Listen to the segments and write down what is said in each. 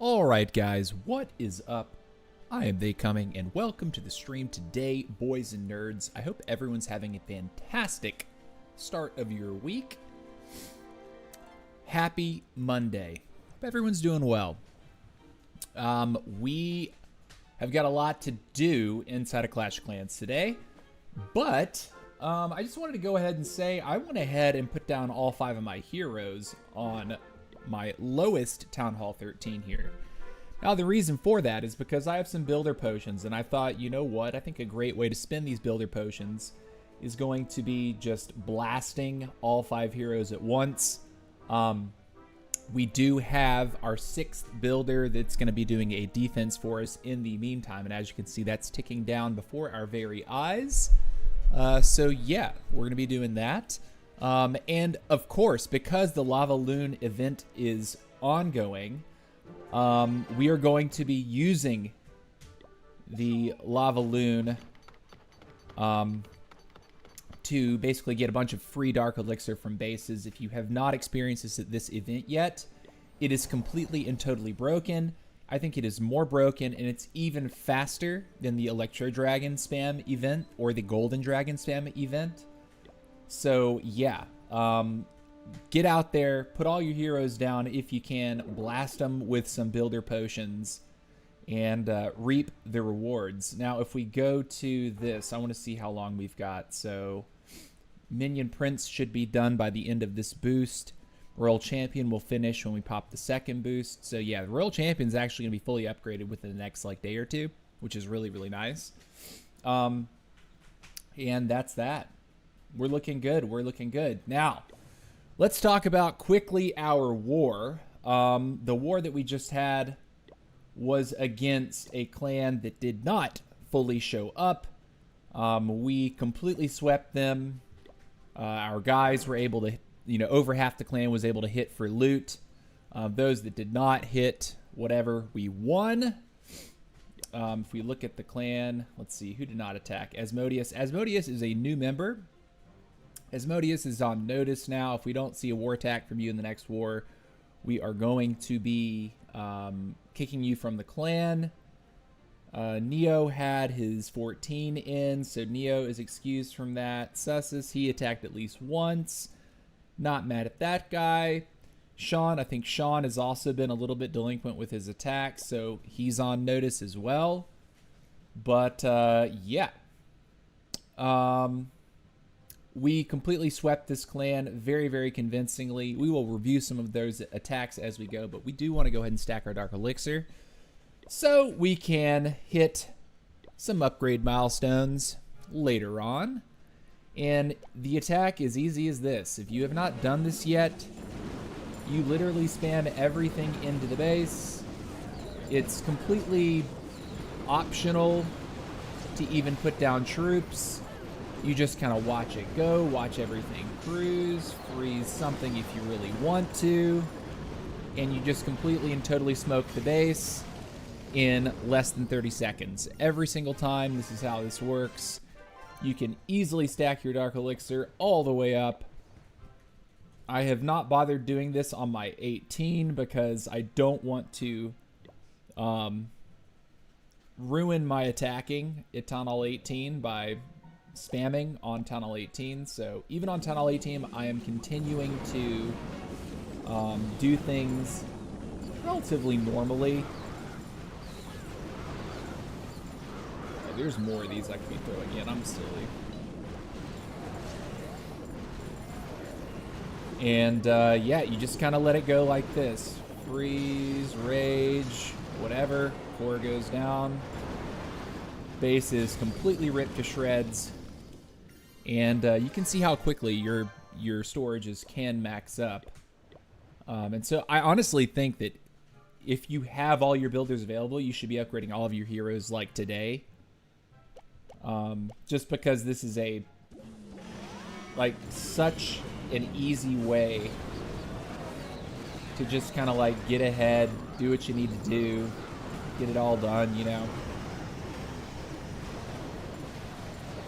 Alright guys, what is up? I am TheyComing and welcome to the stream today, boys and nerds. I hope everyone's having a fantastic start of your week. Happy Monday. Hope everyone's doing well. We have got a lot to do inside of Clash of Clans today, but I just wanted to go ahead and say I went ahead and put down all 5 of my heroes on my lowest Town Hall 13 here. Now the reason for that is because I have some builder potions, and I thought, you know what, I think a great way to spend these builder potions is going to be just blasting all 5 heroes at once. We do have our 6th builder that's going to be doing a defense for us in the meantime, and as you can see, that's ticking down before our very eyes. So yeah, we're going to be doing that. And of course, because the Lava Loon event is ongoing, we are going to be using the Lava Loon to basically get a bunch of free Dark Elixir from bases. If you have not experienced this at this event yet, it is completely and totally broken. I think it is more broken, and it's even faster than the Electro Dragon spam event or the Golden Dragon spam event. So yeah, get out there, put all your heroes down if you can, blast them with some builder potions, and reap the rewards. Now, if we go to this, I want to see how long we've got. So, Minion Prince should be done by the end of this boost. Royal Champion will finish when we pop the second boost. So yeah, the Royal Champion is actually going to be fully upgraded within the next day or two, which is really, really nice. And that's that. We're looking good. We're looking good. Now, let's talk about quickly our war. The war that we just had was against a clan that did not fully show up. We completely swept them. Our guys were able to, over half the clan was able to hit for loot. Those that did not hit, whatever, we won. If we look at the clan, let's see, who did not attack? Asmodeus. Asmodeus is a new member. Asmodeus is on notice now. If we don't see a war attack from you in the next war, we are going to be kicking you from the clan. Neo had his 14 in, so Neo is excused from that. Sussus, he attacked at least once. Not mad at that guy. Sean, I think Sean has also been a little bit delinquent with his attacks, so he's on notice as well. But, yeah. We completely swept this clan very, very convincingly. We will review some of those attacks as we go, but we do want to go ahead and stack our Dark Elixir so we can hit some upgrade milestones later on. And the attack is easy as this. If you have not done this yet, you literally spam everything into the base. It's completely optional to even put down troops. You just kind of watch it go, watch everything cruise, freeze something if you really want to, and you just completely and totally smoke the base in less than 30 seconds. Every single time, this is how this works. You can easily stack your Dark Elixir all the way up. I have not bothered doing this on my 18 because I don't want to ruin my attacking at Town Hall 18 by spamming on Town Hall 18. So even on Town Hall 18, I am continuing to do things relatively normally. Oh, there's more of these I could be throwing in. I'm silly. And yeah, you just kind of let it go like this. Freeze, rage, whatever. Core goes down. Base is completely ripped to shreds. And you can see how quickly your storages can max up. And so I honestly think that if you have all your builders available, you should be upgrading all of your heroes like today. Just because this is such an easy way to just kind of get ahead, do what you need to do, get it all done,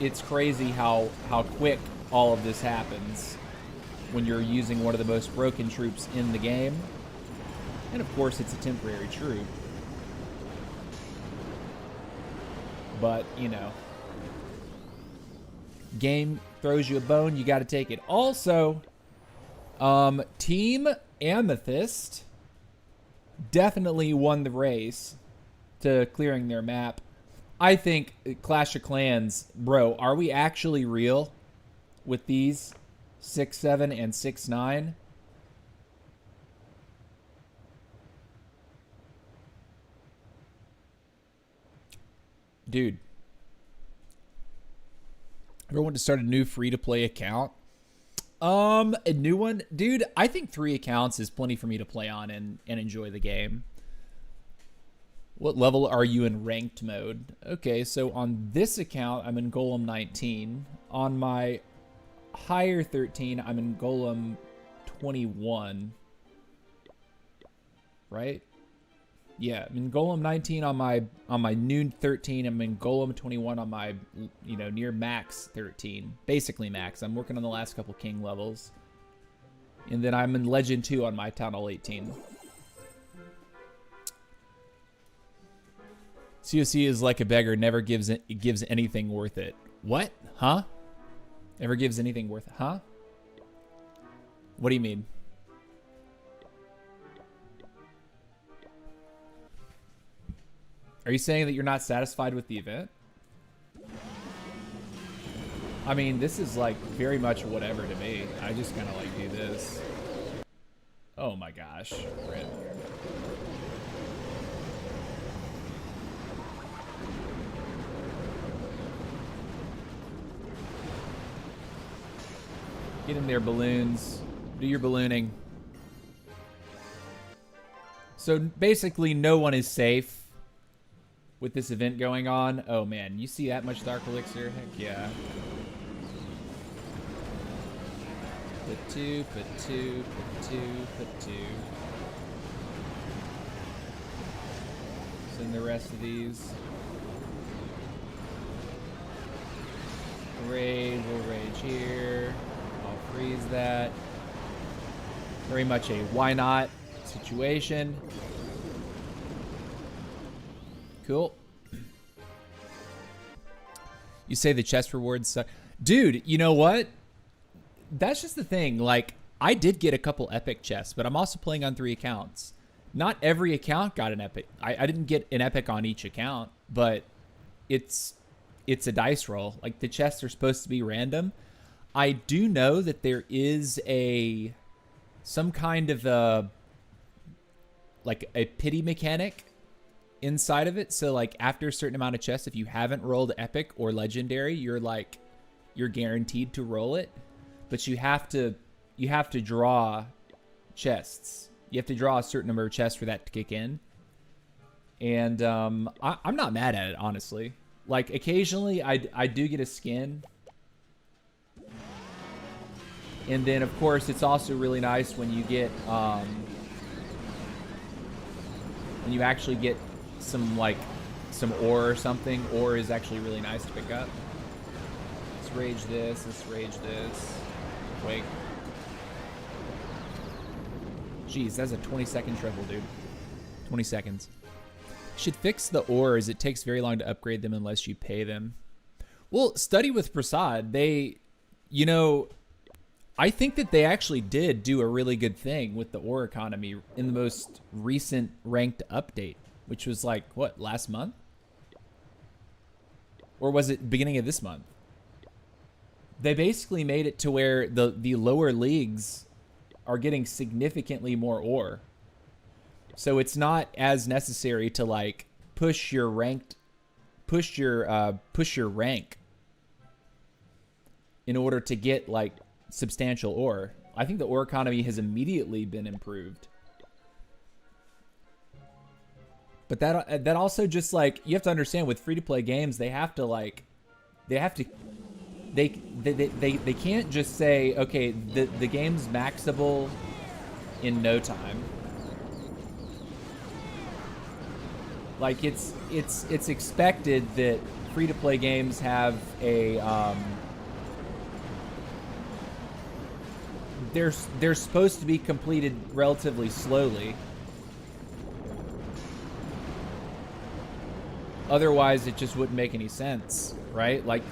It's crazy how quick all of this happens when you're using one of the most broken troops in the game. And of course, it's a temporary troop. But, you know, game throws you a bone, you got to take it. Also, Team Amethyst definitely won the race to clearing their map. I think Clash of Clans, bro, are we actually real with these 6-7 and 6-9? Dude, ever want to start a new free-to-play account? A new one? Dude, I think 3 accounts is plenty for me to play on and enjoy the game. What level are you in ranked mode? Okay, so on this account, I'm in Golem 19. On my higher 13, I'm in Golem 21. Right? Yeah, I'm in Golem 19 on my noon 13. I'm in Golem 21 on my, you know, near max 13. Basically max. I'm working on the last couple king levels. And then I'm in Legend 2 on my Town Hall 18. COC is like a beggar, never gives anything worth it. What? Huh? Never gives anything worth it. Huh? What do you mean? Are you saying that you're not satisfied with the event? I mean, this is like very much whatever to me. I just kind of like do this. Oh my gosh. Rip. Get in there, balloons. Do your ballooning. So basically no one is safe with this event going on. Oh man, you see that much Dark Elixir? Heck yeah. Put 2, put 2, put 2, put 2. Send the rest of these. Rage, we'll rage here. I'll freeze that. Very much a why not situation. Cool. You say the chest rewards suck. Dude, you know what? That's just the thing. Like, I did get a couple epic chests, but I'm also playing on 3 accounts. Not every account got an epic. I didn't get an epic on each account, but it's a dice roll. Like, the chests are supposed to be random. I do know that there is some kind of a pity mechanic inside of it. So like after a certain amount of chests, if you haven't rolled epic or legendary, you're guaranteed to roll it, but you have to draw chests. You have to draw a certain number of chests for that to kick in. And I'm not mad at it, honestly. Like occasionally I do get a skin. And then of course it's also really nice when you get when you actually get some ore or something. Ore is actually really nice to pick up. Let's rage this. Let's rage this. Wait. Jeez, that's a 20-second triple, dude. 20 seconds. Should fix the ores. It takes very long to upgrade them unless you pay them. Well, study with Prasad. I think that they actually did do a really good thing with the ore economy in the most recent ranked update, which was like, what, last month? Or was it beginning of this month? They basically made it to where the lower leagues are getting significantly more ore. So it's not as necessary to like push your rank in order to get like substantial ore. I think the ore economy has immediately been improved. But that also just like, you have to understand with free-to-play games, they can't just say, okay, the game's maxable in no time. Like it's expected that free-to-play games have a they're supposed to be completed relatively slowly, Otherwise, it just wouldn't make any sense, right? Like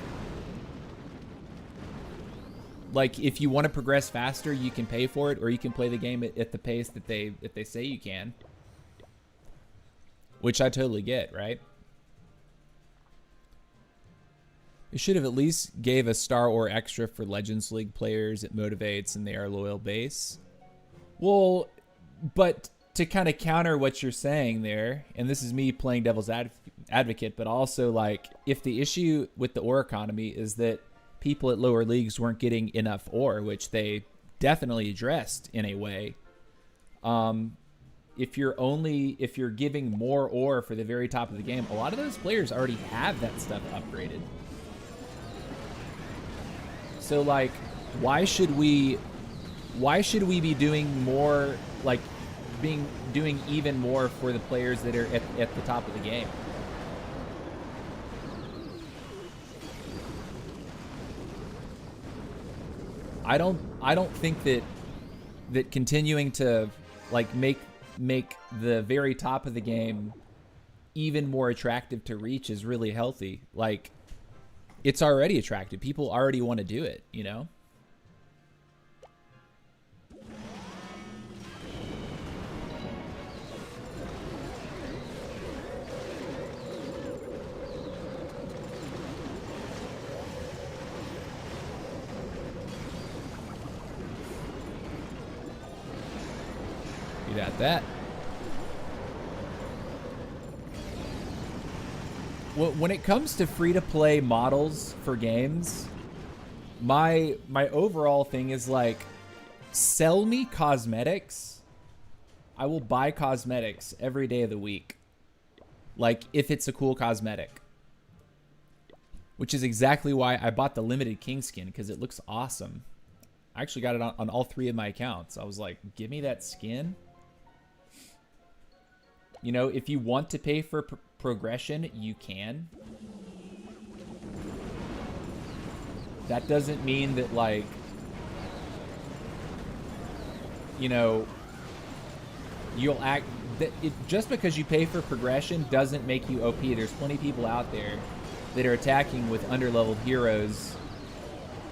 if you want to progress faster, you can pay for it, or you can play the game at the pace that they say you can. Which I totally get, right? It should have at least gave a star or extra for Legends League players. It motivates and they are loyal base. Well, but to kind of counter what you're saying there, and this is me playing devil's advocate, but also like if the issue with the ore economy is that people at lower leagues weren't getting enough ore, which they definitely addressed in a way. If you're giving more ore for the very top of the game, a lot of those players already have that stuff upgraded. So like, why should we be doing more, like doing even more for the players that are at the top of the game? I don't think that continuing to like make the very top of the game even more attractive to reach is really healthy. Like, it's already attractive. People already want to do it, you know? You got that. When it comes to free-to-play models for games, my overall thing is like, sell me cosmetics. I will buy cosmetics every day of the week. Like, if it's a cool cosmetic. Which is exactly why I bought the limited king skin, because it looks awesome. I actually got it on all 3 of my accounts. I was like, give me that skin. You know, if you want to pay for progression, you can. That doesn't mean that, like, you know, you'll act... just because you pay for progression doesn't make you OP. There's plenty of people out there that are attacking with underleveled heroes,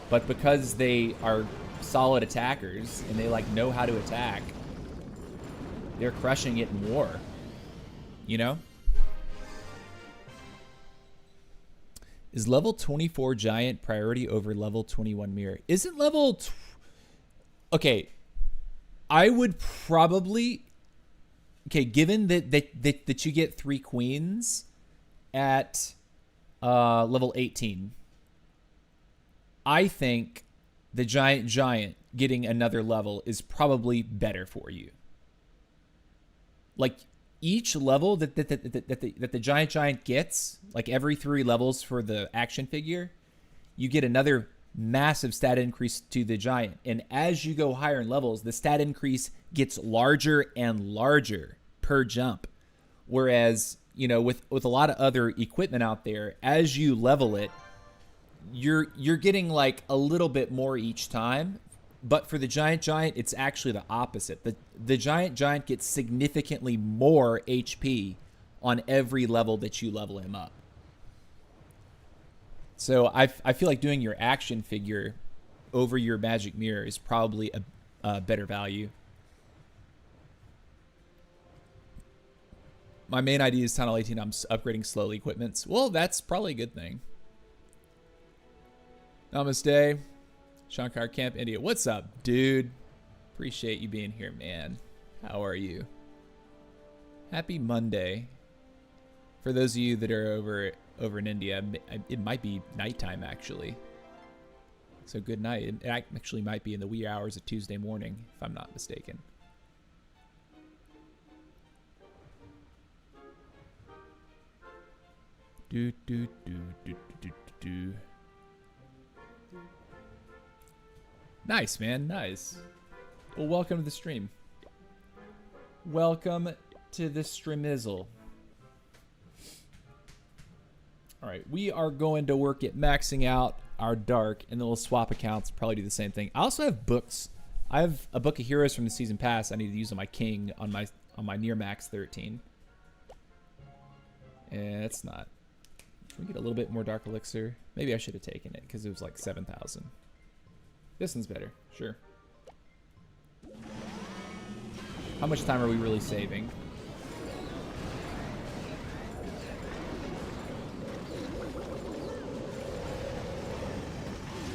but because they are solid attackers and they, like, know how to attack, they're crushing it in war. You know? Is level 24 giant priority over level 21 mirror? Isn't level... Okay. I would probably... Okay, given that you get 3 queens at level 18, I think the giant getting another level is probably better for you. Like... Each level that the giant gets, like every 3 levels for the action figure, you get another massive stat increase to the giant. And as you go higher in levels, the stat increase gets larger and larger per jump. Whereas, you know, with a lot of other equipment out there, as you level it, you're getting like a little bit more each time. But for the giant, it's actually the opposite. The giant gets significantly more HP on every level that you level him up. So I feel like doing your action figure over your magic mirror is probably a better value. My main idea is Tunnel 18. I'm upgrading slowly equipments. Well, that's probably a good thing. Namaste. Shankar Camp, India. What's up, dude? Appreciate you being here, man. How are you? Happy Monday. For those of you that are over in India, it might be nighttime, actually. So good night. It actually might be in the wee hours of Tuesday morning, if I'm not mistaken. Do. Nice, man. Nice. Well, welcome to the stream. Welcome to the streamizzle. All right, we are going to work at maxing out our dark, and then we'll swap accounts, probably do the same thing. I also have books. I have a book of heroes from the season pass I need to use on my king on my near max 13. Yeah, it's not Can we get a little bit more Dark Elixir? Maybe I should have taken it because it was like 7,000. This one's better, sure. How much time are we really saving?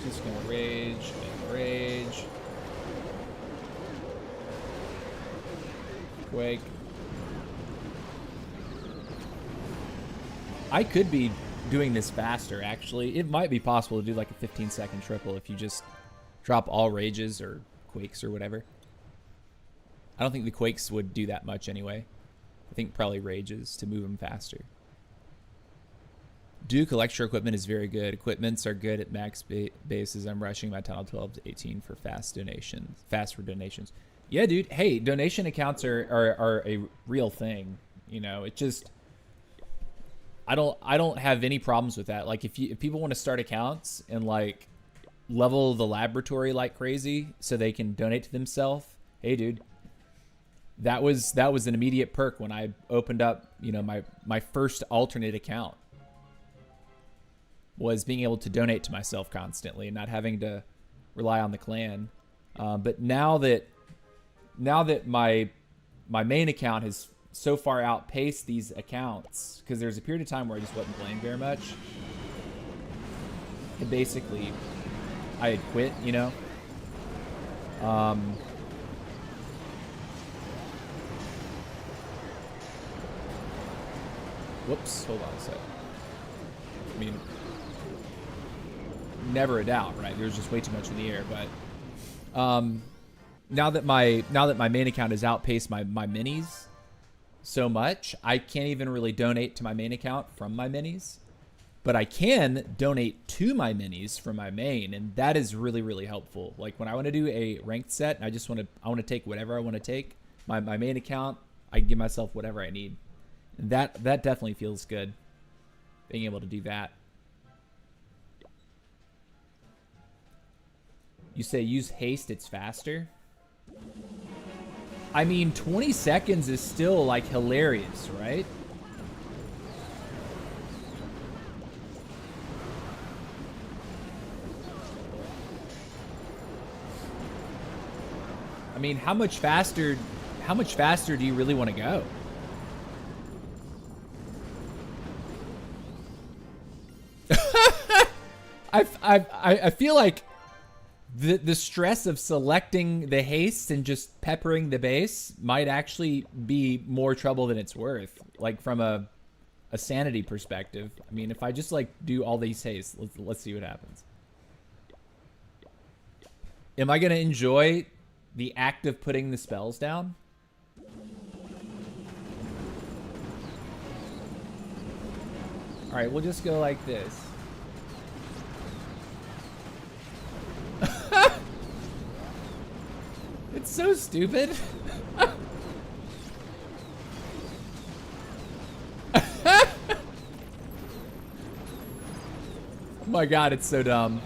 Just gonna rage and rage. Quake. I could be doing this faster, actually. It might be possible to do like a 15-second triple if you just drop all rages or quakes or whatever. I don't think the quakes would do that much anyway. I think probably rages to move them faster. Duke Electro equipment is very good. Equipments are good at max bases. I'm rushing my tunnel 12 to 18 for fast donations. Fast for donations. Yeah, dude. Hey, donation accounts are a real thing. You know, it just... I don't have any problems with that. Like if people want to start accounts and like level the laboratory like crazy so they can donate to themselves, hey dude, that was an immediate perk when I opened up, you know, my first alternate account, was being able to donate to myself constantly and not having to rely on the clan. But now that my main account has so far outpaced these accounts, because there's a period of time where I just wasn't playing very much, and basically I had quit, you know. Whoops, hold on a sec. I mean, never a doubt, right? There's just way too much in the air, but now that my main account has outpaced my minis so much, I can't even really donate to my main account from my minis, but I can donate to my minis from my main, and that is really, really helpful. Like when I want to do a ranked set, and I want to take whatever I want to take, my main account, I can give myself whatever I need. And that definitely feels good, being able to do that. You say use haste, it's faster. I mean, 20 seconds is still, like, hilarious, right? I mean, how much faster do you really want to go? I feel like the stress of selecting the haste and just peppering the base might actually be more trouble than it's worth, like from a sanity perspective. I mean, if I just like do all these hastes, let's see what happens. Am I gonna enjoy the act of putting the spells down? All right, we'll just go like this. It's so stupid. Oh my god, it's so dumb.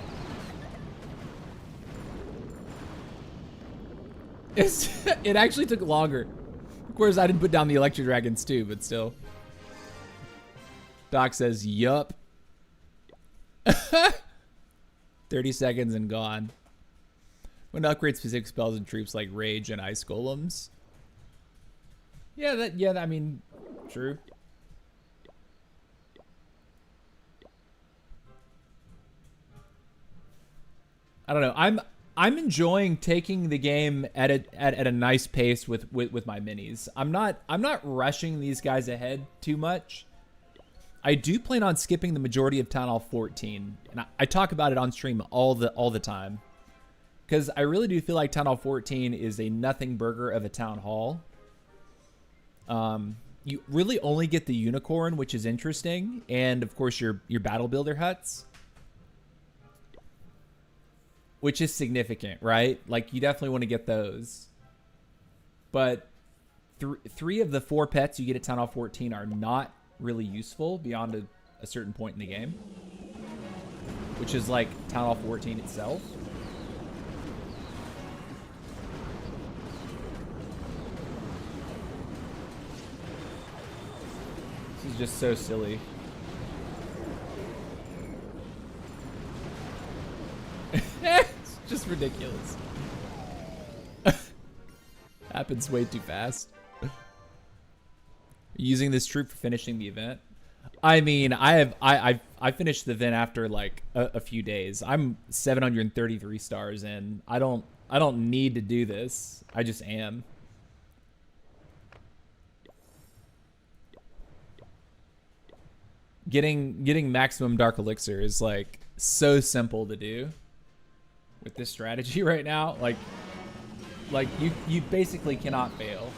It actually took longer. Of course, I didn't put down the Electro Dragons too, but still. Doc says, yup. 30 seconds and gone. When upgrade specific spells and troops like Rage and Ice Golems. Yeah, I mean, true. I don't know. I'm enjoying taking the game at a nice pace with my minis. I'm not rushing these guys ahead too much. I do plan on skipping the majority of Town Hall 14, and I talk about it on stream all the time, because I really do feel like Town Hall 14 is a nothing burger of a town hall. You really only get the unicorn, which is interesting, and of course your battle builder huts, which is significant, right? Like you definitely want to get those. But three of the 4 pets you get at Town Hall 14 are not really useful beyond a certain point in the game, which is like Town Hall 14 itself. This is just so silly. Just ridiculous. Happens way too fast. Using this troop for finishing the event. I mean, I finished the event after like a few days. I'm 733 stars in. I don't need to do this. I just am. Getting maximum dark elixir is like so simple to do with this strategy right now. Like you basically cannot fail.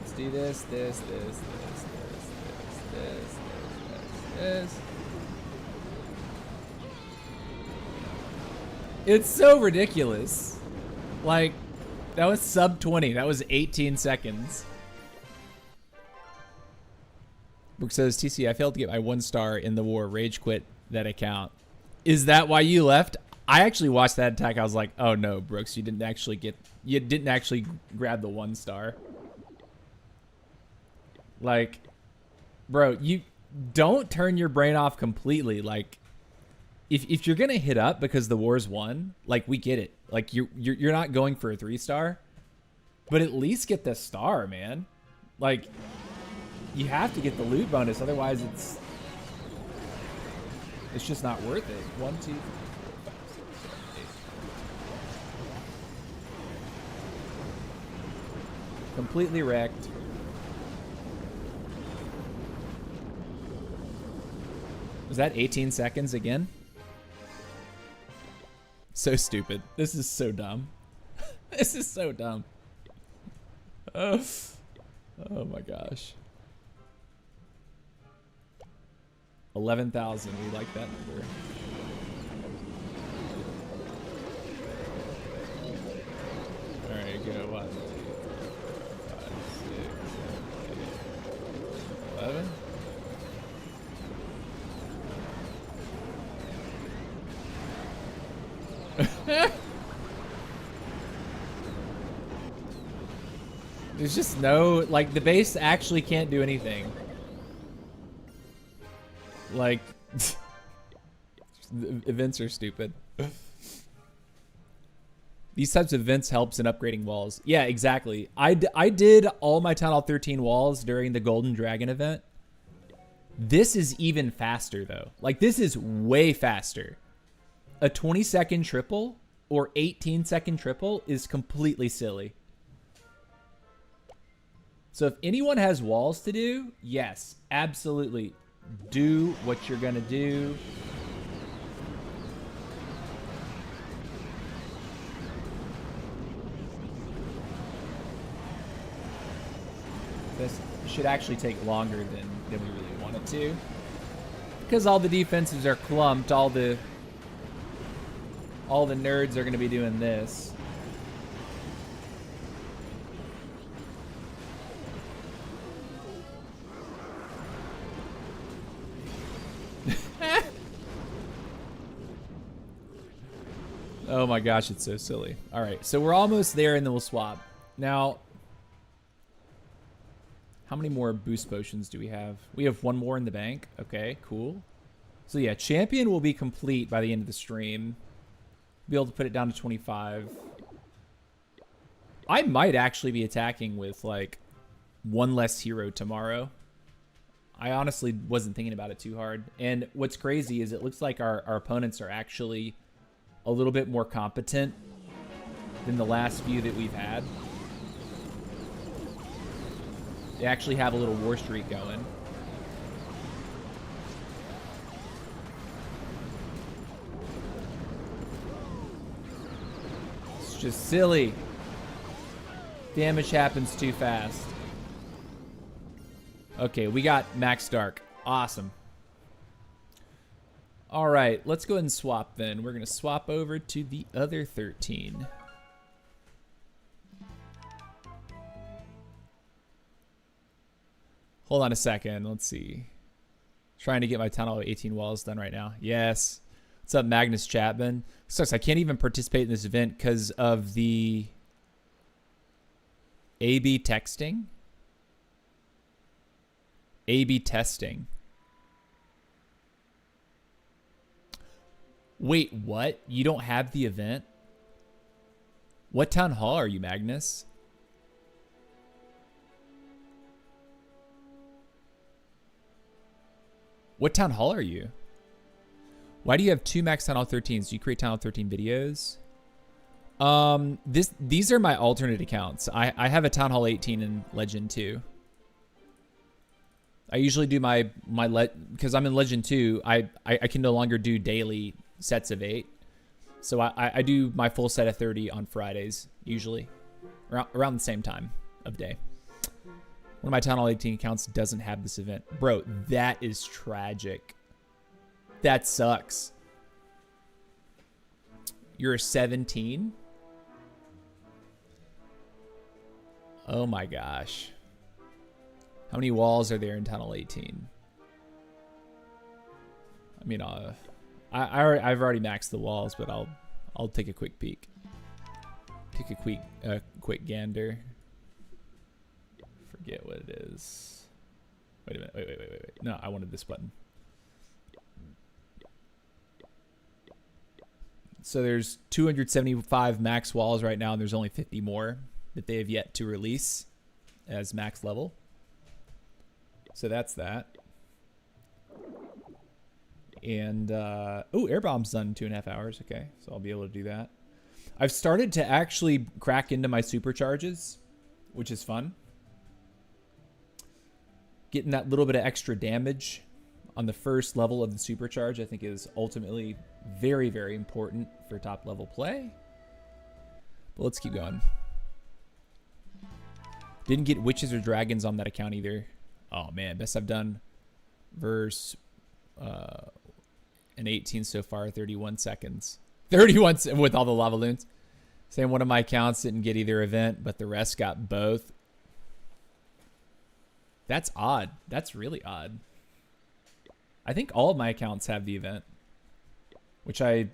Let's do this. It's so ridiculous. Like, that was sub 20. That was 18 seconds. Brooke says, TC, I failed to get my 1 star in the war. Rage quit that account. Is that why you left? I actually watched that attack. I was like, oh no, Brooks, you didn't actually grab the 1 star. Like, bro, you don't turn your brain off completely. Like, if you're gonna hit up because the war's won, like, we get it. Like, you're not going for a 3 star, but at least get the star, man. Like, you have to get the loot bonus, otherwise it's just not worth it. 1, 2, 3, 4, 5, 6, 7, 8. Completely wrecked. Was that 18 seconds again? So stupid. This is so dumb. This is so dumb. Oh my gosh. 11,000. We like that number. All right, go 1, 2, 3, 4, 5, 6, 7, 8, 11. There's just no, like, the base actually can't do anything. Like, events are stupid. These types of events helps in upgrading walls. Yeah, exactly. I did all my Town Hall 13 walls during the Golden Dragon event. This is even faster, though. Like, this is way faster. A 20-second triple or 18-second triple is completely silly. So if anyone has walls to do, yes, absolutely. Do what you're gonna do. This should actually take longer than we really want it to. Because all the defenses are clumped, all the nerds are gonna be doing this. Oh my gosh, it's so silly. All right, so we're almost there and then we'll swap. Now, how many more boost potions do we have? We have 1 more in the bank. Okay, cool. So yeah, champion will be complete by the end of the stream. Be able to put it down to 25. I might actually be attacking with like 1 less hero tomorrow. I honestly wasn't thinking about it too hard. And what's crazy is it looks like our opponents are actually a little bit more competent than the last few that we've had. They actually have a little war streak going. It's just silly. Damage happens too fast. Okay, we got Max Dark. Awesome. All right, let's go ahead and swap then. We're going to swap over to the other 13. Hold on a second. Let's see. Trying to get my Town Hall 18 walls done right now. Yes. What's up, Magnus Chapman? Sucks. I can't even participate in this event because of the A/B texting. A/B testing. Wait, what? You don't have the event? What town hall are you, Magnus? What town hall are you? Why do you have 2 max town hall 13s? Do you create town hall 13 videos? These are my alternate accounts. I have a town hall 18 in Legend 2. I usually do because I'm in Legend 2, I can no longer do daily sets of 8. So I do my full set of 30 on Fridays, usually. Around the same time of day. One of my Town Hall 18 accounts doesn't have this event. Bro, that is tragic. That sucks. You're a 17? Oh my gosh. How many walls are there in Town Hall 18? I mean, I've already maxed the walls, but I'll take a quick peek. Take a quick gander. Forget what it is. Wait a minute. Wait. No, I wanted this button. So there's 275 max walls right now, and there's only 50 more that they have yet to release as max level. So that's that. And, air bomb's done in 2.5 hours. Okay, so I'll be able to do that. I've started to actually crack into my supercharges, which is fun. Getting that little bit of extra damage on the first level of the supercharge, I think, is ultimately very, very important for top level play. But let's keep going. Didn't get witches or dragons on that account either. Oh man, best I've done versus an 18 so far, 31 seconds. 31 with all the lava loons. Saying one of my accounts didn't get either event, but the rest got both. That's odd. That's really odd. I think all of my accounts have the event, which I'm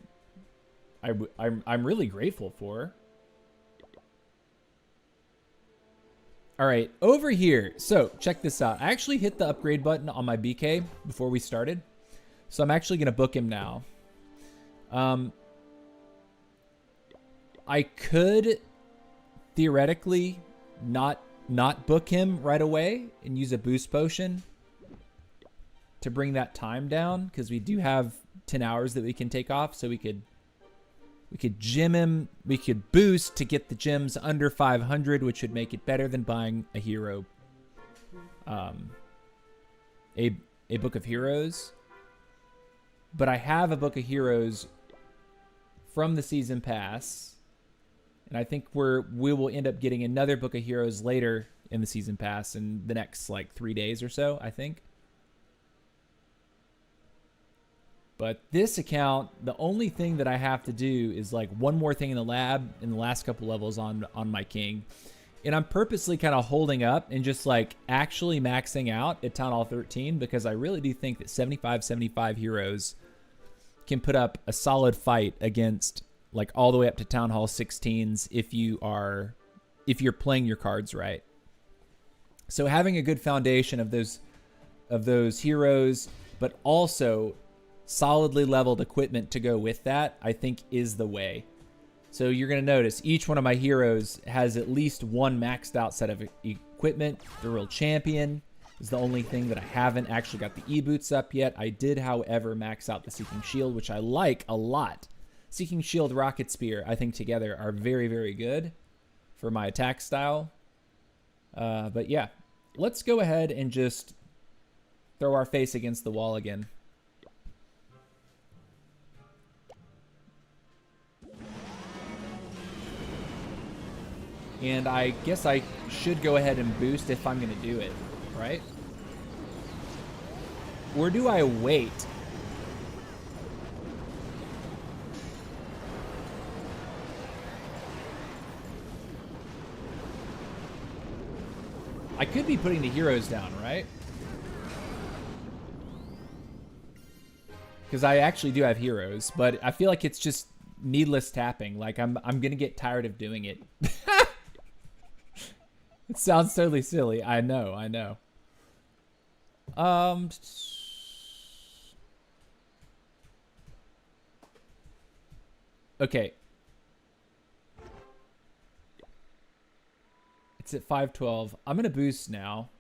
really grateful for. All right, over here. So check this out. I actually hit the upgrade button on my BK before we started. So I'm actually going to book him now. I could theoretically not book him right away and use a boost potion to bring that time down, because we do have 10 hours that we can take off. So we could gem him, we could boost to get the gems under 500, which would make it better than buying a hero, a book of heroes. But I have a book of heroes from the season pass, and I think we will end up getting another book of heroes later in the season pass in the next like 3 days or so, I think. But this account, the only thing that I have to do is like one more thing in the lab in the last couple levels on my king. And I'm purposely kind of holding up and just like actually maxing out at Town Hall 13, because I really do think that 75 heroes can put up a solid fight against like all the way up to Town Hall 16s if you're playing your cards right. So having a good foundation of those heroes, but also solidly leveled equipment to go with that, I think is the way. So you're going to notice each one of my heroes has at least one maxed out set of equipment. The real champion is the only thing that I haven't actually got the e-boots up yet. I did, however, max out the Seeking Shield, which I like a lot. Seeking Shield, Rocket Spear, I think together are very, very good for my attack style. But yeah, let's go ahead and just throw our face against the wall again. And I guess I should go ahead and boost if I'm going to do it, right? Or do I wait? I could be putting the heroes down, right? Because I actually do have heroes, but I feel like it's just needless tapping. Like I'm gonna get tired of doing it. It sounds totally silly. I know. Okay. It's at 512. I'm going to boost now.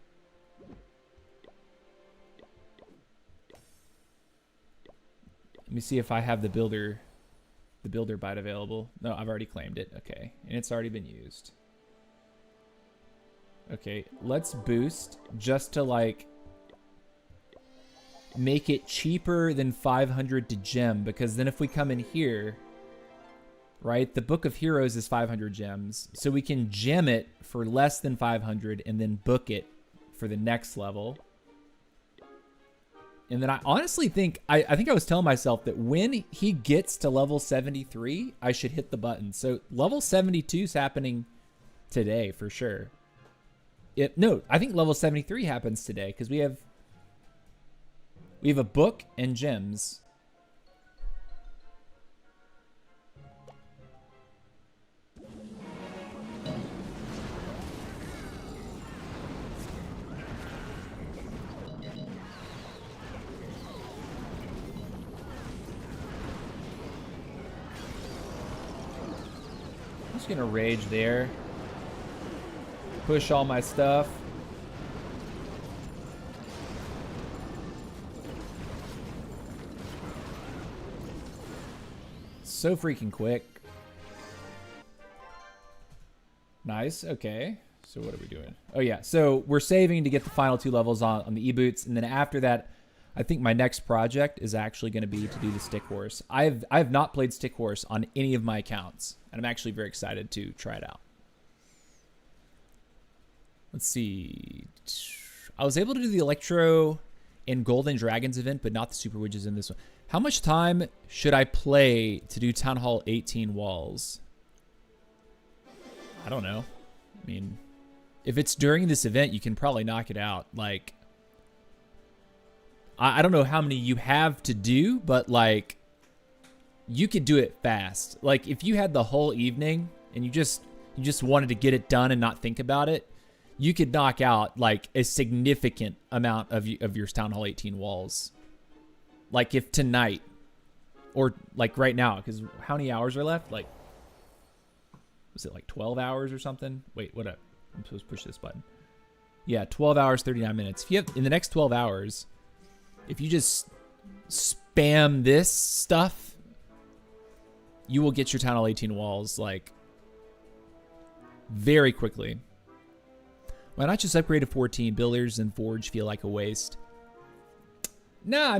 Let me see if I have the builder bite available. No, I've already claimed it. Okay. And it's already been used. Okay, let's boost just to like make it cheaper than 500 to gem, because then if we come in here, right, the Book of Heroes is 500 gems, so we can gem it for less than 500 and then book it for the next level. And then I honestly think, I think I was telling myself that when he gets to level 73, I should hit the button. So level 72 is happening today for sure. No, I think level 73 happens today because we have a book and gems. I'm just gonna rage there. Push all my stuff. So freaking quick. Nice, okay. So what are we doing? Oh yeah, so we're saving to get the final 2 levels on the e-boots, and then after that, I think my next project is actually going to be to do the Stick Horse. I have not played Stick Horse on any of my accounts, and I'm actually very excited to try it out. Let's see. I was able to do the Electro and Golden Dragons event, but not the Super Widgets in this one. How much time should I play to do Town Hall 18 walls? I don't know. I mean, if it's during this event, you can probably knock it out. Like, I don't know how many you have to do, but like, you could do it fast. Like, if you had the whole evening and you just wanted to get it done and not think about it, you could knock out like a significant amount of your Town Hall 18 walls. Like if tonight, or like right now, because how many hours are left? Like, was it like 12 hours or something? Wait, what up? I'm supposed to push this button. Yeah, 12 hours, 39 minutes. If you have, in the next 12 hours, if you just spam this stuff, you will get your Town Hall 18 walls like very quickly. Why not just upgrade to 14? Builders and Forge feel like a waste. Nah,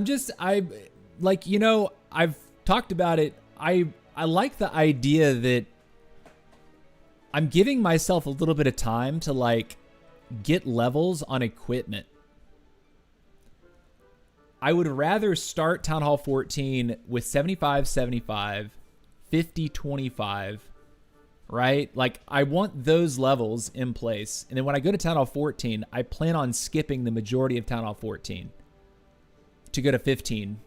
like, you know, I've talked about it. I like the idea that I'm giving myself a little bit of time to like get levels on equipment. I would rather start Town Hall 14 with 75, 75, 50, 25, right? Like, I want those levels in place. And then when I go to Town Hall 14, I plan on skipping the majority of Town Hall 14 to go to 15.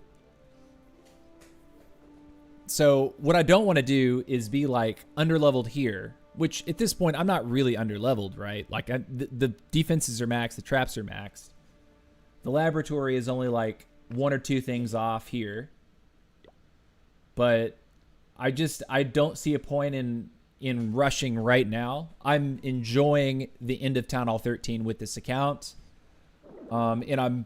So what I don't want to do is be like underleveled here, which at this point, I'm not really underleveled, right? Like the defenses are maxed, the traps are maxed. The laboratory is only like 1 or 2 things off here. But I don't see a point in rushing right now. I'm enjoying the end of Town Hall 13 with this account. And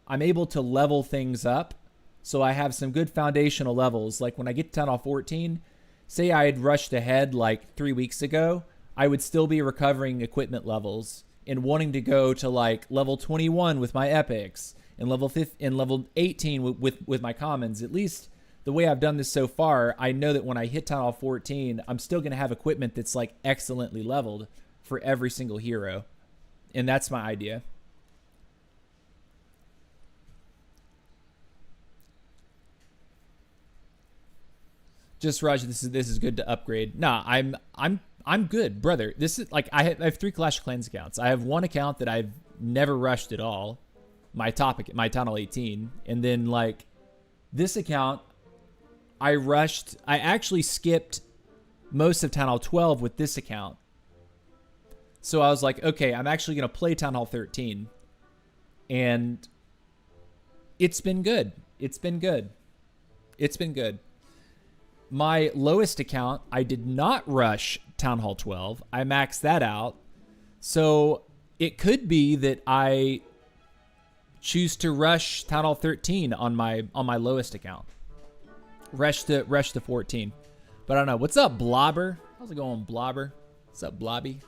I'm able to level things up. So I have some good foundational levels. Like when I get to Town Hall 14, say I had rushed ahead like 3 weeks ago, I would still be recovering equipment levels and wanting to go to like level 21 with my epics and level 18 with my commons. At least the way I've done this so far, I know that when I hit Town Hall 14, I'm still going to have equipment that's like excellently leveled for every single hero. And that's my idea. Just Raj, this is good to upgrade. Nah, I'm good, brother. This is like I have 3 Clash of Clans accounts. I have one account that I've never rushed at all, my Town Hall 18, and then like this account, I actually skipped most of Town Hall 12 with this account. So I was like, okay, I'm actually gonna play Town Hall 13, and it's been good. It's been good. It's been good. my lowest account, I did not rush Town Hall 12. I maxed that out. So it could be that I choose to rush Town Hall 13 on my lowest account. Rush to 14. But I don't know. What's up, Blobber? How's it going, Blobber? What's up, Blobby?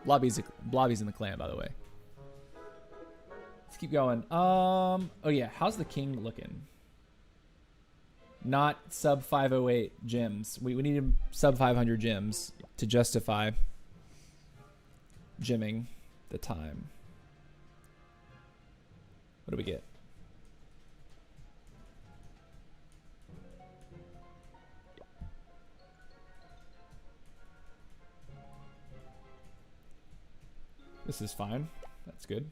Blobby's in the clan, by the way. Let's keep going. Oh yeah, how's the king looking? Not sub 508 gems. We need him sub 500 gems to justify gemming the time. What do we get? This is fine. That's good.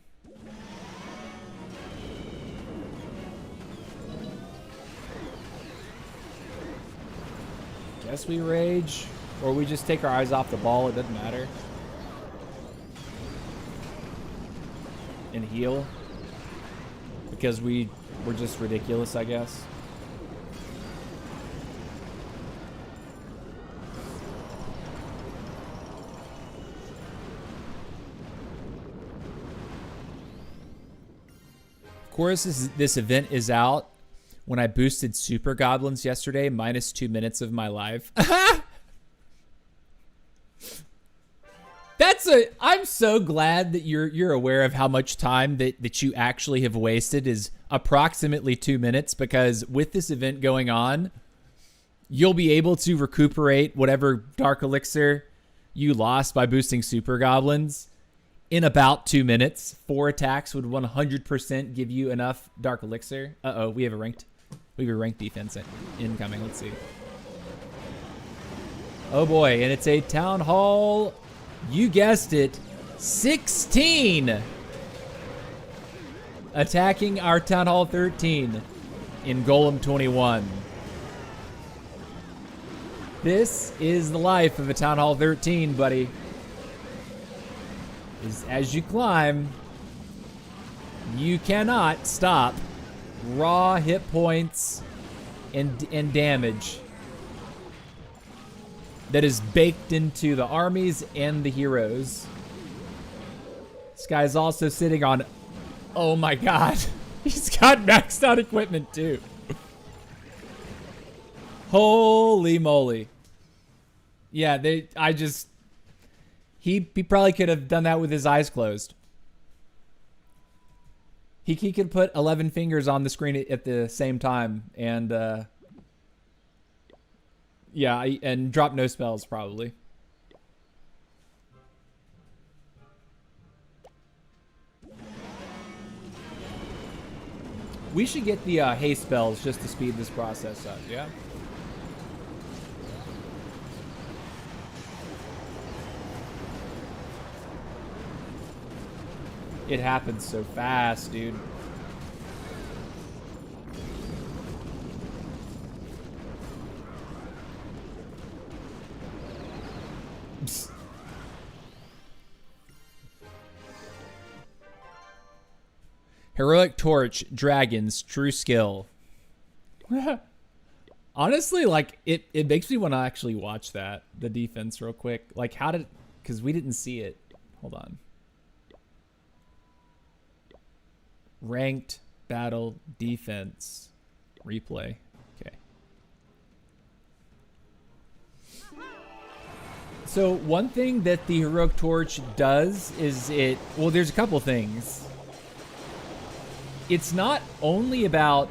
Guess we rage, or we just take our eyes off the ball. It doesn't matter. And heal. Because we're just ridiculous, I guess. Of course, this event is out when I boosted Super Goblins yesterday, minus 2 minutes of my life. I'm so glad that you're aware of how much time that you actually have wasted is approximately 2 minutes, because with this event going on, you'll be able to recuperate whatever Dark Elixir you lost by boosting Super Goblins in about 2 minutes. 4 attacks would 100% give you enough Dark Elixir. Uh-oh, we have a ranked defense incoming. Let's see. Oh boy, and it's a Town Hall, you guessed it, 16 attacking our Town Hall 13 in Golem 21. This is the life of a Town Hall 13, buddy. As you climb, you cannot stop raw hit points and damage that is baked into the armies and the heroes. This guy's also sitting on, oh my god, he's got maxed out equipment too. Holy moly. Yeah, he probably could have done that with his eyes closed. He could put 11 fingers on the screen at the same time and yeah, and drop no spells probably. We should get the haste spells just to speed this process up, yeah? It happens so fast, dude. Psst. Heroic Torch, Dragons, True Skill. Honestly, like, it makes me want to actually watch that, the defense, real quick. Like, because we didn't see it. Hold on. Ranked battle defense replay. Okay. So one thing that the Heroic Torch does is well, there's a couple things. It's not only about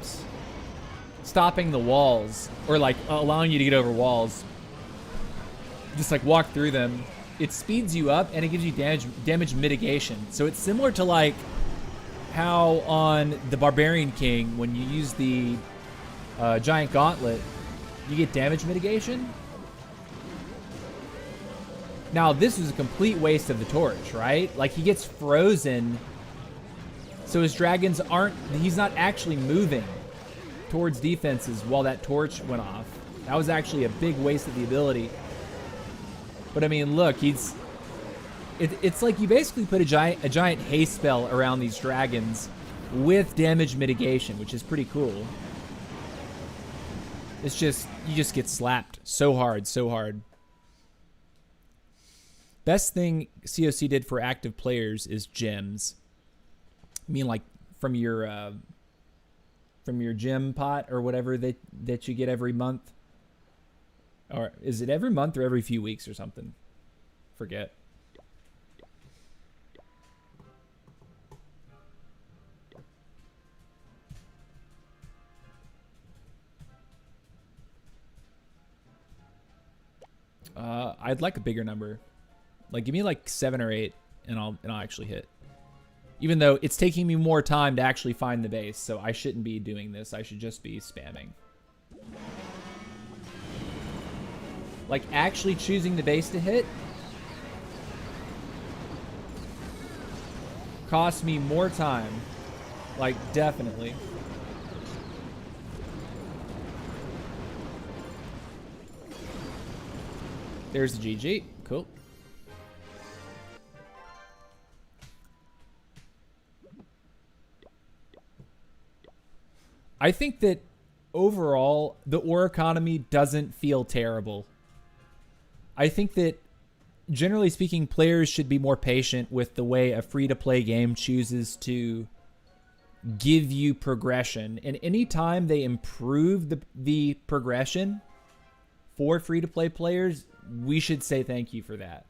stopping the walls or like allowing you to get over walls, just like walk through them. It speeds you up and it gives you damage mitigation. So it's similar to like how on the Barbarian King, when you use the Giant Gauntlet, you get damage mitigation. Now, this is a complete waste of the torch, right? Like, he gets frozen, so his dragons he's not actually moving towards defenses while that torch went off. That was actually a big waste of the ability. But I mean, look, it's like you basically put a giant haste spell around these dragons with damage mitigation, which is pretty cool. It's just, you just get slapped so hard, so hard. Best thing COC did for active players is gems. I mean, like from your gem pot or whatever that you get every month. Or is it every month or every few weeks or something? Forget. I'd like a bigger number. Like, give me like 7 or 8, and I'll actually hit. Even though it's taking me more time to actually find the base, so I shouldn't be doing this. I should just be spamming. Like, actually choosing the base to hit costs me more time. Like, definitely. There's the GG. Cool. I think that overall, the ore economy doesn't feel terrible. I think that, generally speaking, players should be more patient with the way a free-to-play game chooses to give you progression. And anytime they improve the progression for free-to-play players, we should say thank you for that.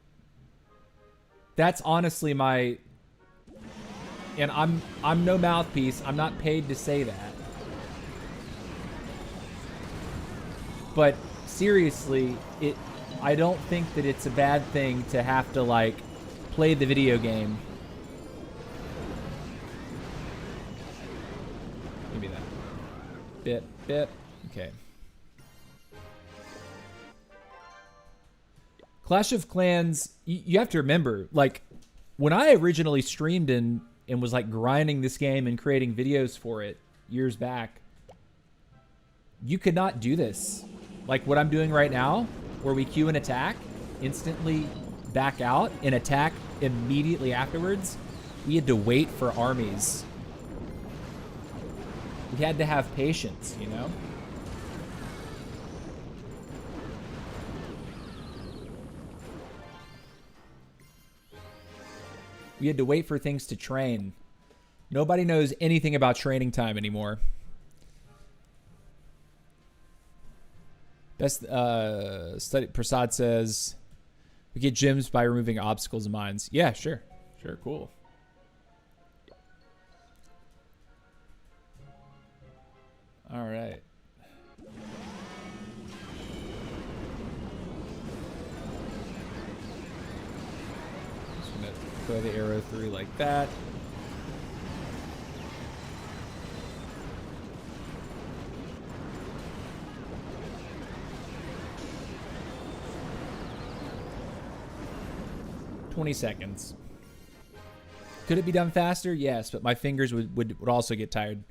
That's honestly my... And I'm no mouthpiece. I'm not paid to say that. But seriously, I don't think that it's a bad thing to have to, like, play the video game. Give me that. Bit. Okay. Clash of Clans, you have to remember, like, when I originally streamed and was, like, grinding this game and creating videos for it years back, you could not do this. Like what I'm doing right now, where we queue an attack, instantly back out, and attack immediately afterwards. We had to wait for armies. We had to have patience, you know? We had to wait for things to train. Nobody knows anything about training time anymore. Best study. Prasad says we get gems by removing obstacles and mines. Yeah, sure, cool. All right. Just gonna throw the arrow through like that. $20 seconds. Could it be done faster? Yes, but my fingers would also get tired.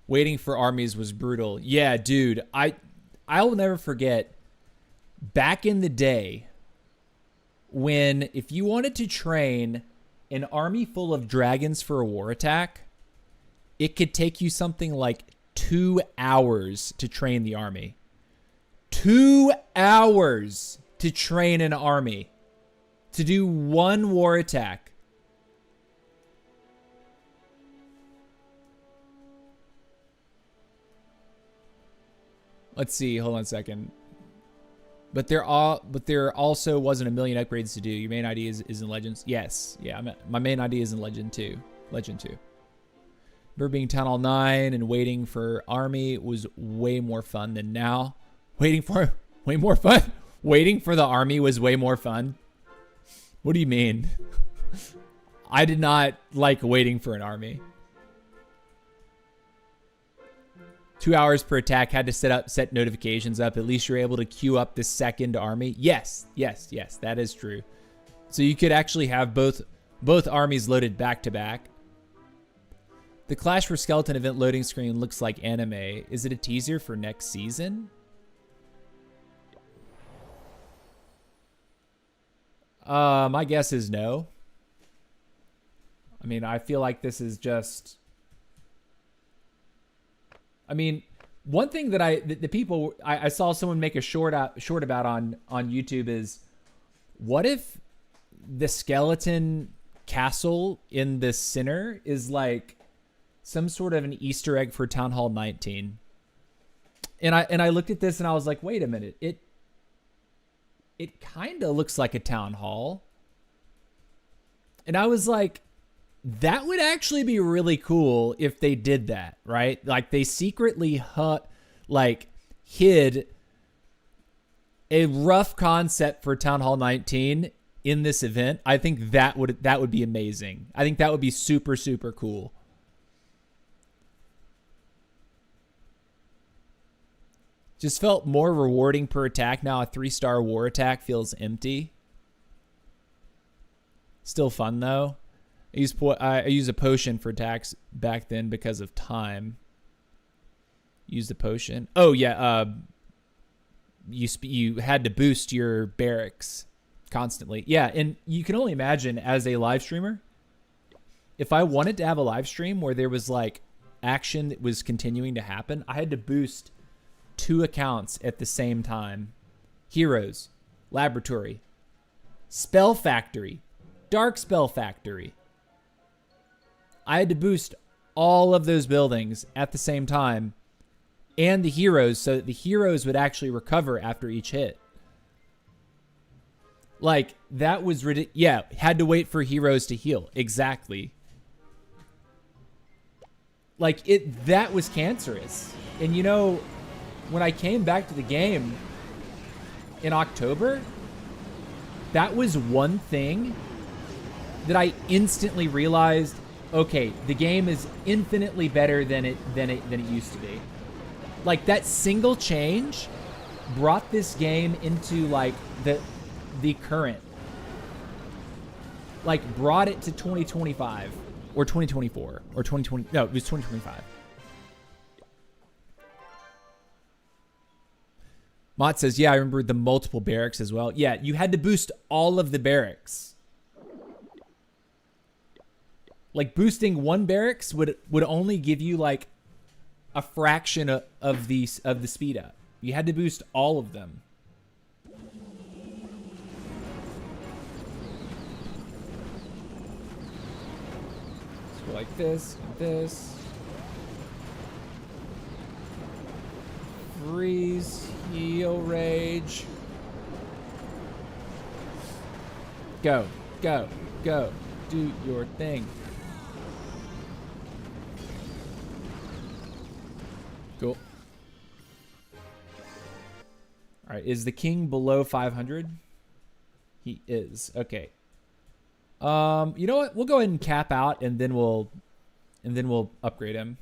Waiting for armies was brutal. Yeah, dude, I'll never forget back in the day when if you wanted to train an army full of dragons for a war attack, it could take you something like 2 hours to train the army. 2 hours to train an army to do one war attack. Let's see, hold on a second. But there also wasn't a million upgrades to do. Your main ID is in Legends. Yes, yeah, my main ID is in Legend 2. Legend 2. Remember being Town Hall 9 and waiting for army was way more fun than now. Waiting for the army was way more fun. What do you mean? I did not like waiting for an army. 2 hours per attack, had to set notifications up. At least you're able to queue up the second army. Yes, that is true. So you could actually have both armies loaded back to back. The Clash for Skeleton event loading screen looks like anime. Is it a teaser for next season? My guess is no. I mean, I feel like this is just... I mean, One thing that the people I saw someone make a short about on YouTube is, what if the skeleton castle in the center is like some sort of an Easter egg for Town Hall 19? And I looked at this and I was like, wait a minute, it kind of looks like a town hall. And I was like, that would actually be really cool if they did that, right? Like they secretly hid a rough concept for Town Hall 19 in this event. I think that would be amazing. I think that would be super, super cool. Just felt more rewarding per attack. Now a 3-star war attack feels empty. Still fun though. I use a potion for attacks back then because of time. Use the potion. Oh yeah. You had to boost your barracks constantly. Yeah, and you can only imagine as a live streamer, if I wanted to have a live stream where there was like action that was continuing to happen, I had to boost 2 accounts at the same time. Heroes, Laboratory, Spell Factory, Dark Spell Factory. I had to boost all of those buildings at the same time, and the heroes, so that the heroes would actually recover after each hit. Like, that was ridiculous. Yeah, had to wait for heroes to heal. Exactly. Like, that was cancerous. And you know, when I came back to the game in October, that was one thing that I instantly realized, okay, the game is infinitely better than it used to be. Like, that single change brought this game into like the current, like brought it to 2025 or 2024 or 2020. No, it was 2025. Mott says, yeah, I remember the multiple barracks as well. Yeah, you had to boost all of the barracks. Like, boosting one barracks would only give you like a fraction of the speed up. You had to boost all of them. Let's go like this, and this. Freeze, heal, rage. Go, go, go. Do your thing. Cool. All right, is the king below 500? He is. Okay. You know what? We'll go ahead and cap out, and then we'll upgrade him.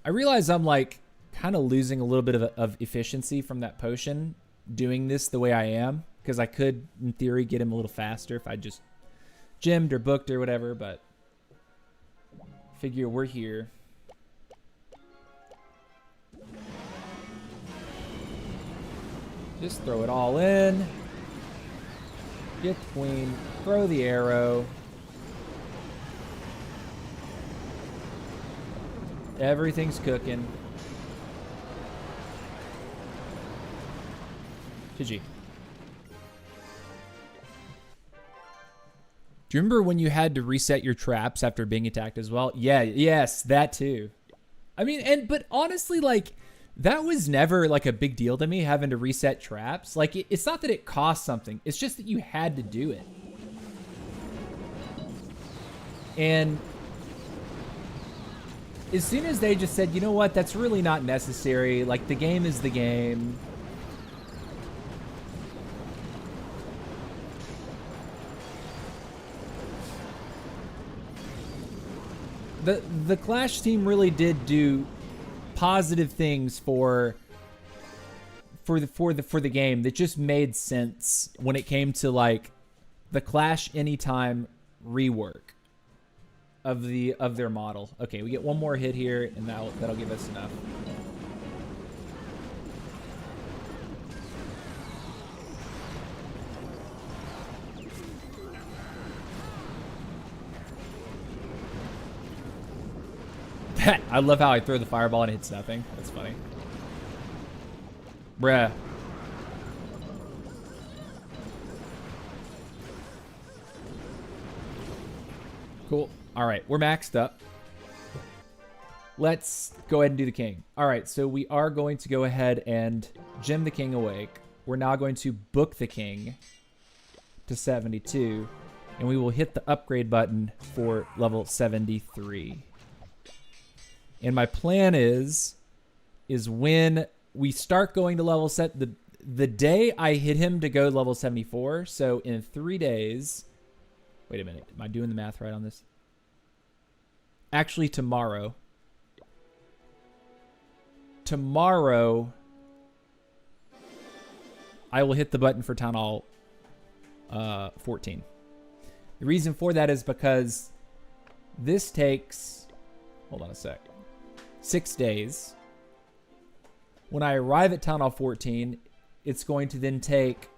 I realize I'm like kind of losing a little bit of efficiency from that potion doing this the way I am, because I could, in theory, get him a little faster if I just gemmed or booked or whatever, but figure we're here. Just throw it all in. Get the queen. Throw the arrow. Everything's cooking. GG. Do you remember when you had to reset your traps after being attacked as well? Yeah, yes, that too. I mean, but honestly, like, that was never like a big deal to me, having to reset traps. Like, it's not that it cost something. It's just that you had to do it. And as soon as they just said, you know what, that's really not necessary. Like, the game is the game. The Clash team really did do positive things for the game that just made sense when it came to like the Clash Anytime rework of their model. Okay, we get one more hit here, and that'll give us enough. I love how I throw the fireball and it hits nothing. That's funny. Bruh. Cool. All right, we're maxed up. Let's go ahead and do the king. All right, so we are going to go ahead and gem the king awake. We're now going to book the king to 72, and we will hit the upgrade button for level 73. And my plan is when we start going to level set, the day I hit him to go level 74, so in 3 days, wait a minute, am I doing the math right on this? Actually, tomorrow, I will hit the button for Town Hall 14. The reason for that is because this takes, hold on a sec, 6 days. When I arrive at Town Hall 14, it's going to then take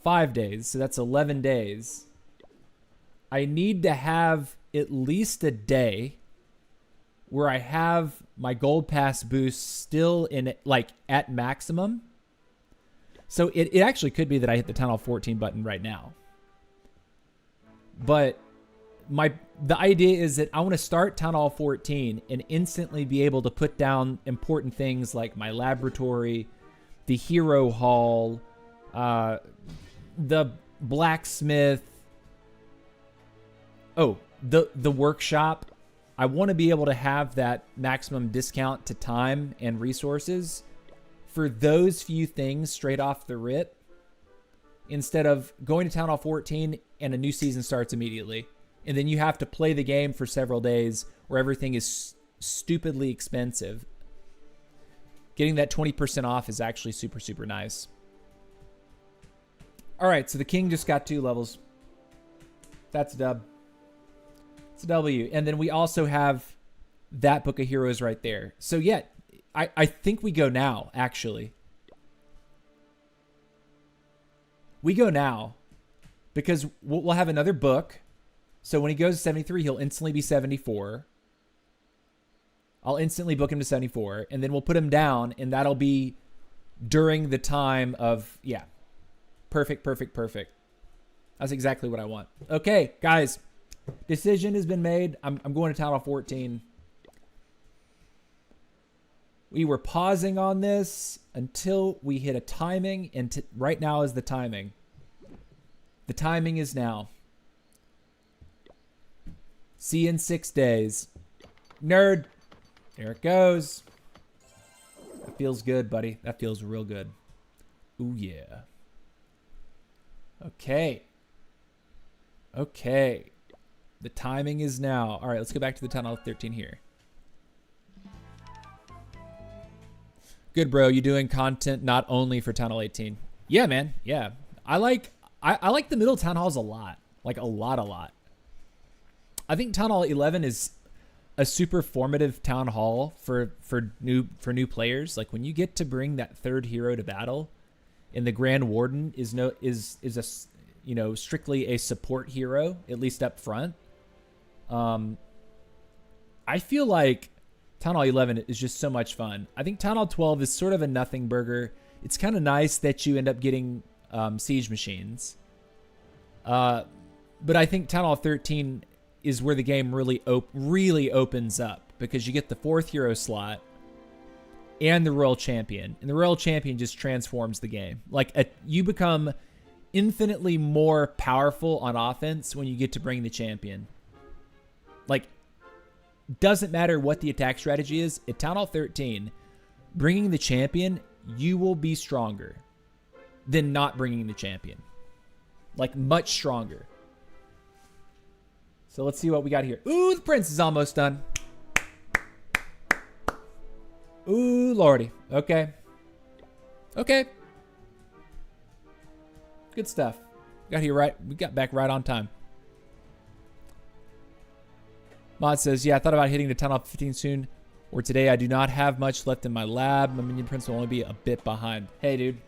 5 days, so that's 11 days. I need to have at least a day where I have my gold pass boost still in like at maximum. So it actually could be that I hit the Town Hall 14 button right now. But the idea is that I want to start Town Hall 14 and instantly be able to put down important things like my laboratory, the hero hall, the blacksmith. Oh, the workshop. I want to be able to have that maximum discount to time and resources for those few things straight off the rip, instead of going to Town Hall 14 and a new season starts immediately. And then you have to play the game for several days where everything is stupidly expensive. Getting that 20% off is actually super, super nice. All right, so the king just got 2 levels. That's a dub. It's a W. And then we also have that book of heroes right there. So yeah, I think we go now, actually. We go now because we'll have another book. So when he goes to 73, he'll instantly be 74. I'll instantly book him to 74, and then we'll put him down, and that'll be during the time of, yeah. Perfect, perfect, perfect. That's exactly what I want. Okay, guys. Decision has been made. I'm going to Town Hall 14. We were pausing on this until we hit a timing, and right now is the timing. The timing is now. See you in 6 days. Nerd. There it goes. That feels good, buddy. That feels real good. Ooh, yeah. Okay. Okay. The timing is now. All right, let's go back to the Town Hall 13 here. Good, bro. You doing content not only for Town Hall 18? Yeah, man. Yeah. I like the middle town halls a lot. Like a lot. I think Town Hall 11 is a super formative town hall for new players. Like when you get to bring that third hero to battle, and the Grand Warden is a strictly a support hero, at least up front. I feel like Town Hall 11 is just so much fun. I think Town Hall 12 is sort of a nothing burger. It's kind of nice that you end up getting siege machines. But I think Town Hall 13 is where the game really opens up, because you get the 4th hero slot and the Royal Champion. And the Royal Champion just transforms the game. Like you become infinitely more powerful on offense when you get to bring the champion. Like, doesn't matter what the attack strategy is. At Town Hall 13, bringing the champion, you will be stronger than not bringing the champion. Like, much stronger. So let's see what we got here. Ooh, the prince is almost done. Ooh, lordy. Okay. Okay. Good stuff. We got back right on time. Mod says, yeah, I thought about hitting the Town Hall 15 soon, or today I do not have much left in my lab. My minion prince will only be a bit behind. Hey, dude.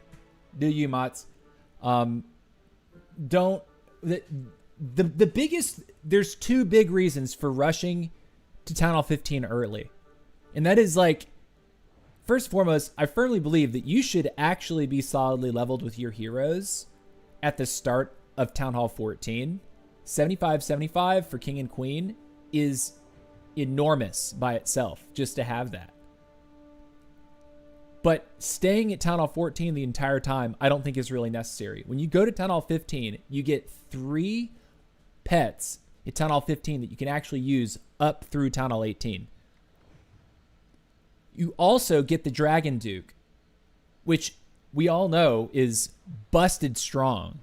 Do you, Mots. The biggest, there's 2 big reasons for rushing to Town Hall 15 early. And that is like, first and foremost, I firmly believe that you should actually be solidly leveled with your heroes at the start of Town Hall 14. 75-75 for King and Queen is enormous by itself, just to have that. But staying at Town Hall 14 the entire time, I don't think is really necessary. When you go to Town Hall 15, you get 3 pets at Town Hall 15 that you can actually use up through Town Hall 18. You also get the Dragon Duke, which we all know is busted strong.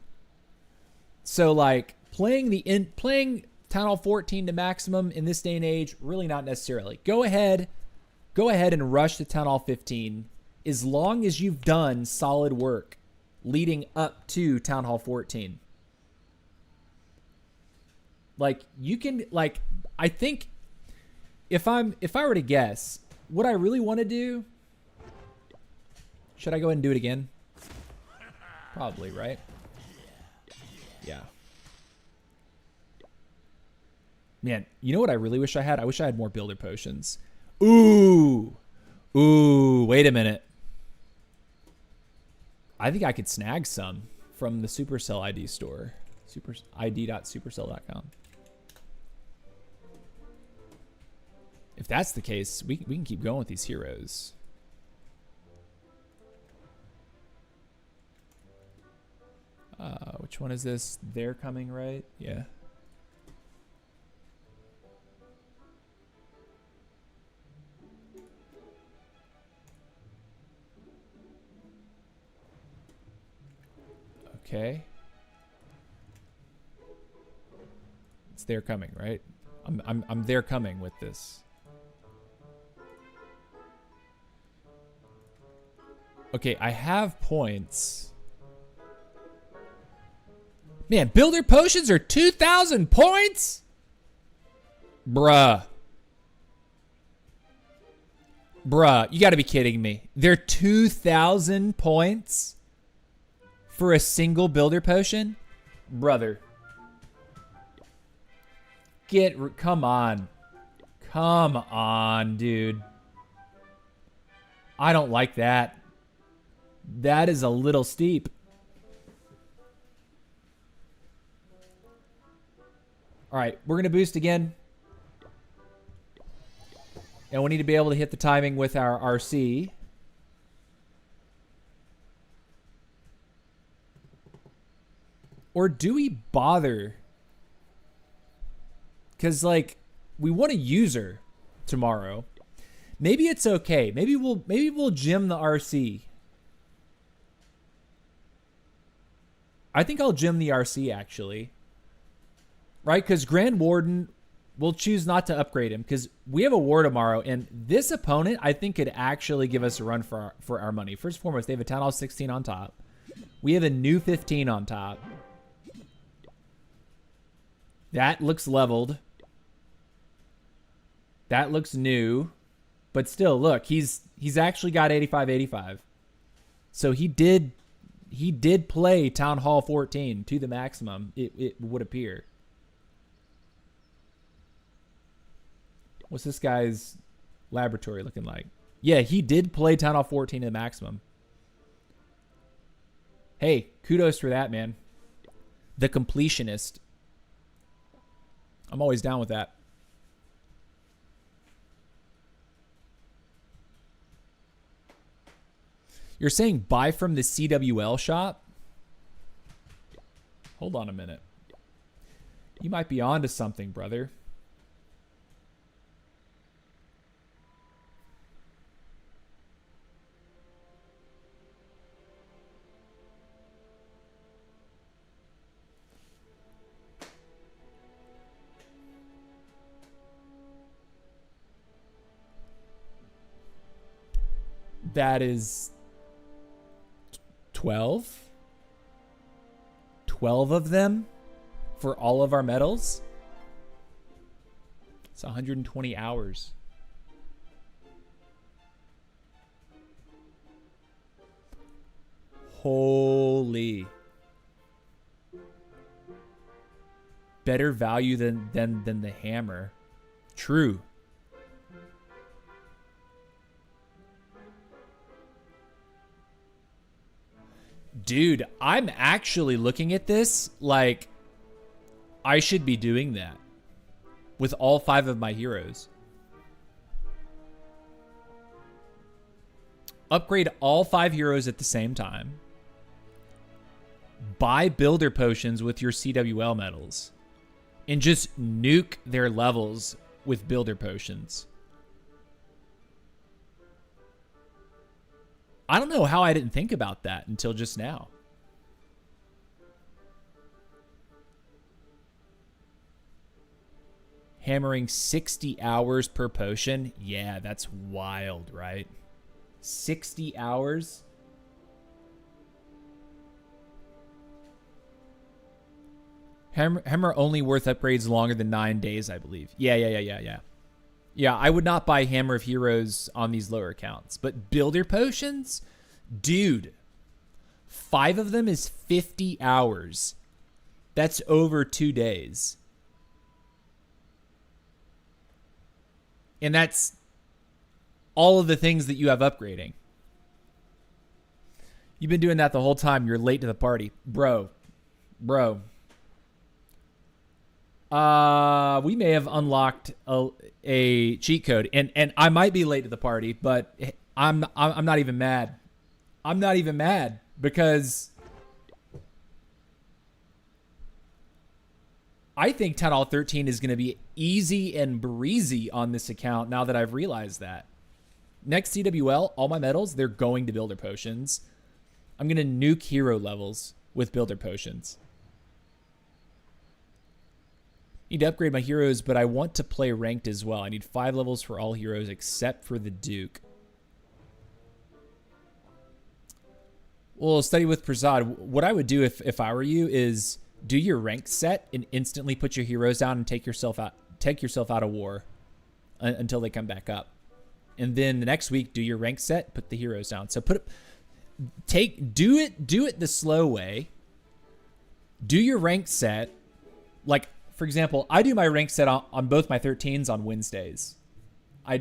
So like playing Town Hall 14 to maximum in this day and age, really not necessarily. Go ahead and rush to Town Hall 15 as long as you've done solid work leading up to Town Hall 14. Like you can, like, I think if I were to guess, what I really want to do, should I go ahead and do it again? Probably, right? Yeah. Man, you know what I really wish I had? I wish I had more builder potions. Ooh, wait a minute. I think I could snag some from the Supercell ID store. id.supercell.com. If that's the case, we can keep going with these heroes. Which one is this? They're coming, right? Yeah. Okay. It's They're Coming, right? I'm They're Coming with this. Okay, I have points. Man, builder potions are 2,000 points? Bruh, you gotta be kidding me. They're 2,000 points for a single builder potion? Brother. Come on. Come on, dude. I don't like that. That is a little steep. All right, we're going to boost again. And we need to be able to hit the timing with our RC. Or do we bother? Because, like, we want a user tomorrow. Maybe it's okay. Maybe we'll gym the RC. I think I'll gym the RC, actually. Right? Because Grand Warden, we'll choose not to upgrade him. Because we have a war tomorrow. And this opponent, I think, could actually give us a run for our money. First and foremost, they have a Town Hall 16 on top. We have a new 15 on top. That looks leveled. That looks new. But still, look, he's actually got 85-85. So he did play Town Hall 14 to the maximum, it would appear. What's this guy's laboratory looking like? Yeah, he did play Town Hall 14 to the maximum. Hey, kudos for that, man. The completionist. I'm always down with that. You're saying buy from the CWL shop? Hold on a minute. You might be onto something, brother. That is 12 of them for all of our medals. It's 120 hours. Holy. Better value than the hammer. True. Dude, I'm actually looking at this like I should be doing that with all 5 of my heroes. Upgrade all 5 heroes at the same time. Buy builder potions with your CWL medals. And just nuke their levels with builder potions. I don't know how I didn't think about that until just now. Hammering 60 hours per potion. Yeah, that's wild, right? 60 hours. Hammer only worth upgrades longer than 9 days, I believe. Yeah. Yeah, I would not buy Hammer of Heroes on these lower accounts. But Builder Potions? Dude. 5 of them is 50 hours. That's over 2 days. And that's all of the things that you have upgrading. You've been doing that the whole time. You're late to the party. Bro. We may have unlocked a cheat code, and I might be late to the party, but I'm not even mad. I'm not even mad because I think Town Hall 13 is going to be easy and breezy on this account now that I've realized that. Next CWL, all my medals, they're going to builder potions. I'm going to nuke hero levels with builder potions. Need to upgrade my heroes, but I want to play ranked as well. I need 5 levels for all heroes except for the Duke. Well, study with Prasad. What I would do if I were you is do your rank set and instantly put your heroes down and take yourself out of war until they come back up. And then the next week, do your rank set, put the heroes down. So do it the slow way. Do your rank set. Like, for example, I do my rank set on both my 13s on Wednesdays. I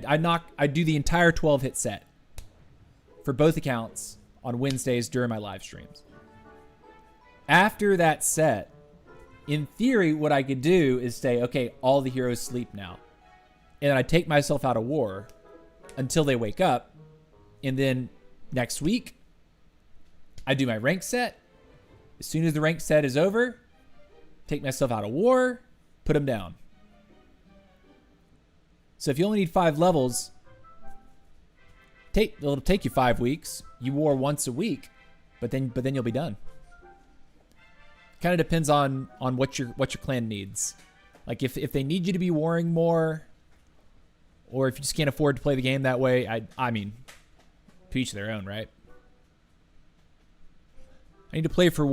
do the entire 12 hit set for both accounts on Wednesdays during my live streams. After that set, in theory, what I could do is say, okay, all the heroes sleep now. And I take myself out of war until they wake up. And then next week, I do my rank set. As soon as the rank set is over, take myself out of war, put them down. So if you only need 5 levels, it'll take you 5 weeks. You war once a week, but then you'll be done. Kind of depends on what your clan needs. Like if they need you to be warring more, or if you just can't afford to play the game that way, I mean, to each their own, right? I need to play for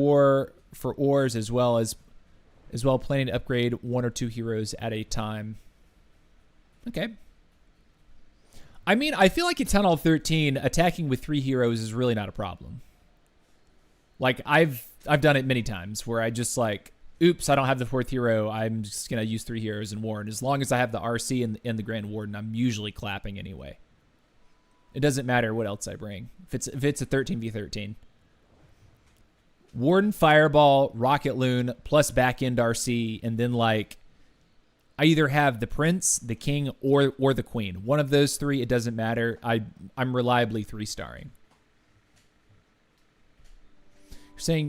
ores as well, planning to upgrade 1 or 2 heroes at a time. Okay. I mean, I feel like in Town Hall 13, attacking with 3 heroes is really not a problem. Like, I've done it many times where I just like, oops, I don't have the 4th hero. I'm just going to use 3 heroes and Warden. As long as I have the RC and the Grand Warden, I'm usually clapping anyway. It doesn't matter what else I bring. If it's a 13v13. Warden, Fireball, Rocket Loon, plus back-end RC, and then like I either have the Prince, the King, or the Queen. One of those 3, it doesn't matter. I'm reliably 3-starring.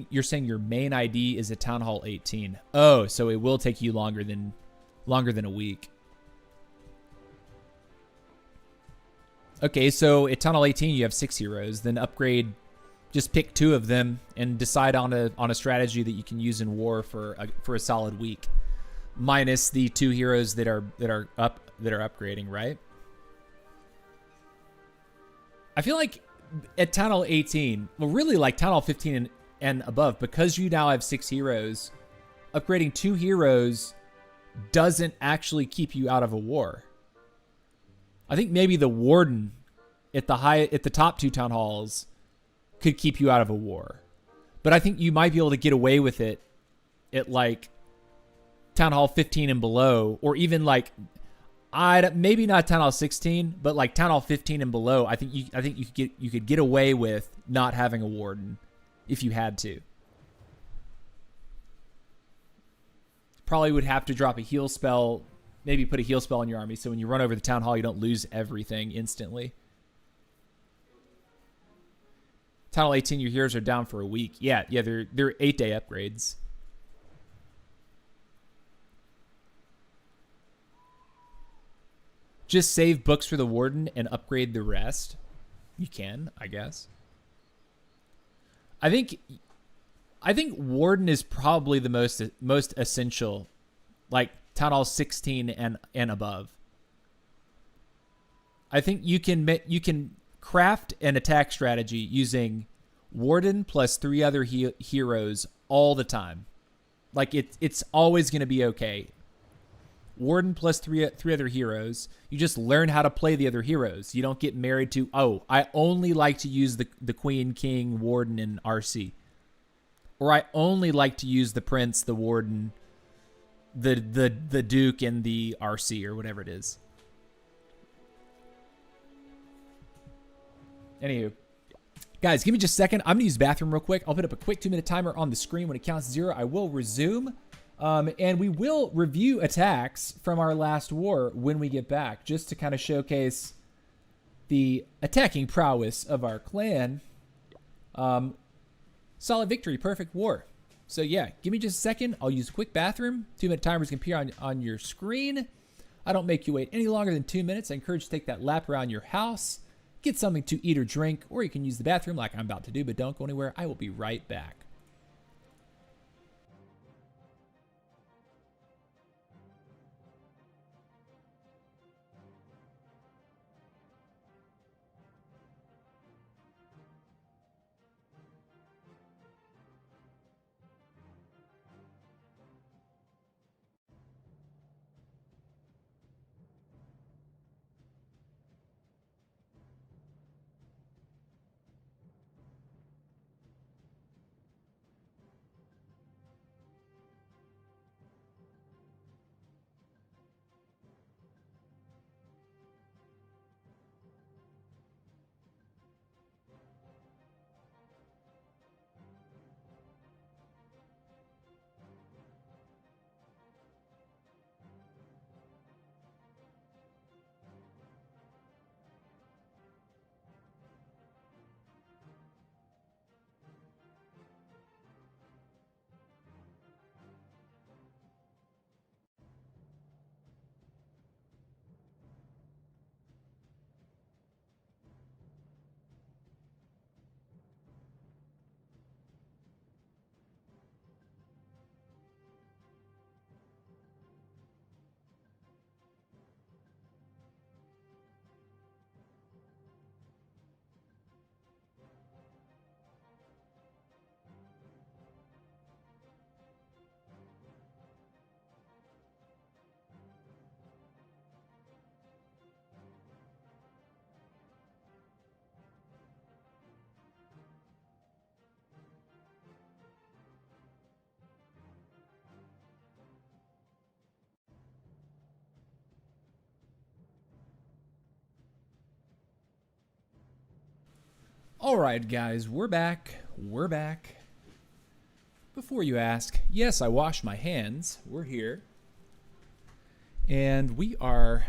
You're saying your main ID is a Town Hall 18. Oh, so it will take you longer than a week. Okay, so at Town Hall 18 you have 6 heroes. Then upgrade. Just pick 2 of them and decide on a strategy that you can use in war for a solid week, minus the 2 heroes that are upgrading, right? I feel like at Town Hall 18, well, really like Town Hall 15 and above, because you now have 6 heroes, upgrading 2 heroes doesn't actually keep you out of a war. I think maybe the Warden at the top 2 town halls could keep you out of a war. But I think you might be able to get away with it at like Town Hall 15 and below, or even like maybe not Town Hall 16, but like Town Hall 15 and below. I think you could get away with not having a Warden if you had to. Probably would have to drop a heal spell, maybe put a heal spell in your army so when you run over the town hall, you don't lose everything instantly. Town hall 18, your heroes are down for a week. Yeah, they're 8-day upgrades. Just save books for the warden and upgrade the rest. You can, I guess. I think warden is probably the most essential, like town hall 16 and above. I think you can craft an attack strategy using warden plus 3 other heroes all the time. Like it's always going to be okay. Warden plus three other heroes. You just learn how to play the other heroes. You don't get married to, oh, I only like to use the queen, king, warden, and RC. Or I only like to use the prince, the warden, the duke, and the RC, or whatever it is. Anywho, guys, give me just a second. I'm going to use the bathroom real quick. I'll put up a quick 2-minute timer on the screen. When it counts 0, I will resume. And we will review attacks from our last war when we get back, just to kind of showcase the attacking prowess of our clan. Solid victory, perfect war. So yeah, give me just a second. I'll use a quick bathroom. 2-minute timers can appear on your screen. I don't make you wait any longer than 2 minutes. I encourage you to take that lap around your house, get something to eat or drink, or you can use the bathroom like I'm about to do, but don't go anywhere. I will be right back. All right, guys, we're back. We're back. Before you ask, yes, I washed my hands. We're here. And we are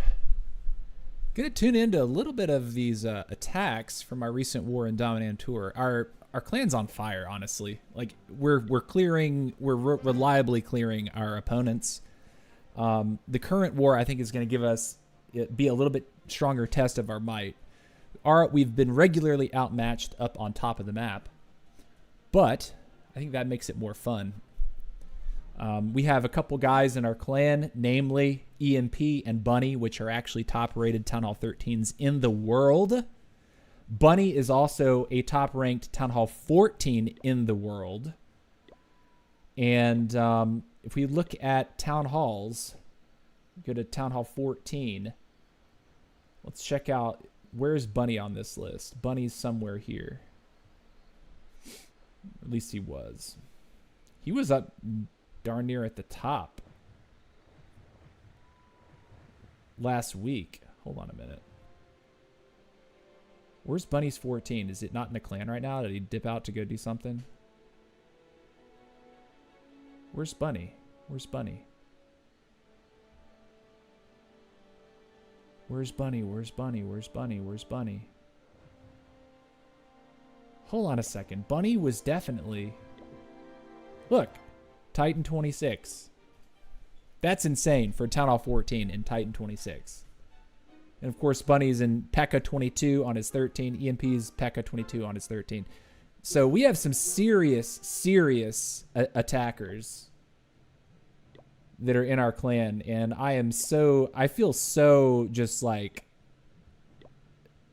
going to tune into a little bit of these attacks from our recent war in Dominant Tour. Our clan's on fire, honestly. Like, we're reliably clearing our opponents. The current war, I think, is going to give us, be a little bit stronger test of our might. We've been regularly outmatched up on top of the map, but I think that makes it more fun. We have a couple guys in our clan, namely EMP and Bunny, which are actually top-rated Town Hall 13s in the world. Bunny is also a top-ranked Town Hall 14 in the world. And if we look at Town Halls, go to Town Hall 14. Let's check out... Where's Bunny on this list? Bunny's somewhere here. At least he was. He was up darn near at the top last week. Hold on a minute. Where's Bunny's 14? Is it not in the clan right now? Did he dip out to go do something? Where's Bunny? Where's Bunny? Where's Bunny? Where's Bunny? Where's Bunny? Where's Bunny? Hold on a second. Bunny was definitely... Look. Titan 26. That's insane for Town Hall 14 and Titan 26. And of course, Bunny's in P.E.K.K.A 22 on his 13. EMP's P.E.K.K.A 22 on his 13. So we have some serious attackers that are in our clan. And I feel so just like,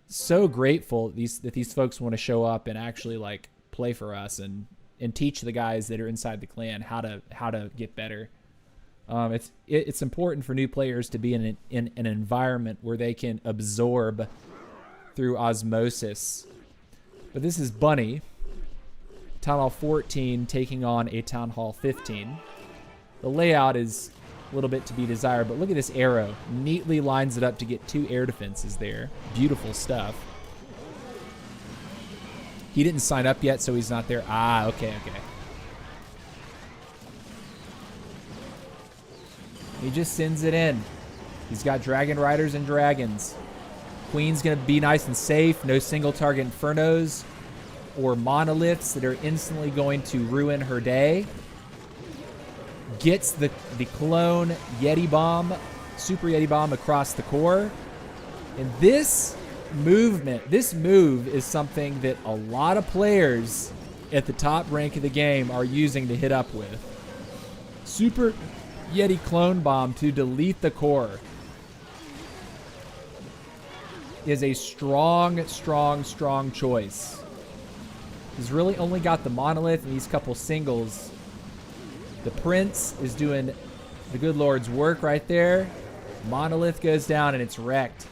so grateful that these folks want to show up and actually like play for us and teach the guys that are inside the clan how to get better. It's important for new players to be in an environment where they can absorb through osmosis. But this is Bunny, Town Hall 14 taking on a Town Hall 15. The layout is a little bit to be desired, but look at this arrow. Neatly lines it up to get 2 air defenses there. Beautiful stuff. He didn't sign up yet, so he's not there. Ah, okay. He just sends it in. He's got Dragon Riders and Dragons. Queen's going to be nice and safe. No single target Infernos or Monoliths that are instantly going to ruin her day. Gets the clone Yeti Bomb, Super Yeti Bomb across the core. And this move is something that a lot of players at the top rank of the game are using to hit up with. Super Yeti Clone Bomb to delete the core is a strong choice. He's really only got the Monolith and these couple singles. The Prince is doing the good Lord's work right there. Monolith goes down and it's wrecked.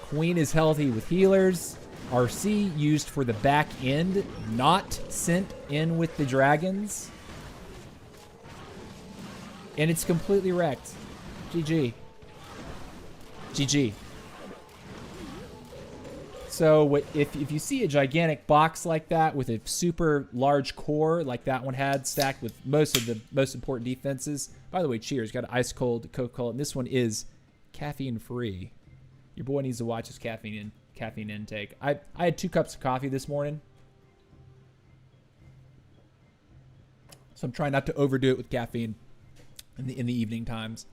Queen is healthy with healers. RC used for the back end, not sent in with the dragons. And it's completely wrecked. GG. GG. So if you see a gigantic box like that with a super large core like that one had, stacked with most of the most important defenses. By the way, cheers. Got an ice cold Coca-Cola. And this one is caffeine free. Your boy needs to watch his caffeine intake. I had 2 cups of coffee this morning. So I'm trying not to overdo it with caffeine in the evening times.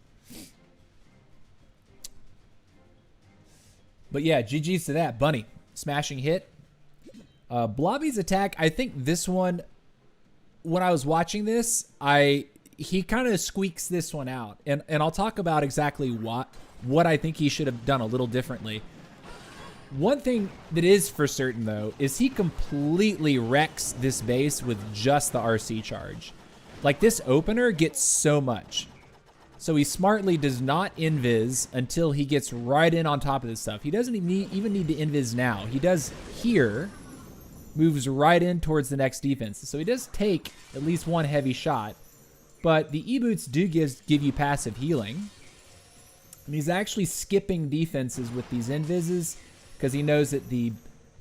But yeah, GG's to that. Bunny, smashing hit. Blobby's attack, I think this one, when I was watching this, he kind of squeaks this one out. And I'll talk about exactly what I think he should have done a little differently. One thing that is for certain, though, is he completely wrecks this base with just the RC charge. Like, this opener gets so much. So he smartly does not invis until he gets right in on top of this stuff. He doesn't even need to invis now. He does here, moves right in towards the next defense. So he does take at least one heavy shot. But the E-boots do give you passive healing. And he's actually skipping defenses with these invises because he knows that the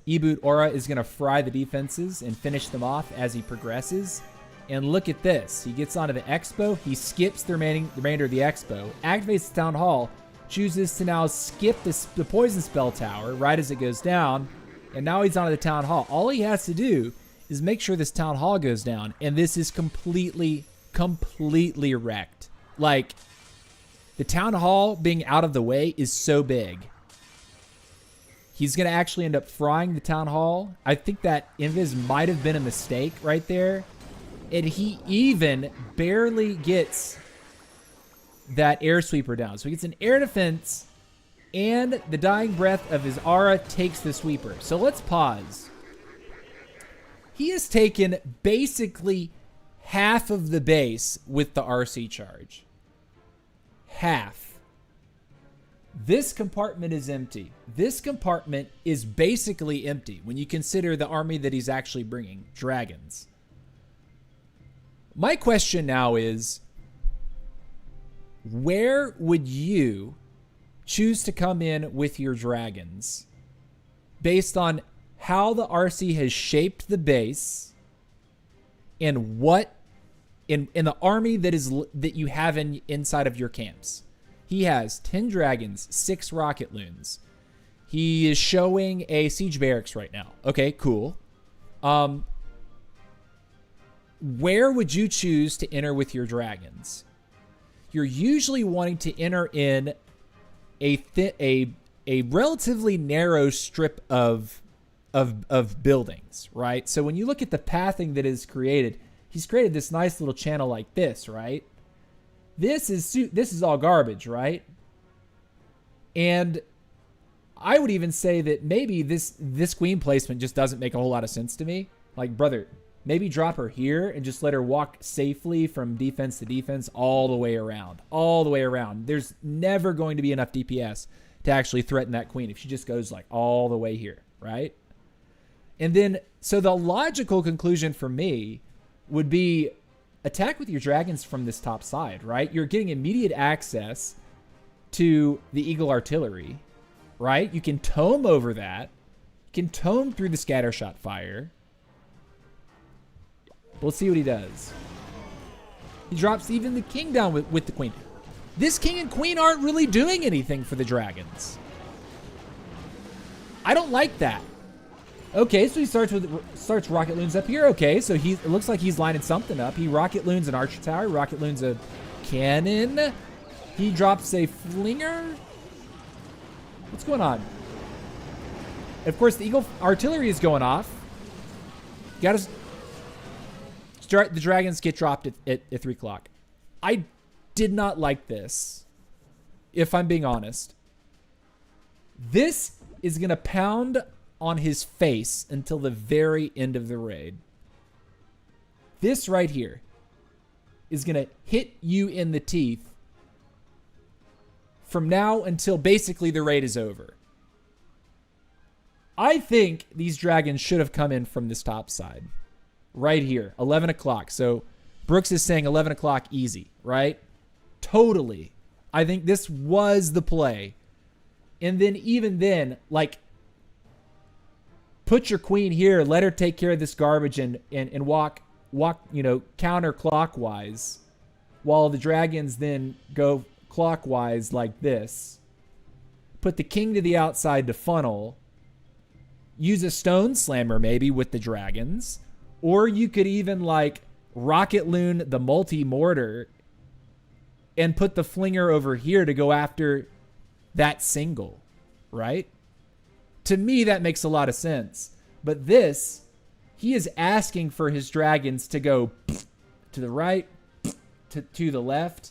E-boot aura is going to fry the defenses and finish them off as he progresses. And look at this. He gets onto the Expo. He skips the remainder of the Expo. Activates the Town Hall. Chooses to now skip the Poison Spell Tower right as it goes down. And now he's onto the Town Hall. All he has to do is make sure this Town Hall goes down. And this is completely wrecked. Like, the Town Hall being out of the way is so big. He's going to actually end up frying the Town Hall. I think that invis might have been a mistake right there. And he even barely gets that air sweeper down. So he gets an air defense, and the dying breath of his aura takes the sweeper. So let's pause. He has taken basically half of the base with the RC charge. Half. This compartment is empty. This compartment is basically empty when you consider the army that he's actually bringing. Dragons. My question now is, where would you choose to come in with your dragons based on how the RC has shaped the base and what in the army that you have inside of your camps. He has 10 dragons, 6 rocket loons. He is showing a siege barracks right now. Okay, cool. Where would you choose to enter with your dragons? You're usually wanting to enter in a relatively narrow strip of buildings, right? So when you look at the pathing that is created, he's created this nice little channel like this, right? This is all garbage, right? And I would even say that maybe this queen placement just doesn't make a whole lot of sense to me. Like, brother, maybe drop her here and just let her walk safely from defense to defense all the way around. All the way around. There's never going to be enough DPS to actually threaten that queen if she just goes like all the way here, right? And then, so the logical conclusion for me would be attack with your dragons from this top side, right? You're getting immediate access to the Eagle artillery, right? You can tome over that. You can tome through the scattershot fire. We'll see what he does. He drops even the king down with the queen. This king and queen aren't really doing anything for the dragons. I don't like that. Okay, so he starts rocket loons up here. Okay, so it looks like he's lining something up. He rocket loons an archer tower, rocket loons a cannon. He drops a flinger. What's going on? Of course, the Eagle artillery is going off. Got to start. The dragons get dropped at 3 o'clock. I did not like this, if I'm being honest. This is going to pound on his face until the very end of the raid. This right here is going to hit you in the teeth from now until basically the raid is over. I think these dragons should have come in from this top side. Right here, 11 o'clock. So Brooks is saying 11 o'clock easy, right? Totally. I think this was the play. And then even then, like, put your queen here, let her take care of this garbage and walk, counterclockwise, while the dragons then go clockwise like this. Put the king to the outside to funnel. Use a stone slammer maybe with the dragons. Or you could even like rocket loon the multi-mortar and put the flinger over here to go after that single, right? To me, that makes a lot of sense. But this, he is asking for his dragons to go to the right, to the left,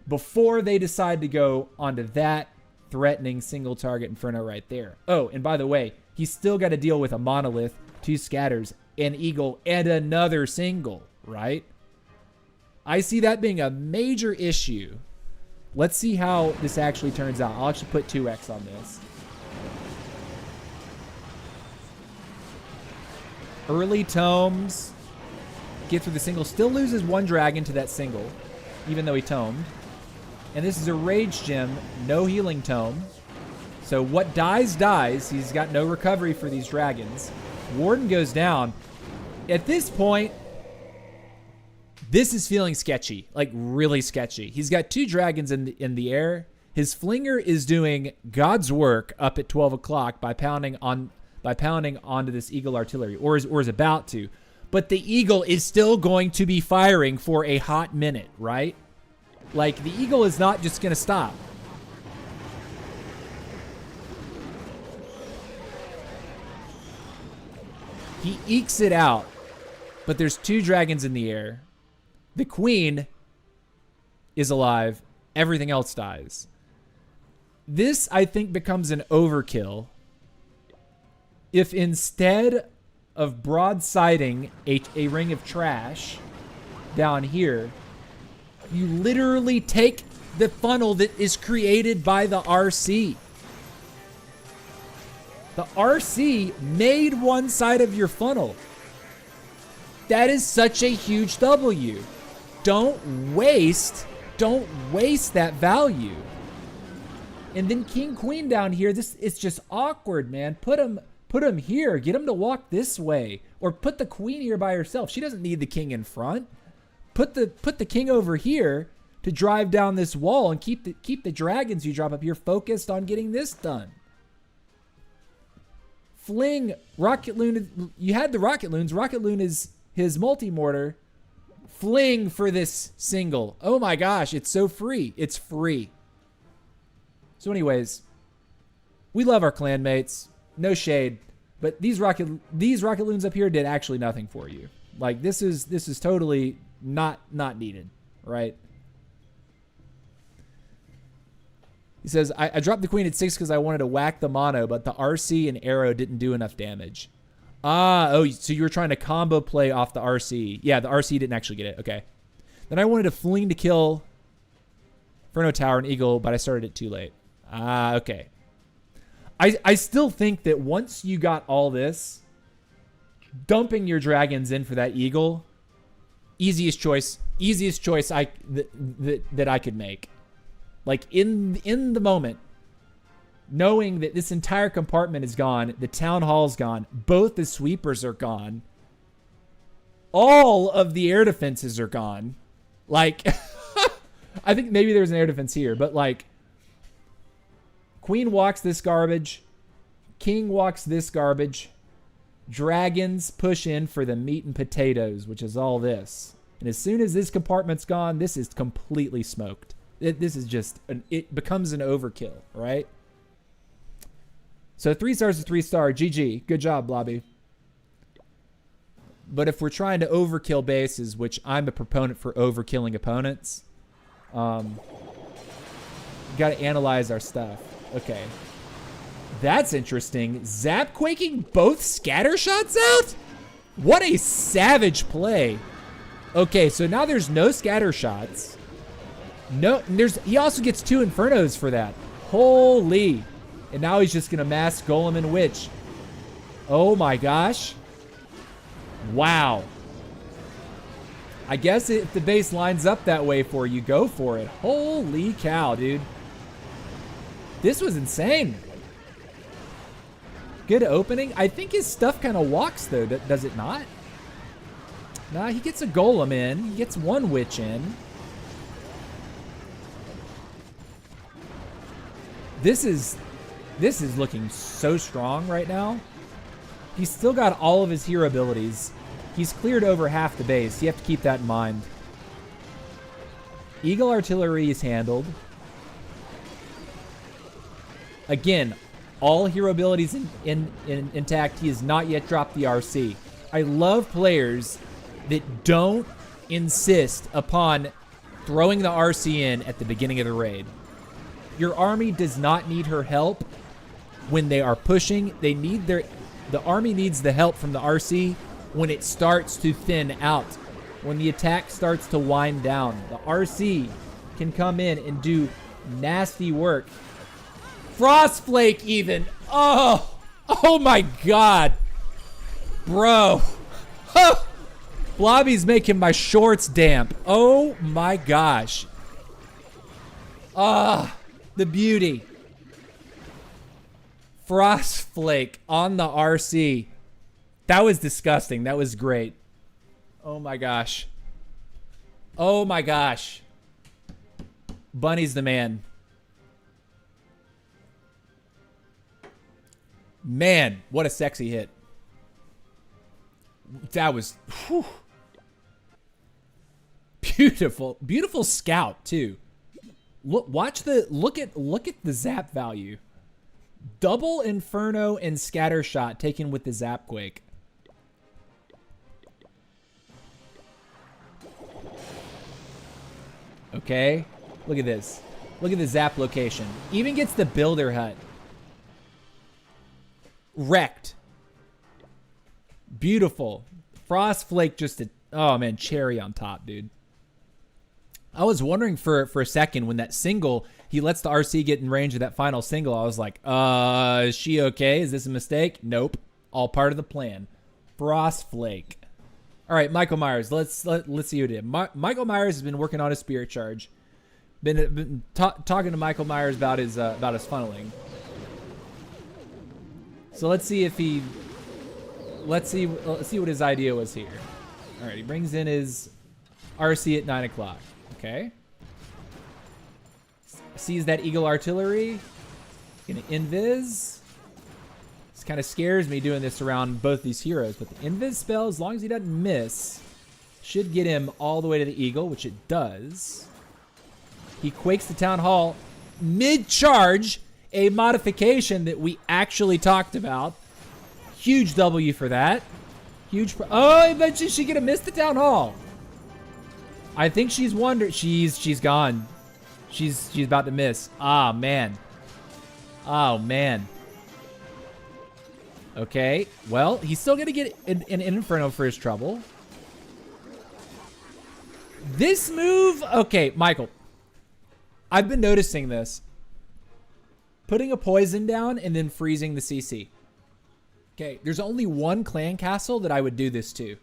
before they decide to go onto that threatening single target inferno right there. Oh, and by the way, he's still got to deal with a monolith, 2 scatters, an eagle, and another single, right? I see that being a major issue. Let's see how this actually turns out. I'll actually put 2x on this. Early tomes. Get through the single. Still loses 1 dragon to that single, even though he tomed. And this is a rage gem. No healing tome. So what dies, dies. He's got no recovery for these dragons. Warden goes down. At this point, this is feeling sketchy, like really sketchy. He's got 2 dragons in the air. His flinger is doing God's work up at 12 o'clock by pounding onto this eagle artillery, or is about to. But the eagle is still going to be firing for a hot minute, right? Like, the eagle is not just going to stop. He ekes it out, but there's 2 dragons in the air. The queen is alive. Everything else dies. This, I think, becomes an overkill if instead of broadsiding a ring of trash down here, you literally take the funnel that is created by the RC. The RC made one side of your funnel. That is such a huge W. Don't waste that value. And then king queen down here, it's just awkward, man. Put him here. Get him to walk this way, or put the queen here by herself. She doesn't need the king in front. put the king over here to drive down this wall and keep the dragons you drop up here focused on getting this done. Fling Rocket Loon. You had the Rocket Loons. Rocket Loon is his multi-mortar. Fling for this single. Oh my gosh, it's so free. It's free. So anyways, we love our clanmates. No shade, but these rocket loons up here did actually nothing for you. Like this is totally not needed, right? He says, I dropped the queen at 6 because I wanted to whack the mono, but the RC and arrow didn't do enough damage. Oh, so you were trying to combo play off the RC. Yeah, the RC didn't actually get it. Okay. Then I wanted to fling to kill Inferno Tower and Eagle, but I started it too late. Okay. I still think that once you got all this, dumping your dragons in for that Eagle, easiest choice that I could make. Like in the moment, knowing that this entire compartment is gone, the town hall's gone, both the sweepers are gone, all of the air defenses are gone. Like, I think maybe there's an air defense here, but like, queen walks this garbage, king walks this garbage, dragons push in for the meat and potatoes, which is all this. And as soon as this compartment's gone, this is completely smoked. This is just, it becomes an overkill, right? So 3 stars to 3-star. GG. Good job, Blobby. But if we're trying to overkill bases, which I'm a proponent for overkilling opponents, got to analyze our stuff. Okay. That's interesting. Zap quaking both scatter shots out? What a savage play. Okay, so now there's no scatter shots. No, he also gets 2 Infernos for that. Holy. And now he's just going to mass Golem and Witch. Oh my gosh. Wow. I guess if the base lines up that way for you, go for it. Holy cow, dude. This was insane. Good opening. I think his stuff kind of walks, though. Does it not? Nah, he gets a Golem in. He gets 1 Witch in. This is looking so strong right now. He's still got all of his hero abilities. He's cleared over half the base. You have to keep that in mind. Eagle Artillery is handled. Again, all hero abilities intact. He has not yet dropped the RC. I love players that don't insist upon throwing the RC in at the beginning of the raid. Your army does not need her help when they are pushing. The army needs the help from the RC when it starts to thin out. When the attack starts to wind down. The RC can come in and do nasty work. Frostflake even. Oh my God. Bro. Blobby's making my shorts damp. Oh my gosh. The beauty. Frostflake on the RC. That was disgusting. That was great. Oh my gosh. Oh my gosh. Bunny's the man. Man, what a sexy hit. That was whew. Beautiful. Beautiful scout too. Look at the zap value. Double Inferno and Scatter Shot taken with the Zap Quake. Okay. Look at this. Look at the Zap location. Even gets the Builder Hut. Wrecked. Beautiful. Frostflake just oh man, cherry on top, dude. I was wondering for a second when that single, he lets the RC get in range of that final single. I was like, is she okay? Is this a mistake? Nope. All part of the plan. Frostflake. All right, Michael Myers. Let's see what he did. Michael Myers has been working on his Spirit Charge. Been talking to Michael Myers about his funneling. So let's see if he. Let's see what his idea was here. All right, he brings in his RC at 9 o'clock. Okay. Sees that Eagle Artillery. Gonna invis. This kind of scares me doing this around both these heroes, but the invis spell, as long as he doesn't miss, should get him all the way to the Eagle, which it does. He quakes the Town Hall mid-charge, a modification that we actually talked about. Huge W for that. Huge. Oh, but she's gonna miss the Town Hall. I think she's wondering. She's gone. She's about to miss. Ah, man. Oh, man. Okay. Well, he's still gonna get an Inferno for his trouble. This move. Okay, Michael. I've been noticing this. Putting a poison down and then freezing the CC. Okay, there's only one clan castle that I would do this to.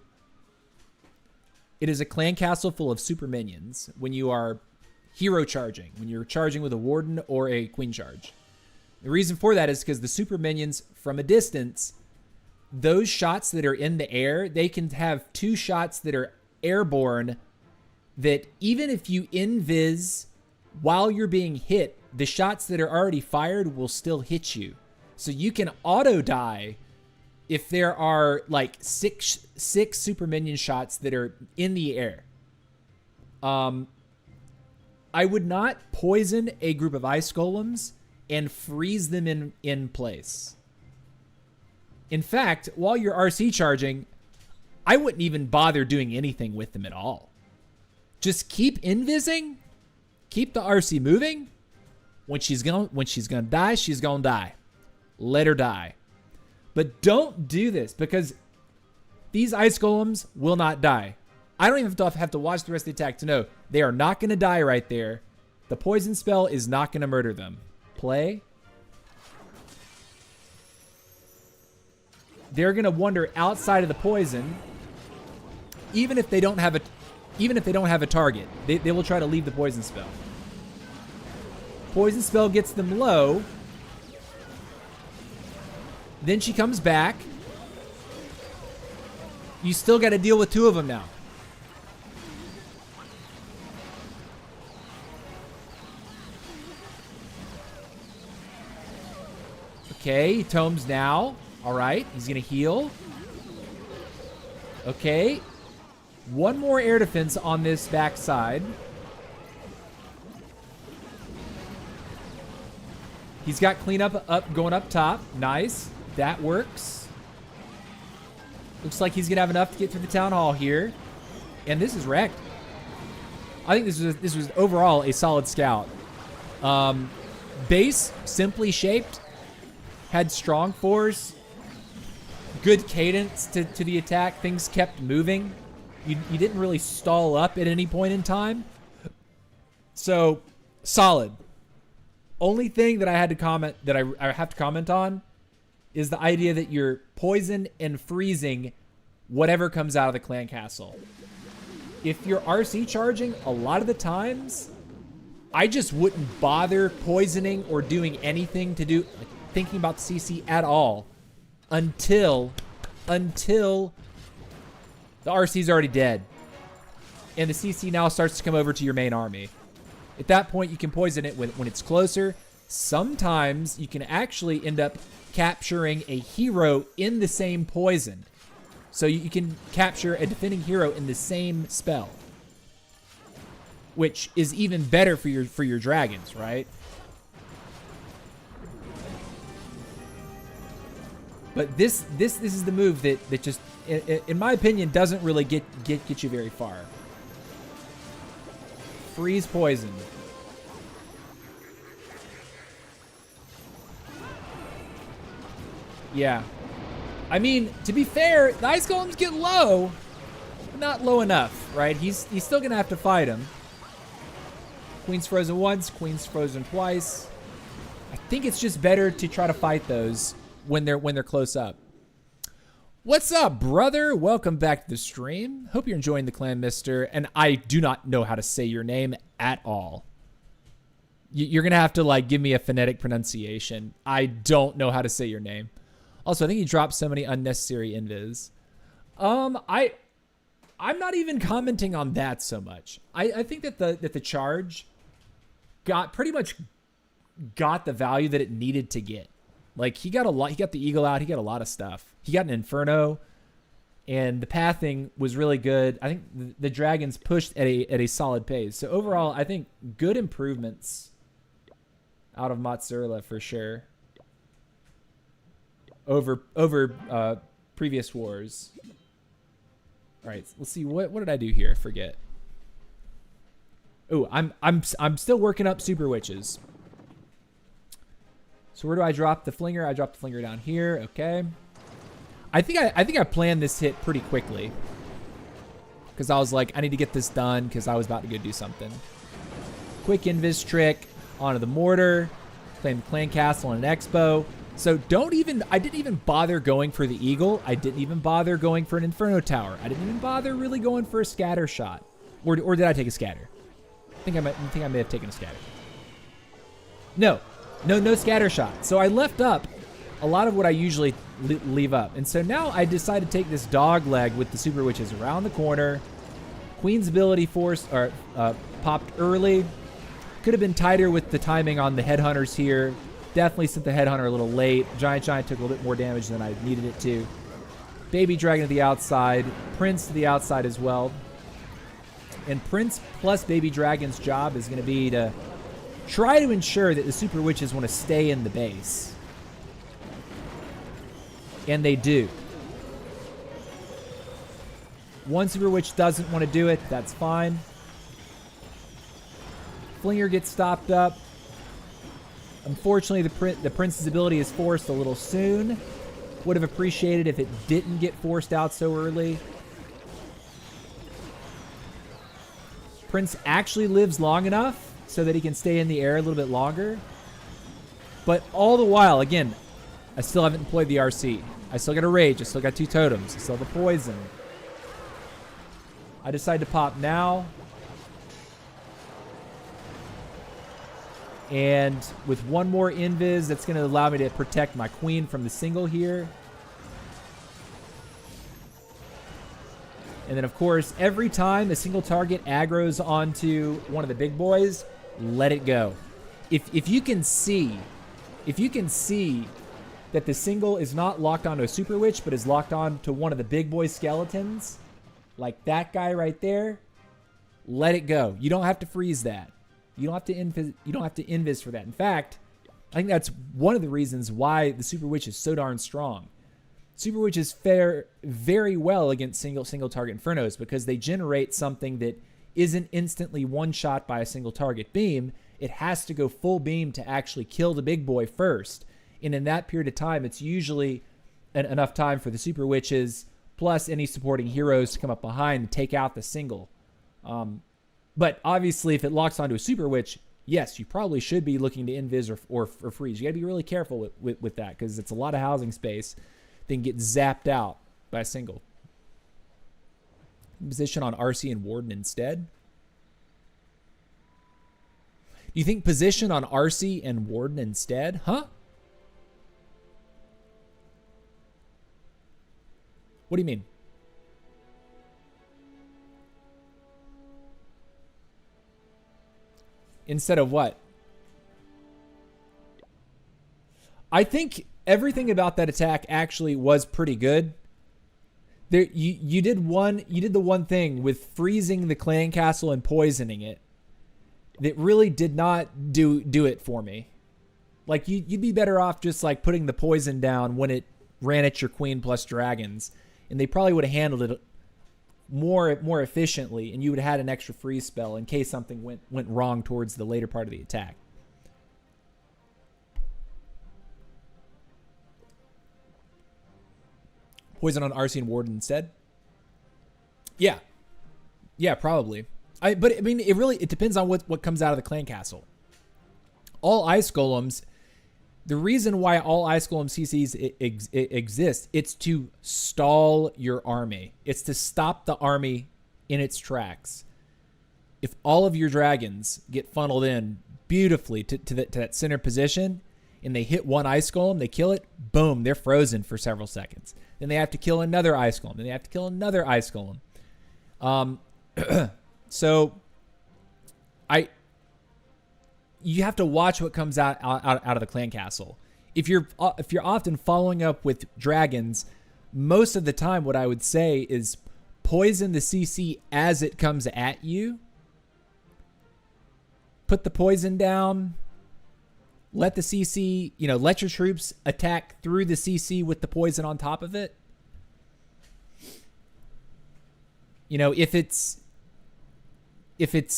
It is a clan castle full of super minions when you are hero charging, when you're charging with a warden or a queen charge. The reason for that is because the super minions from a distance, those shots that are in the air, they can have 2 shots that are airborne that even if you invis while you're being hit, the shots that are already fired will still hit you. So you can auto die if there are like six super minion shots that are in the air. I would not poison a group of ice golems and freeze them in place. In fact, while you're RC charging, I wouldn't even bother doing anything with them at all. Just keep invising, keep the RC moving. When she's gonna die, she's gonna die. Let her die. But don't do this because these ice golems will not die. I don't even have to watch the rest of the attack to know they are not going to die right there. The poison spell is not going to murder them. Play. They're going to wander outside of the poison, even if they don't have a target. They will try to leave the poison spell. Poison spell gets them low. Then she comes back. You still got to deal with 2 of them now. Okay, he tomes now. All right, he's going to heal. Okay. 1 more air defense on this backside. He's got cleanup up going up top. Nice. That works. Looks like he's going to have enough to get through the town hall here. And this is wrecked. I think this was overall a solid scout. Base, simply shaped. Had strong force. Good cadence to the attack. Things kept moving. You didn't really stall up at any point in time. So, solid. Only thing that I have to comment on is the idea that you're poison and freezing whatever comes out of the clan castle. If you're RC charging, a lot of the times, I just wouldn't bother poisoning or doing anything to do, like, thinking about the CC at all until the RC's already dead. And the CC now starts to come over to your main army. At that point, you can poison it when it's closer. Sometimes you can actually end up capturing a hero in the same poison. So you can capture a defending hero in the same spell, which is even better for your dragons, right? But this is the move that just, in my opinion, doesn't really get you very far. Freeze poison. Yeah. I mean, to be fair, the ice golems get low, but not low enough, right? He's still gonna have to fight him. Queen's frozen once, Queen's frozen twice. I think it's just better to try to fight those when they're close up. What's up, brother? Welcome back to the stream. Hope you're enjoying the Clan Mister, and I do not know how to say your name at all. You're gonna have to like give me a phonetic pronunciation. I don't know how to say your name. Also, I think you dropped so many unnecessary invis. I'm not even commenting on that so much. I think that the charge pretty much got the value that it needed to get. Like, he got a lot. He got the eagle out. He got a lot of stuff. He got an inferno, and the pathing was really good. I think the dragons pushed at a solid pace. So overall, I think good improvements out of Mozzarella for sure over previous wars. All right, let's see what did I do here? I forget. Oh, I'm still working up super witches. So where do I drop the flinger? I drop the flinger down here. Okay. I think I planned this hit pretty quickly because I was like, I need to get this done because I was about to go do something. Quick invis trick onto the mortar, claim the clan castle and an expo. So I didn't even bother going for the eagle. I didn't even bother going for an inferno tower. I didn't even bother really going for a scatter shot. Or did I take a scatter? I think I may have taken a scatter. No scatter shot. So I left up a lot of what I usually leave up. And so now I decided to take this dog leg with the super witches around the corner. Queen's ability popped early. Could have been tighter with the timing on the headhunters here. Definitely sent the headhunter a little late. Giant took a little bit more damage than I needed it to. Baby dragon to the outside. Prince to the outside as well. And Prince plus Baby Dragon's job is going to be to try to ensure that the super witches want to stay in the base. And they do. One super witch doesn't want to do it. That's fine. Flinger gets stopped up. Unfortunately, the Prince's ability is forced a little soon. Would have appreciated if it didn't get forced out so early. Prince actually lives long enough so that he can stay in the air a little bit longer. But all the while, again, I still haven't employed the RC. I still got a rage. I still got 2 totems. I still have a poison. I decide to pop now. And with one more invis, that's going to allow me to protect my queen from the single here. And then, of course, every time a single target aggroes onto one of the big boys, let it go. If you can see that the single is not locked onto a super witch, but is locked on to one of the big boy skeletons, like that guy right there, let it go. You don't have to freeze that. You don't have to invis for that. In fact, I think that's one of the reasons why the super witch is so darn strong. Super witches fare very well against single target infernos because they generate something that isn't instantly one shot by a single target beam. It has to go full beam to actually kill the big boy first. And in that period of time, it's usually enough time for the super witches plus any supporting heroes to come up behind and take out the single. But obviously, if it locks onto a super witch, yes, you probably should be looking to invis or freeze. You got to be really careful with that because it's a lot of housing space. Then get zapped out by a single. Position on RC and Warden instead. Do you think position on RC and Warden instead? Huh? What do you mean? Instead of what? I think everything about that attack actually was pretty good. There, you did the one thing with freezing the clan castle and poisoning it that really did not do it for me. Like you'd be better off just like putting the poison down when it ran at your queen plus dragons, and they probably would have handled it more efficiently, and you would have had an extra freeze spell in case something went wrong towards the later part of the attack. Poison on RC and Warden instead? Yeah, probably. But I mean, it depends on what comes out of the clan castle. All ice golems. The reason why all ice golem CCs exist, it's to stall your army. It's to stop the army in its tracks. If all of your dragons get funneled in beautifully to that center position, and they hit one ice golem, they kill it, boom, they're frozen for several seconds. Then they have to kill another ice golem. Then they have to kill another ice golem. So you have to watch what comes out of the clan castle. If you're often following up with dragons, most of the time what I would say is poison the CC as it comes at you. Put the poison down. Let the CC, let your troops attack through the CC with the poison on top of it. If it's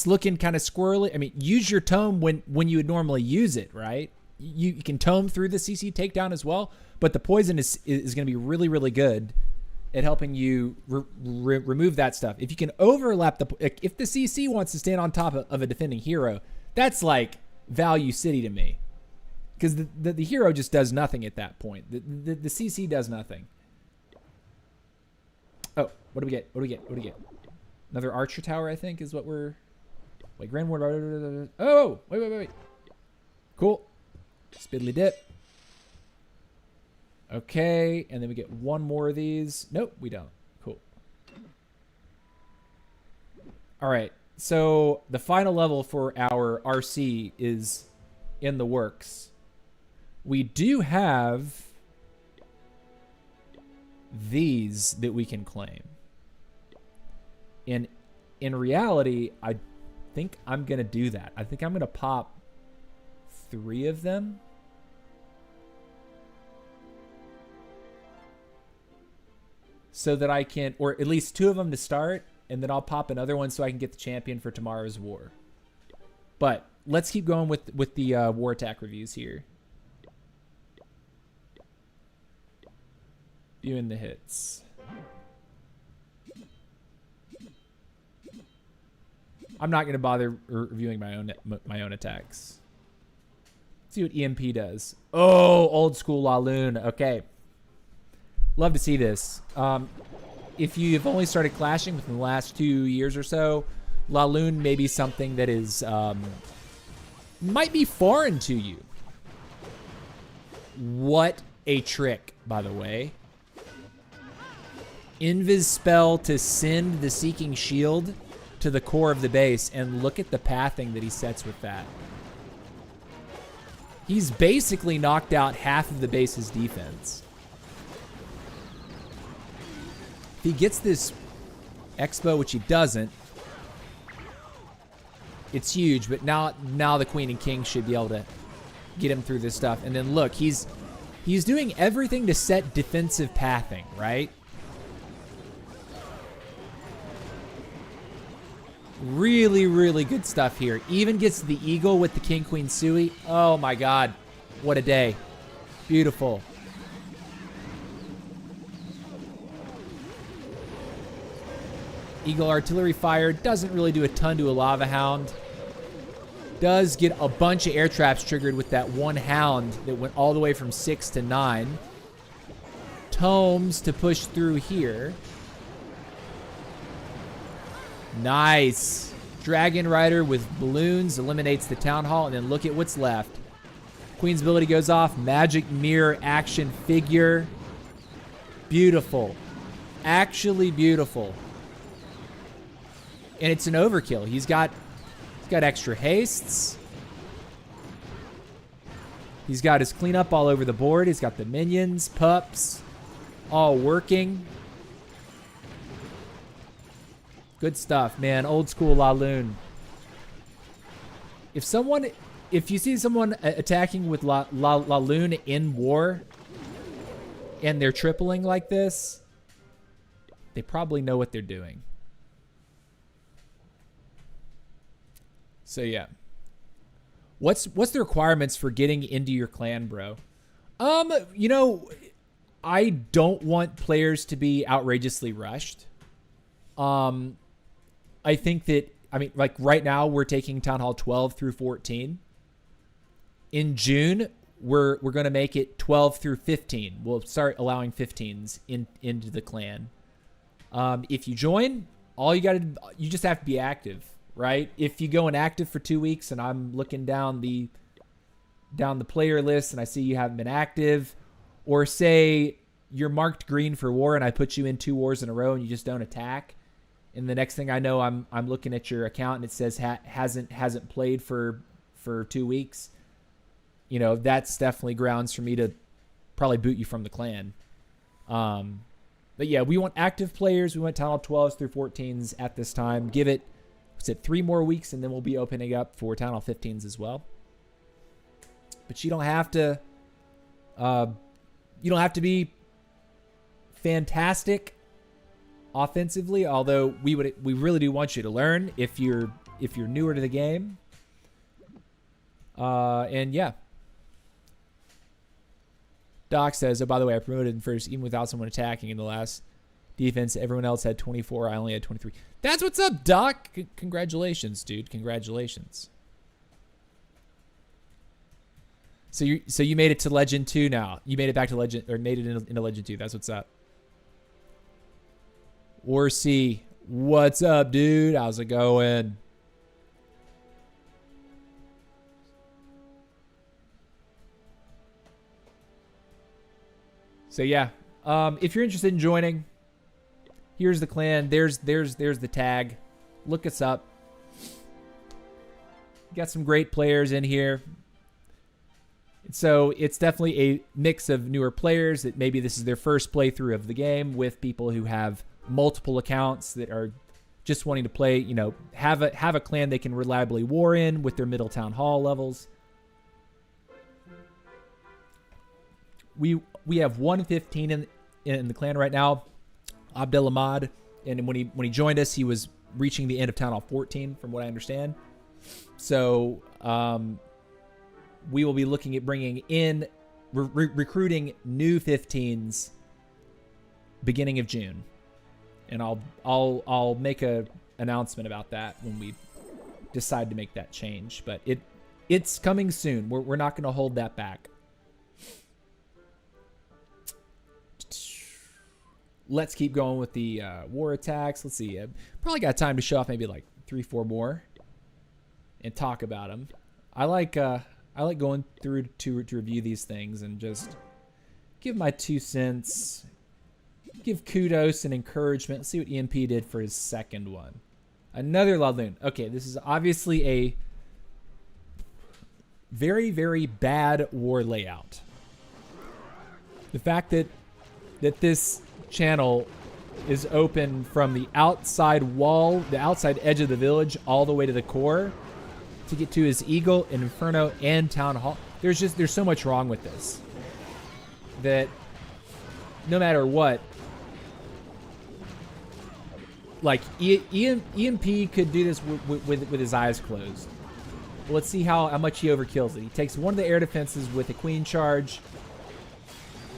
looking kind of squirrely, use your tome when you would normally use it, right? You can tome through the CC takedown as well, but the poison is going to be really, really good at helping you remove that stuff. If you can overlap if the CC wants to stand on top of a defending hero, that's like value city to me, because the hero just does nothing at that point. The CC does nothing. Oh, what do we get? Another archer tower, I think, is what we're... Wait, Grand Ward... Oh! Wait. Cool. Spiddly dip. Okay, and then we get one more of these. Nope, we don't. Cool. All right, so the final level for our RC is in the works. We do have these that we can claim. And in reality, I think I'm going to do that. I think I'm going to pop 3 of them. So that I can, or at least 2 of them to start, and then I'll pop another one so I can get the champion for tomorrow's war. But let's keep going with the war attack reviews here. Viewing the hits. I'm not going to bother reviewing my own attacks. Let's see what EMP does. Oh, old school Laloon. Okay. Love to see this. If you've only started clashing within the last 2 years or so, Laloon may be something that is might be foreign to you. What a trick, by the way. Invis spell to send the Seeking Shield to the core of the base, and look at the pathing that he sets with that. He's basically knocked out half of the base's defense. If he gets this Expo, which he doesn't, it's huge, but now the Queen and King should be able to get him through this stuff. And then look, he's doing everything to set defensive pathing, right? Really, really good stuff here. Even gets the Eagle with the King, Queen, Sui. Oh my God. What a day. Beautiful. Eagle artillery fire doesn't really do a ton to a Lava Hound. Does get a bunch of air traps triggered with that one Hound that went all the way from 6 to 9. Tomes to push through here. Nice. Dragon Rider with balloons eliminates the Town Hall, and then look at what's left. Queen's ability goes off. Magic Mirror action figure. Beautiful. Actually beautiful. And it's an overkill. He's got extra hastes. He's got his cleanup all over the board. He's got the minions, pups, all working. Good stuff, man. Old school Laloon. If you see someone attacking with Laloon in war, and they're tripling like this, they probably know what they're doing. So yeah. What's the requirements for getting into your clan, bro? I don't want players to be outrageously rushed. I think that, like right now we're taking Town Hall 12 through 14. In June, we're going to make it 12 through 15. We'll start allowing 15s into the clan. If you join, you just have to be active, right? If you go inactive for 2 weeks and I'm looking down the player list and I see you haven't been active, or say you're marked green for war and I put you in 2 wars in a row and you just don't attack, and the next thing I know, I'm looking at your account and it says hasn't played for 2 weeks. You know, that's definitely grounds for me to probably boot you from the clan. But yeah, we want active players. We want Town Hall 12s through 14s at this time. Give it, 3 more weeks, and then we'll be opening up for Town Hall 15s as well. But you don't have to. You don't have to be fantastic offensively, although we really do want you to learn if you're newer to the game. And yeah. Doc says, oh, by the way, I promoted in first even without someone attacking in the last defense. Everyone else had 24. I only had 23. That's what's up, Doc. Congratulations, dude. Congratulations. So you made it to Legend 2 now. You made it back to Legend, or made it into Legend 2. That's what's up. War C, what's up, dude? How's it going? So yeah, if you're interested in joining, here's the clan. There's the tag. Look us up. Got some great players in here. So it's definitely a mix of newer players that maybe this is their first playthrough of the game, with people who have multiple accounts that are just wanting to play, you know, have a clan they can reliably war in with their middle town hall levels. We have 115 in the clan right now, Abdelhamad, and when he joined us, he was reaching the end of Town Hall 14, from what I understand. So we will be looking at bringing in recruiting new 15s beginning of June, and I'll make a announcement about that when we decide to make that change. But it's coming soon. We're not going to hold that back. Let's keep going with the war attacks. Let's see. Probably got time to show off maybe like 3-4 more and talk about them. I like going through to review these things and just give my 2 cents, give kudos and encouragement. Let's see what EMP did for his second one. Another Ladloon. Okay, this is obviously a very, very bad war layout. The fact that this channel is open from the outside wall, the outside edge of the village, all the way to the core to get to his Eagle, Inferno, and Town Hall. There's so much wrong with this that no matter what, like EMP could do this with his eyes closed. Well, let's see how much he overkills it. He takes one of the air defenses with a queen charge.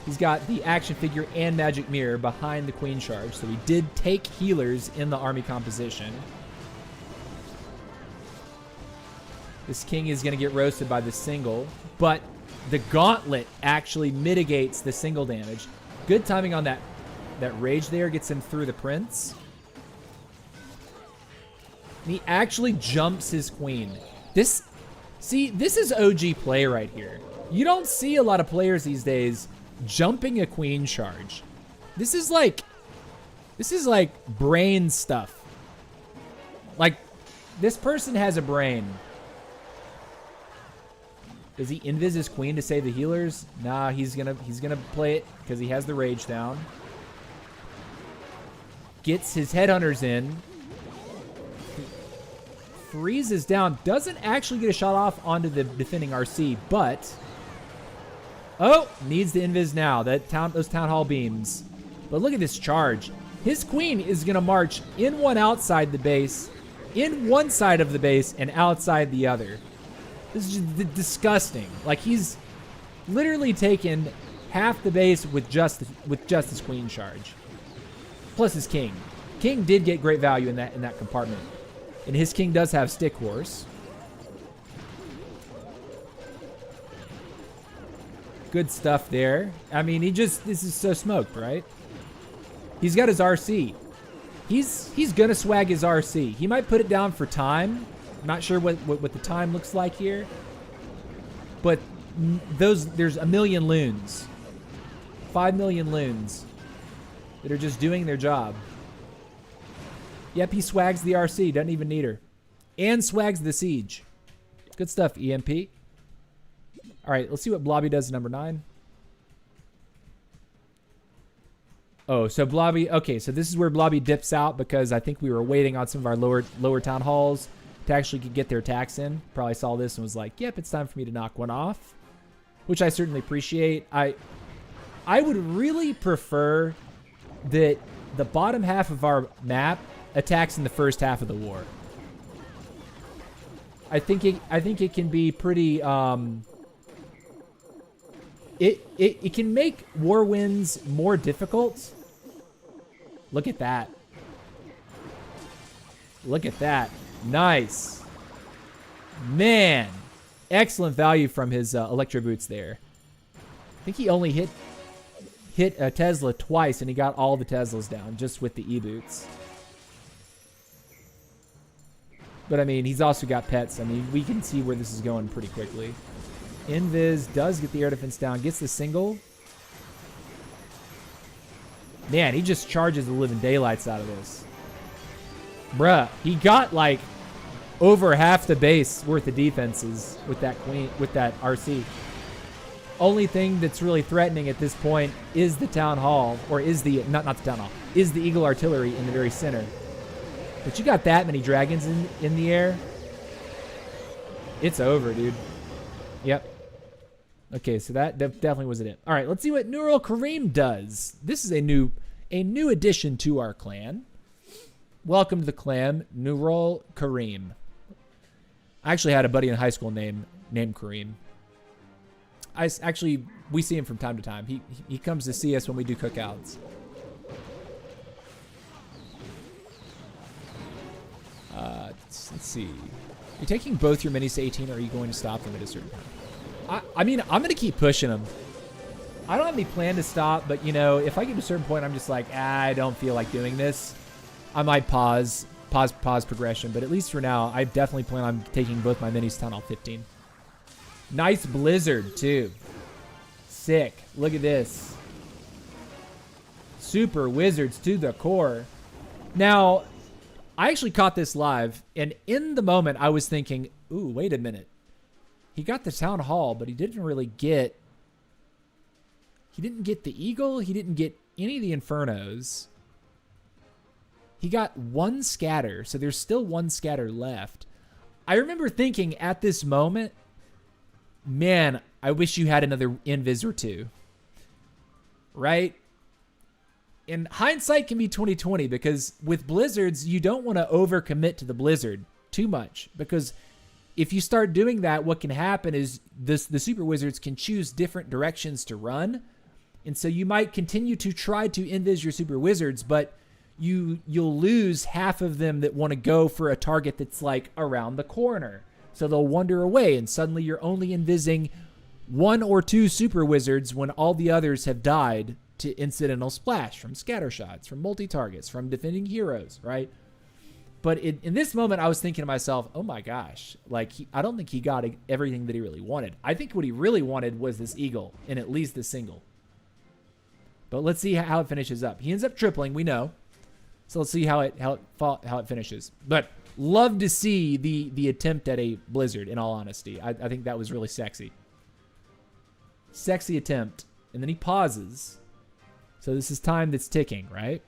He's got the action figure and magic mirror behind the queen charge, so he did take healers in the army composition. This king is going to get roasted by the single, but the gauntlet actually mitigates the single damage. Good timing on that rage there, gets him through the prince. And he actually jumps his queen. This is OG play right here. You don't see a lot of players these days jumping a queen charge. This is like brain stuff. Like, this person has a brain. Does he invis his queen to save the healers? Nah, he's gonna play it because he has the rage down. Gets his headhunters in. Freezes down. Doesn't actually get a shot off onto the defending RC, but needs the invis now. Those town hall beams. But look at this charge. His queen is gonna march in one outside the base, in one side of the base, and outside the other. This is just disgusting. Like, he's literally taken half the base with just his queen charge, plus his king. King did get great value in that compartment, and his king does have stick horse. Good stuff there. I mean, this is so smoked, right? He's got his RC. He's gonna swag his RC. He might put it down for time. Not sure what the time looks like here, but there's a million loons, 5 million loons that are just doing their job. Yep, he swags the RC. Doesn't even need her. And swags the siege. Good stuff, EMP. All right, let's see what Blobby does number 9. Oh, so Blobby... Okay, so this is where Blobby dips out because I think we were waiting on some of our lower town halls to actually get their attacks in. Probably saw this and was like, yep, it's time for me to knock one off, which I certainly appreciate. I would really prefer that the bottom half of our map attacks in the first half of the war. I think it can be pretty... It can make war wins more difficult. Look at that. Look at that. Nice. Man. Excellent value from his electro boots there. I think he only hit a Tesla twice, and he got all the Teslas down just with the E-boots. But, I mean, he's also got pets. I mean, we can see where this is going pretty quickly. Invis does get the air defense down. Gets the single. Man, he just charges the living daylights out of this. Bruh, he got, like, over half the base worth of defenses with that RC. Only thing that's really threatening at this point is the town hall, or is the not the town hall, is the Eagle artillery in the very center. But you got that many dragons in the air, it's over, dude. Yep. Okay, so that definitely wasn't it. All right, let's see what Neural Kareem does. This is a new addition to our clan. Welcome to the clan, Neural Kareem. I actually had a buddy in high school named Kareem. We see him from time to time. He comes to see us when we do cookouts. Let's see. You're taking both your minis to 18, or are you going to stop them at a certain time? I mean, I'm going to keep pushing them. I don't have any plan to stop, but, you know, if I get to a certain point, I'm just like, I don't feel like doing this. I might pause progression, but at least for now, I definitely plan on taking both my minis to Town Hall 15. Nice blizzard, too. Sick. Look at this. Super wizards to the core. Now, I actually caught this live, and in the moment, I was thinking, ooh, wait a minute. He got the town hall, but he didn't really get... He didn't get the eagle. He didn't get any of the infernos. He got one scatter, so there's still one scatter left. I remember thinking at this moment, man, I wish you had another invis or two. Right? And hindsight can be 20/20, because with blizzards, you don't want to overcommit to the blizzard too much, because if you start doing that, what can happen is the super wizards can choose different directions to run, and so you might continue to try to invis your super wizards, but you'll lose half of them that want to go for a target that's like around the corner, so they'll wander away, and suddenly you're only invising one or two super wizards when all the others have died to incidental splash from scatter shots, from multi-targets, from defending heroes, right? But in this moment, I was thinking to myself, oh my gosh, like I don't think he got everything that he really wanted. I think what he really wanted was this eagle, and at least the single. But let's see how it finishes up. He ends up tripling, we know. So let's see how it finishes. But love to see the attempt at a blizzard, in all honesty. I think that was really sexy. Sexy attempt. And then he pauses. So this is time that's ticking, right?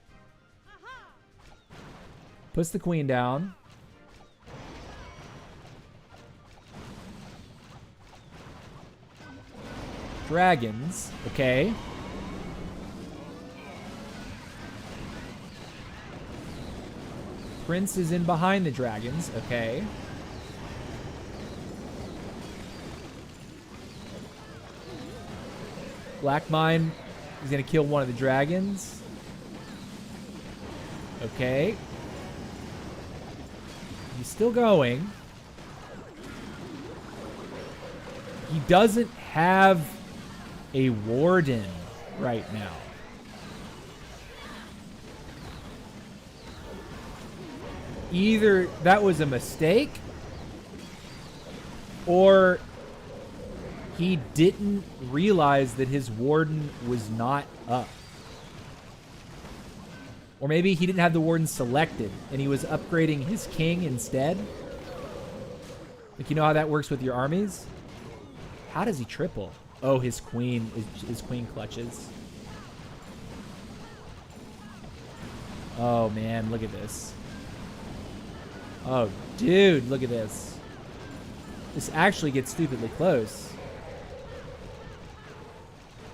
Puts the queen down. Dragons. Okay. Prince is in behind the dragons. Okay. Black Mine is going to kill one of the dragons. Okay. He's still going. He doesn't have a warden right now. Either that was a mistake, or he didn't realize that his warden was not up. Or maybe he didn't have the Warden selected and he was upgrading his king instead. Like, you know how that works with your armies? How does he triple? Oh, his queen clutches. Oh, man, look at this. Oh, dude, look at this. This actually gets stupidly close.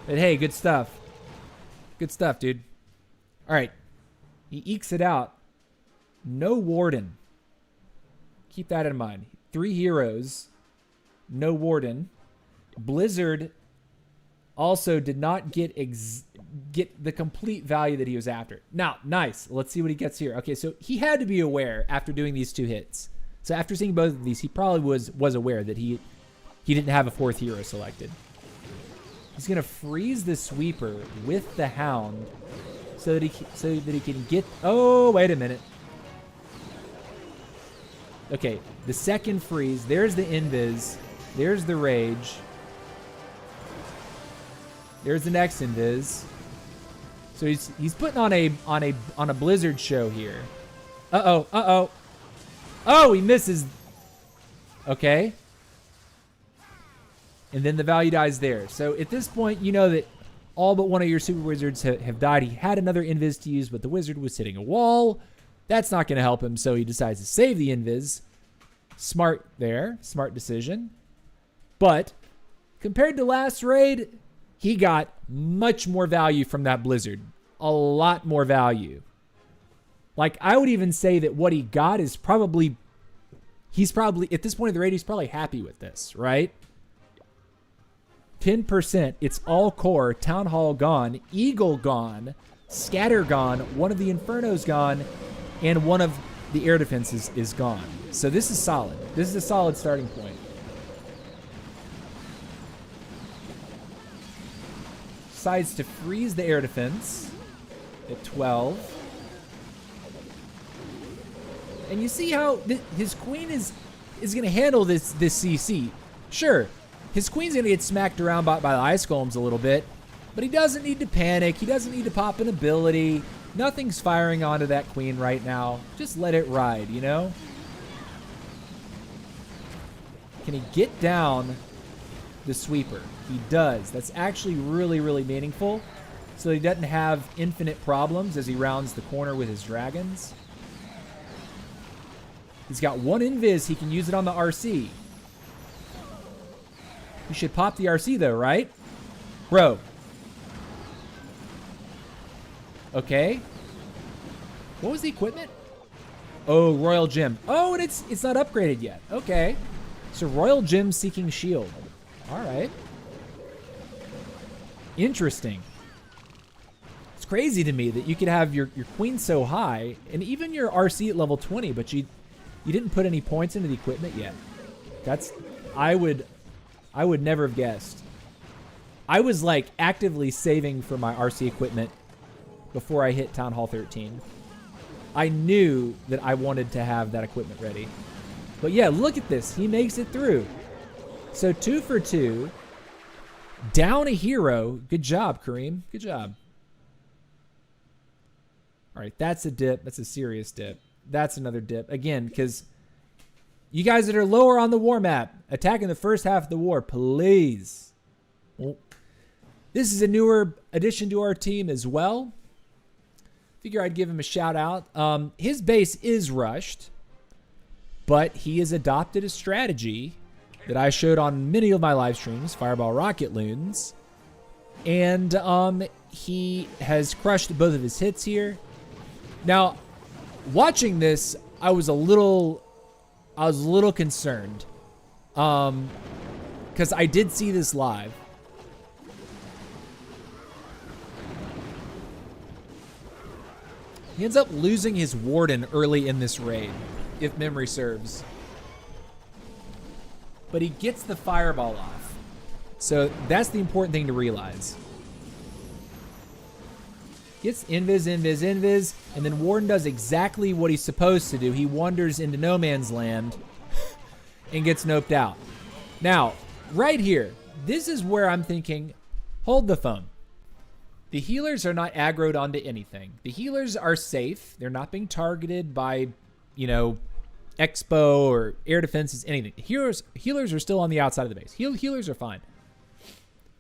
But hey, good stuff. Good stuff, dude. All right. He ekes it out. No Warden. Keep that in mind. 3 heroes. No Warden. Blizzard also did not get the complete value that he was after. Now, nice. Let's see what he gets here. Okay, so he had to be aware after doing these 2 hits. So after seeing both of these, he probably was aware that he didn't have a 4th hero selected. He's gonna freeze the sweeper with the hound so that he can get. Oh, wait a minute. Okay, the second freeze. There's the invis. There's the rage. There's the next invis. So he's putting on a Blizzard show here. Oh, he misses. Okay. And then the value dies there. So at this point, you know that all but one of your super wizards have died. He had another invis to use, but the wizard was hitting a wall. That's not going to help him, so he decides to save the invis. Smart there. Smart decision. But compared to last raid, he got much more value from that Blizzard. A lot more value. Like, I would even say that what he got is probably... He's probably, at this point of the raid, he's probably happy with this, right? 10%, it's all core, Town Hall gone, Eagle gone, Scatter gone, one of the Infernos gone, and one of the air defenses is gone. So this is solid. This is a solid starting point. Decides to freeze the air defense at 12. And you see how his queen is going to handle this CC. Sure, his queen's going to get smacked around by the ice golems a little bit, but he doesn't need to panic. He doesn't need to pop an ability. Nothing's firing onto that queen right now. Just let it ride, you know? Can he get down the sweeper? He does. That's actually really, really meaningful. So he doesn't have infinite problems as he rounds the corner with his dragons. He's got 1 invis. He can use it on the RC. You should pop the RC though, right? Bro. Okay. What was the equipment? Oh, Royal Gem. Oh, and it's not upgraded yet. Okay. So Royal Gem seeking shield. All right. Interesting. It's crazy to me that you could have your queen so high and even your RC at level 20, but you didn't put any points into the equipment yet. That's I would never have guessed. I was like actively saving for my RC equipment before I hit Town Hall 13. I knew that I wanted to have that equipment ready. But yeah, look at this. He makes it through. So 2 for 2. Down a hero. Good job, Kareem. Good job. All right, that's a dip. That's a serious dip. That's another dip. Again, because you guys that are lower on the war map, attacking the first half of the war, please. Well, this is a newer addition to our team as well. Figure I'd give him a shout out. His base is rushed, but he has adopted a strategy that I showed on many of my live streams, Fireball Rocket Loons. And he has crushed both of his hits here. Now, watching this, I was a little concerned. Because I did see this live. He ends up losing his Warden early in this raid, if memory serves. But he gets the Fireball off. So that's the important thing to realize. Gets invis, and then Warden does exactly what he's supposed to do. He wanders into no man's land and gets noped out. Now, right here, this is where I'm thinking, hold the phone. The healers are not aggroed onto anything. The healers are safe. They're not being targeted by, you know, Expo or air defenses, anything. Healers are still on the outside of the base. Healers are fine.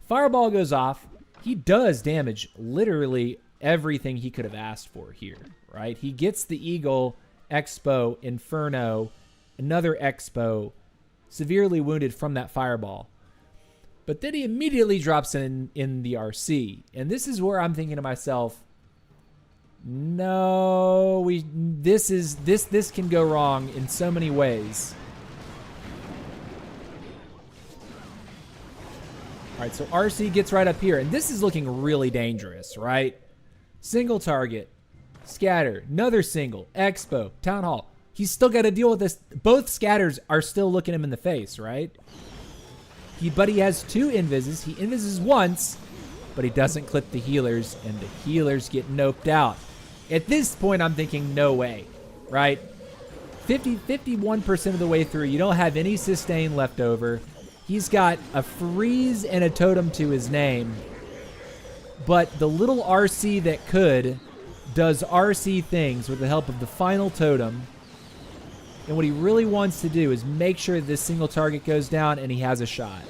Fireball goes off. He does damage literally everything he could have asked for here, right? He gets the Eagle, Expo, Inferno, another Expo, severely wounded from that Fireball. But then he immediately drops in the RC. And this is where I'm thinking to myself, no, this can go wrong in so many ways. All right, so RC gets right up here, and this is looking really dangerous, right? Single target, scatter, another single, Expo, Town Hall. He's still got to deal with this. Both scatters are still looking him in the face, right? But he has two invises. He invises once, but he doesn't clip the healers, and the healers get noped out. At this point, I'm thinking, no way, right? 51% of the way through, you don't have any sustain left over. He's got a freeze and a totem to his name, but the little RC that could does RC things with the help of the final totem. And what he really wants to do is make sure this single target goes down and he has a shot.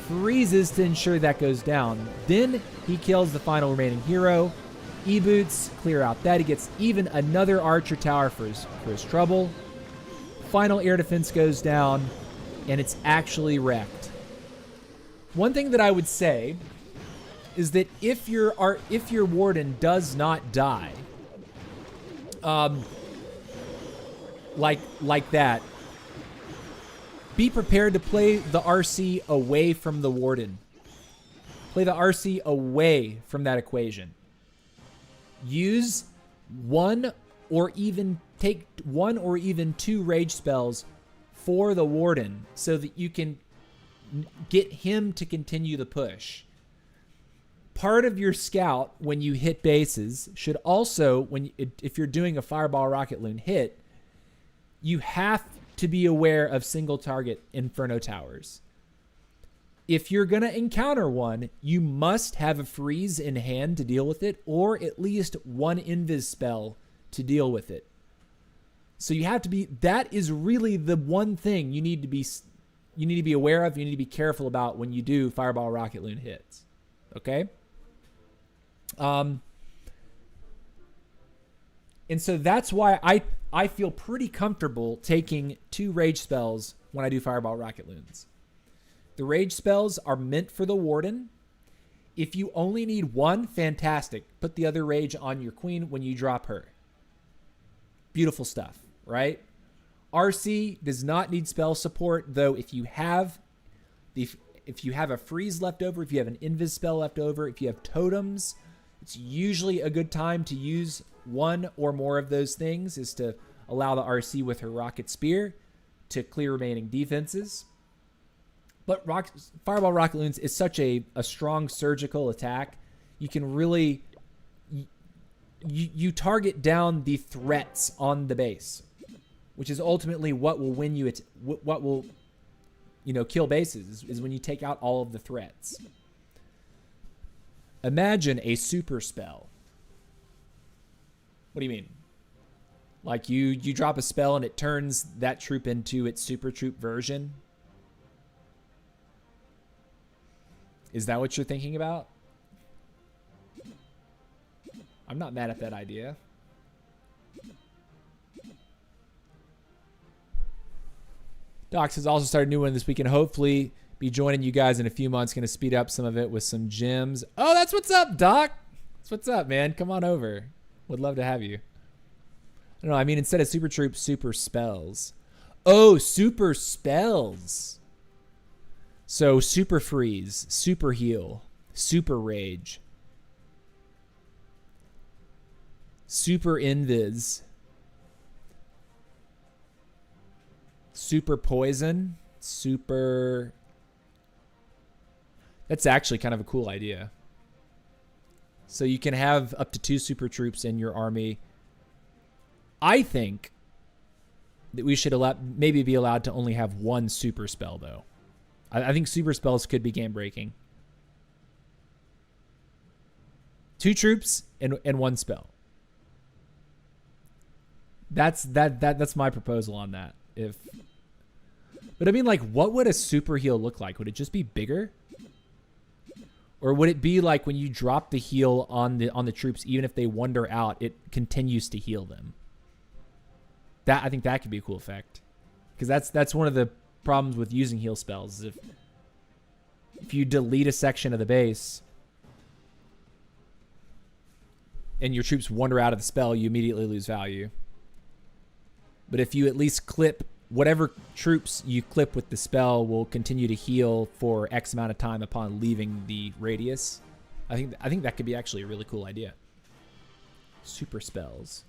Freezes to ensure that goes down. Then he kills the final remaining hero. E-boots clear out that. He gets even another archer tower for his trouble. Final air defense goes down, and it's actually wrecked. One thing that I would say is that if your warden does not die, like that, be prepared to play the RC away from the warden. Play the RC away from that equation. Use one or even take one or even two rage spells for the warden so that you can get him to continue the push. Part of your scout when you hit bases should also, if you're doing a fireball rocket loon hit, you have to be aware of single target Inferno towers. If you're going to encounter one, you must have a freeze in hand to deal with it, or at least one invis spell to deal with it. So you have to be, that is really the one thing you need to be aware of, you need to be careful about when you do fireball rocket loon hits. Okay? And so that's why I feel pretty comfortable taking two rage spells when I do fireball rocket loons. The rage spells are meant for the warden. If you only need one, fantastic. Put the other rage on your queen when you drop her. Beautiful stuff, right? RC does not need spell support, though. If you have a freeze left over, if you have an invis spell left over, if you have totems, it's usually a good time to use one or more of those things, is to allow the RC with her rocket spear to clear remaining defenses. But fireball rocket loons is such a strong surgical attack. You can really you target down the threats on the base, which is ultimately what will win you. What will kill bases is when you take out all of the threats. Imagine a super spell. What do you mean? Like you drop a spell and it turns that troop into its super troop version? Is that what you're thinking about? I'm not mad at that idea. Docs has also started a new one this weekend. Hopefully be joining you guys in a few months. Going to speed up some of it with some gems. Oh, that's what's up, Doc. That's what's up, man. Come on over. Would love to have you. I don't know. I mean, instead of super troops, super spells. Oh, super spells. So super freeze, super heal, super rage, super invis, super poison, super... That's actually kind of a cool idea. So you can have up to 2 super troops in your army. I think that we should maybe be allowed to only have 1 super spell, though. I think super spells could be game breaking. 2 troops and 1 spell. That's my proposal on that. But I mean, like, what would a super heal look like? Would it just be bigger? Or would it be like when you drop the heal on the troops, even if they wander out, it continues to heal them? I think that could be a cool effect. Because that's one of the problems with using heal spells, is if you delete a section of the base and your troops wander out of the spell, you immediately lose value. But if you at least clip whatever troops you clip with the spell will continue to heal for X amount of time upon leaving the radius. I think that could be actually a really cool idea. Super spells.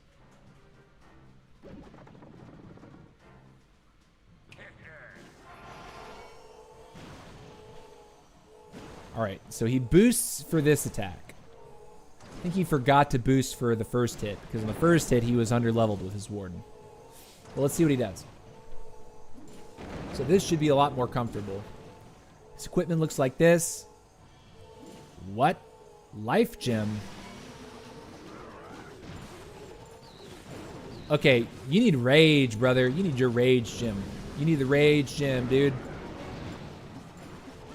All right, so he boosts for this attack. I think he forgot to boost for the first hit, because in the first hit he was under-leveled with his Warden. Well, let's see what he does. So this should be a lot more comfortable. His equipment looks like this. What? Life gem. Okay, you need rage, brother. You need your rage gem. You need the rage gem, dude.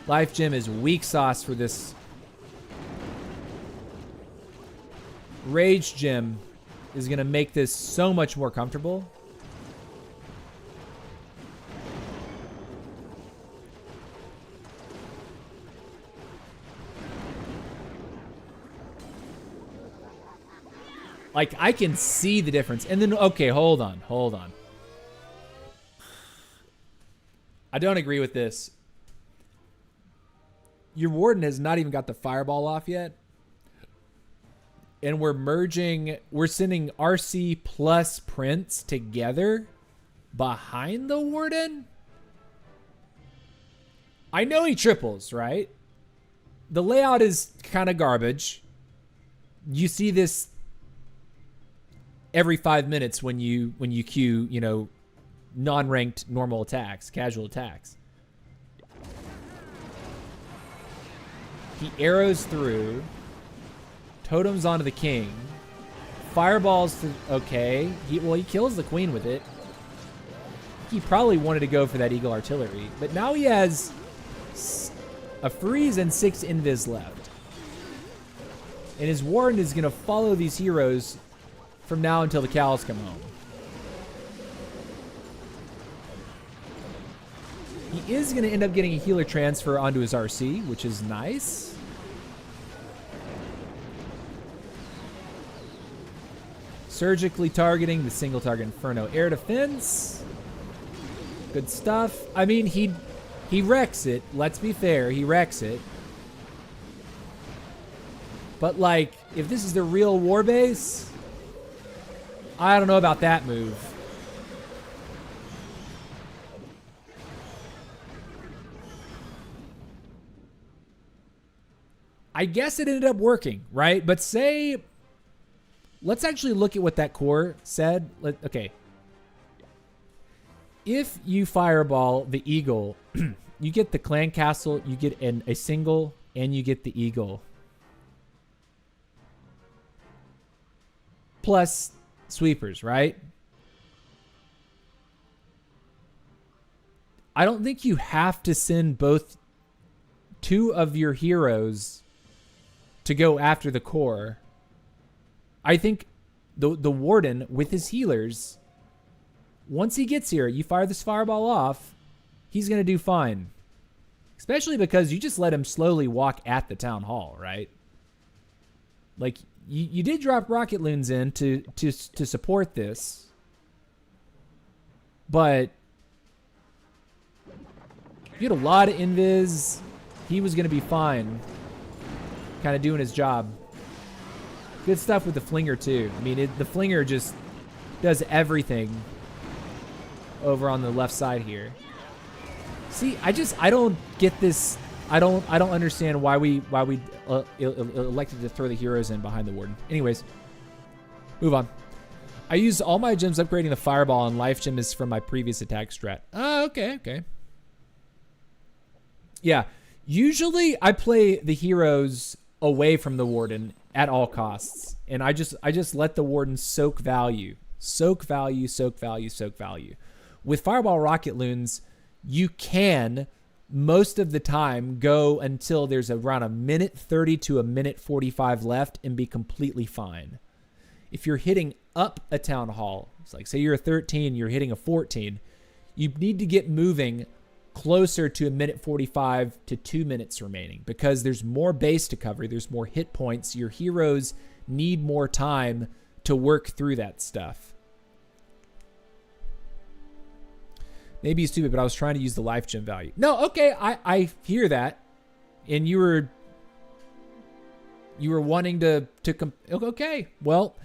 Life gem is weak sauce for this. Rage gem is going to make this so much more comfortable. Like, I can see the difference. And then, okay, hold on. I don't agree with this. Your Warden has not even got the fireball off yet. And we're sending RC plus Prince together behind the Warden? I know he triples, right? The layout is kind of garbage. You see this every 5 minutes when you queue, non-ranked normal attacks, casual attacks. He arrows through, totems onto the king, fireballs to, okay. He kills the queen with it. He probably wanted to go for that eagle artillery, but now he has a freeze and 6 invis left. And his Warden is going to follow these heroes from now until the cows come home. He is going to end up getting a healer transfer onto his RC, which is nice. Surgically targeting the single target Inferno air defense. Good stuff. I mean, he wrecks it. Let's be fair. He wrecks it. But, like, if this is the real war base, I don't know about that move. I guess it ended up working, right? But let's actually look at what that core said. Okay. If you fireball the eagle, you get the clan castle, you get a single, and you get the eagle. Plus sweepers, right? I don't think you have to send both 2 of your heroes to go after the core. I think the Warden with his healers, once he gets here, you fire this fireball off, he's going to do fine. Especially because you just let him slowly walk at the town hall, right? Like, you did drop rocket loons in to support this, but you had a lot of invis. He was going to be fine, kind of doing his job. Good stuff with the flinger too. I mean, the flinger just does everything over on the left side here. See, I don't get this. I don't understand why we elected to throw the heroes in behind the Warden. Anyways, move on. I used all my gems upgrading the fireball, and life gem is from my previous attack strat. Oh, okay. Yeah, usually I play the heroes away from the Warden at all costs. And I just let the Warden soak value. Soak value, soak value, soak value. With Fireball Rocket Loons, you can most of the time go until there's around a minute 30 to a minute 45 left and be completely fine. If you're hitting up a Town Hall, it's like say you're a 13, you're hitting a 14, you need to get moving closer to a minute 45 to 2 minutes remaining because there's more base to cover, there's more hit points, your heroes need more time to work through that stuff. Maybe it's stupid, but I was trying to use the life gem value. No, okay, I hear that. And you were wanting to okay, well,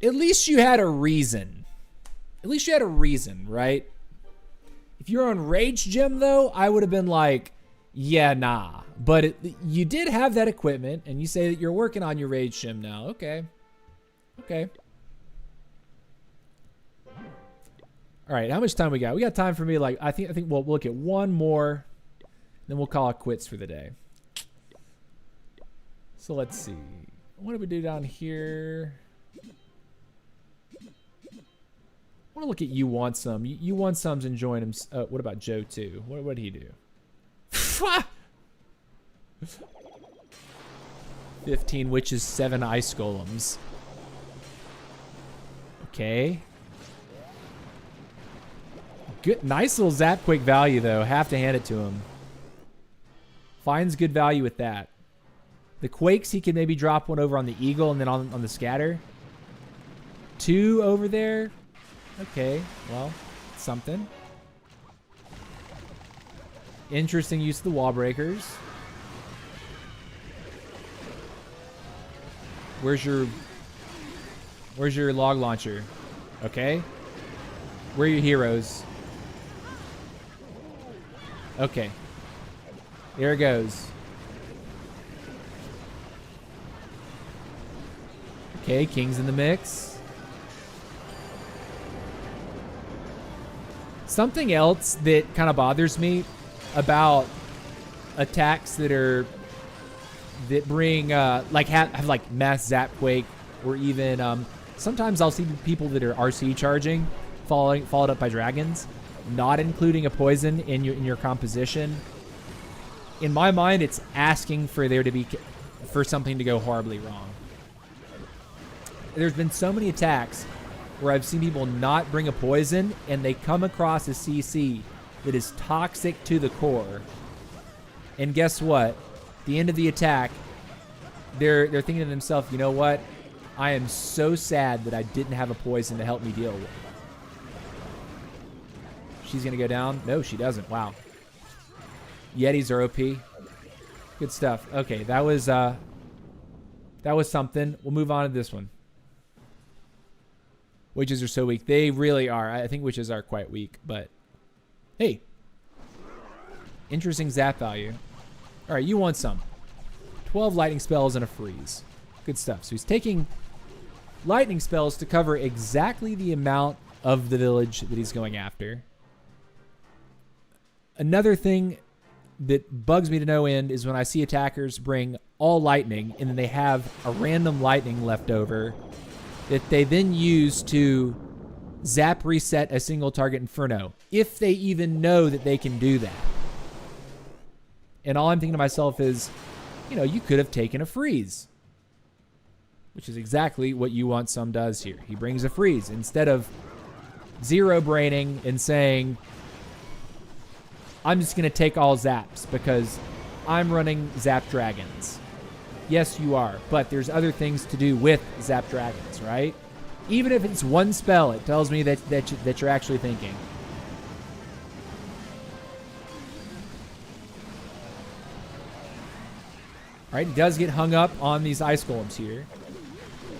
at least you had a reason. At least you had a reason, right? If you're on Rage Gem, though, I would have been like, yeah, nah. But you did have that equipment, and you say that you're working on your Rage Gem now. Okay. Okay. All right, how much time we got? We got time for me, like, I think we'll look at one more, then we'll call it quits for the day. So let's see. What do we do down here? I want to look at You Want Some. You Want Some's enjoying him. What about Joe, too? What did he do? 15 witches, 7 ice golems. Okay. Good, nice little zap quick value, though. Have to hand it to him. Finds good value with that. The Quakes, he can maybe drop one over on the Eagle and then on the Scatter. 2 over there. Okay, well, something. Interesting use of the wall breakers. Where's your log launcher? Okay. Where are your heroes? Okay. There it goes. Okay, King's in the mix. Something else that kind of bothers me about attacks that bring like have like mass zap quake, or even sometimes I'll see people that are RC charging followed up by dragons, not including a poison in your composition. In my mind, it's asking for something to go horribly wrong. There's been so many attacks where I've seen people not bring a poison and they come across a CC that is toxic to the core. And guess what? At the end of the attack, they're thinking to themselves, you know what? I am so sad that I didn't have a poison to help me deal with it. She's going to go down? No, she doesn't. Wow. Yetis are OP. Good stuff. Okay, that was something. We'll move on to this one. Witches are so weak. They really are. I think witches are quite weak, but hey. Interesting zap value. All right, You Want Some. 12 lightning spells and a freeze. Good stuff. So he's taking lightning spells to cover exactly the amount of the village that he's going after. Another thing that bugs me to no end is when I see attackers bring all lightning and then they have a random lightning left over that they then use to zap reset a single target inferno, if they even know that they can do that. And all I'm thinking to myself is, you know, you could have taken a freeze, which is exactly what You Want Some does here. He brings a freeze instead of zero braining and saying, I'm just going to take all zaps because I'm running Zap Dragons. Yes, you are, but there's other things to do with Zap Dragons, right? Even if it's one spell, it tells me that you're actually thinking. All right, he does get hung up on these ice golems here.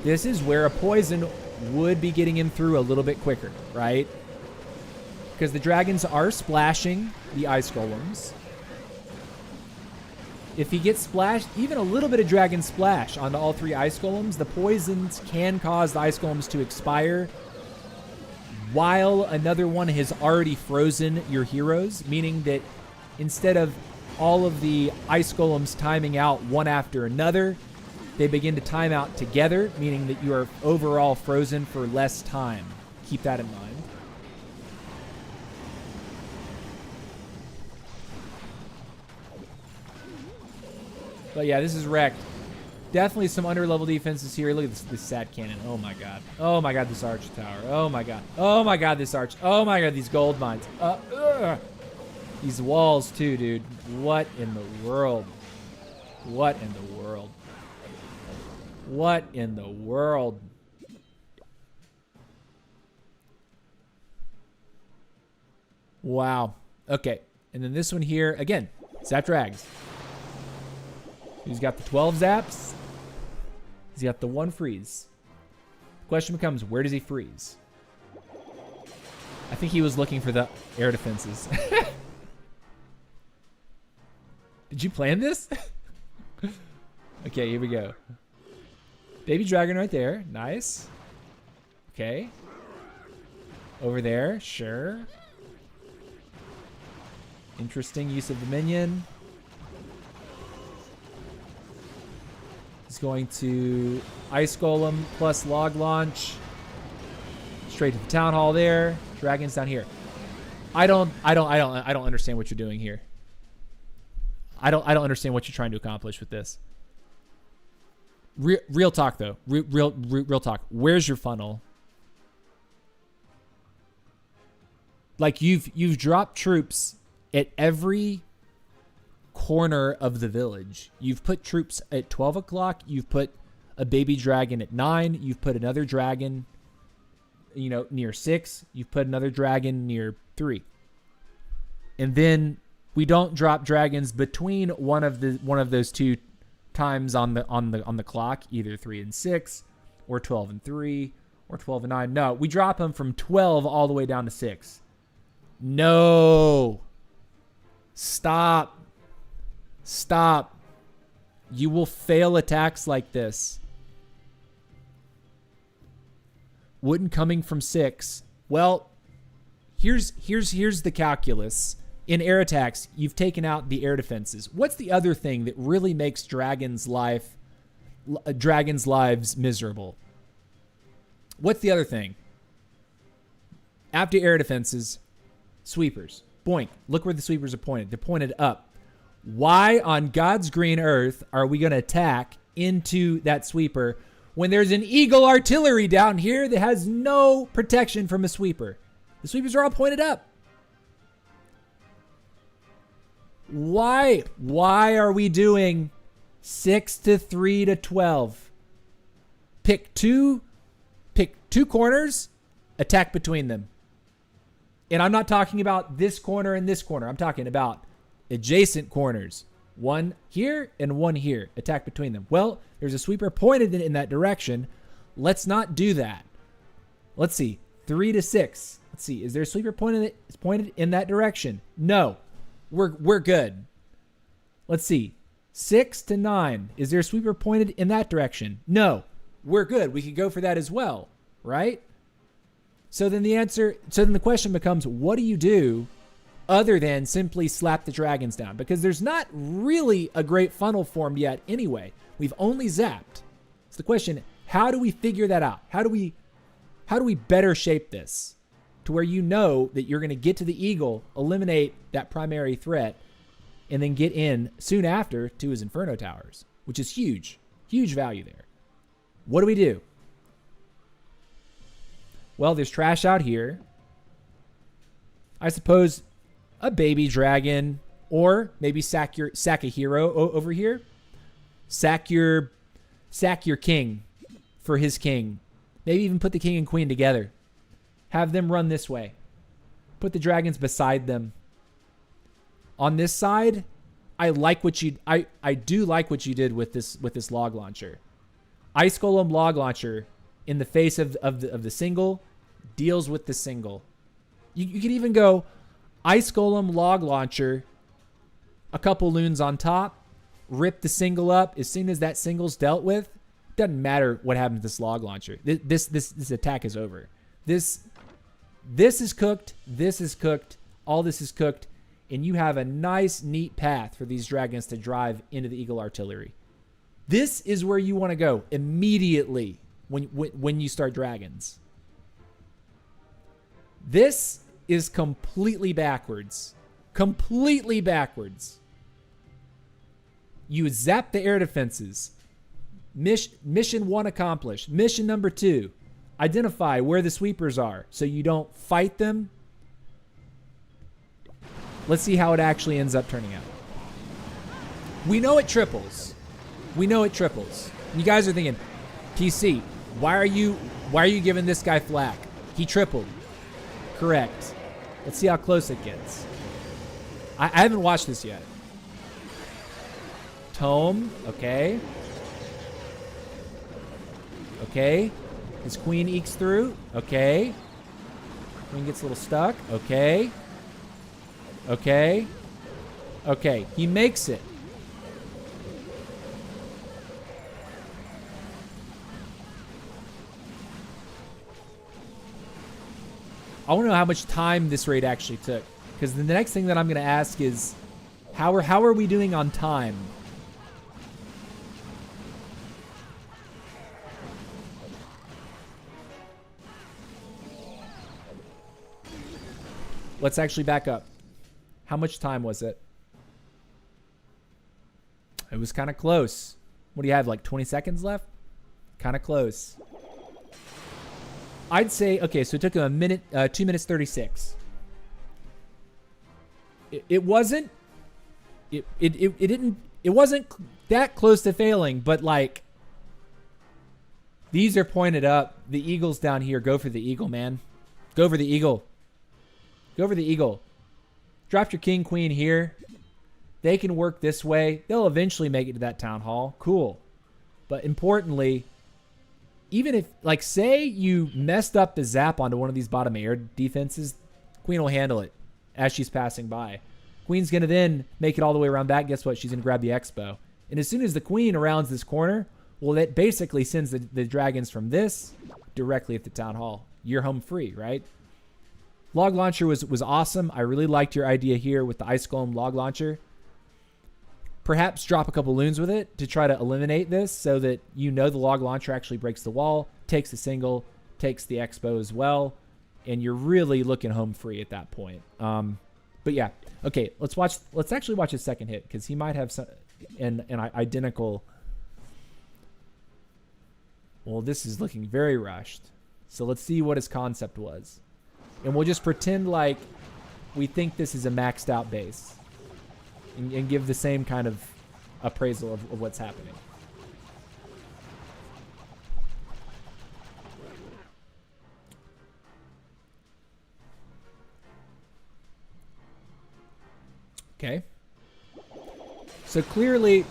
This is where a poison would be getting him through a little bit quicker, right? Because the dragons are splashing the ice golems. If he gets splashed, even a little bit of dragon splash onto all 3 ice golems, the poisons can cause the ice golems to expire while another one has already frozen your heroes, meaning that instead of all of the ice golems timing out one after another, they begin to time out together, meaning that you are overall frozen for less time. Keep that in mind. But yeah, this is wrecked. Definitely some under-level defenses here. Look at this sad cannon. Oh my god. Oh my god, this arch tower. Oh my god. Oh my god, this arch. Oh my god, these gold mines. These walls too, dude. What in the world? What in the world? What in the world? Wow. Okay. And then this one here, again, zap drags. He's got the 12 zaps. He's got the 1 freeze. The question becomes, where does he freeze? I think he was looking for the air defenses. Did you plan this? Okay, here we go. Baby dragon right there. Nice. Okay. Over there. Sure. Interesting use of the minion. He's going to Ice Golem plus Log Launch. Straight to the Town Hall there. Dragons down here. I don't understand what you're doing here. I don't understand what you're trying to accomplish with this. Real talk though. Real talk. Where's your funnel? Like you've dropped troops at every corner of the village. You've put troops at 12 o'clock. You've put a baby dragon at 9. You've put another dragon, near 6. You've put another dragon near 3. And then we don't drop dragons between one of those two times on the clock, either 3 and 6, or 12 and 3, or 12 and 9. No, we drop them from 12 all the way down to 6. No. Stop. You will fail attacks like this. Wooden coming from 6. Well, here's the calculus. In air attacks, you've taken out the air defenses. What's the other thing that really makes dragons' lives miserable? What's the other thing? After air defenses, sweepers. Boink. Look where the sweepers are pointed. They're pointed up. Why on God's green earth are we going to attack into that sweeper when there's an eagle artillery down here that has no protection from a sweeper? The sweepers are all pointed up. Why are we doing 6 to 3 to 12? Pick two corners, attack between them. And I'm not talking about this corner and this corner. I'm talking about adjacent corners. One here and one here. Attack between them. Well, there's a sweeper pointed in that direction. Let's not do that. Let's see. 3 to 6. Let's see. Is there a sweeper pointed in that direction? No. We're good. Let's see. 6 to 9. Is there a sweeper pointed in that direction? No. We're good. We could go for that as well, right? So then the question becomes, what do you do other than simply slap the dragons down? Because there's not really a great funnel formed yet anyway. We've only zapped. So the question, how do we figure that out? How do we better shape this to where you know that you're going to get to the eagle, eliminate that primary threat, and then get in soon after to his Inferno Towers, which is huge. Huge value there. What do we do? Well, there's trash out here. I suppose a baby dragon, or maybe sack a hero over here. Sack your king for his king. Maybe even put the king and queen together. Have them run this way. Put the dragons beside them. On this side, I do like what you did with this log launcher. Ice Golem log launcher in the face of the single deals with the single. You could even go Ice Golem log launcher, a couple loons on top, rip the single up. As soon as that single's dealt with, doesn't matter what happens to this log launcher. This attack is over. This is cooked. This is cooked. All this is cooked. And you have a nice, neat path for these dragons to drive into the Eagle Artillery. This is where you want to go immediately when you start dragons. This is completely backwards. Completely backwards. You zap the air defenses. Mission 1 accomplished. Mission number 2. Identify where the sweepers are so you don't fight them. Let's see how it actually ends up turning out. We know it triples. We know it triples. You guys are thinking, PC, why are you giving this guy flack? He tripled. Correct. Let's see how close it gets. I haven't watched this yet. Tome, okay. Okay. His queen ekes through. Okay. Queen gets a little stuck. Okay. Okay. Okay. He makes it. I want to know how much time this raid actually took. Because the next thing that I'm going to ask is, how are we doing on time? Let's actually back up. How much time was it? It was kind of close. What do you have, like 20 seconds left? Kind of close. I'd say, okay, so it took him a minute, 2 minutes 36. It wasn't that close to failing, but like, these are pointed up. The eagles down here. Go for the eagle, man. Go for the eagle. Go for the eagle. Drop your king, queen here. They can work this way. They'll eventually make it to that town hall. Cool. But importantly, even if, like, say you messed up the zap onto one of these bottom air defenses, queen will handle it as she's passing by. Queen's going to then make it all the way around back. Guess what? She's going to grab the expo. And as soon as the queen rounds this corner, well, that basically sends the dragons from this directly at the town hall. You're home free, right? Log launcher was awesome. I really liked your idea here with the ice golem log launcher. Perhaps drop a couple loons with it to try to eliminate this so that you know the log launcher actually breaks the wall, takes the single, takes the expo as well, and you're really looking home free at that point. But yeah, okay, let's actually watch his second hit because he might have an identical. Well, this is looking very rushed. So let's see what his concept was. And we'll just pretend like we think this is a maxed out base. And give the same kind of appraisal of what's happening. Okay. So clearly,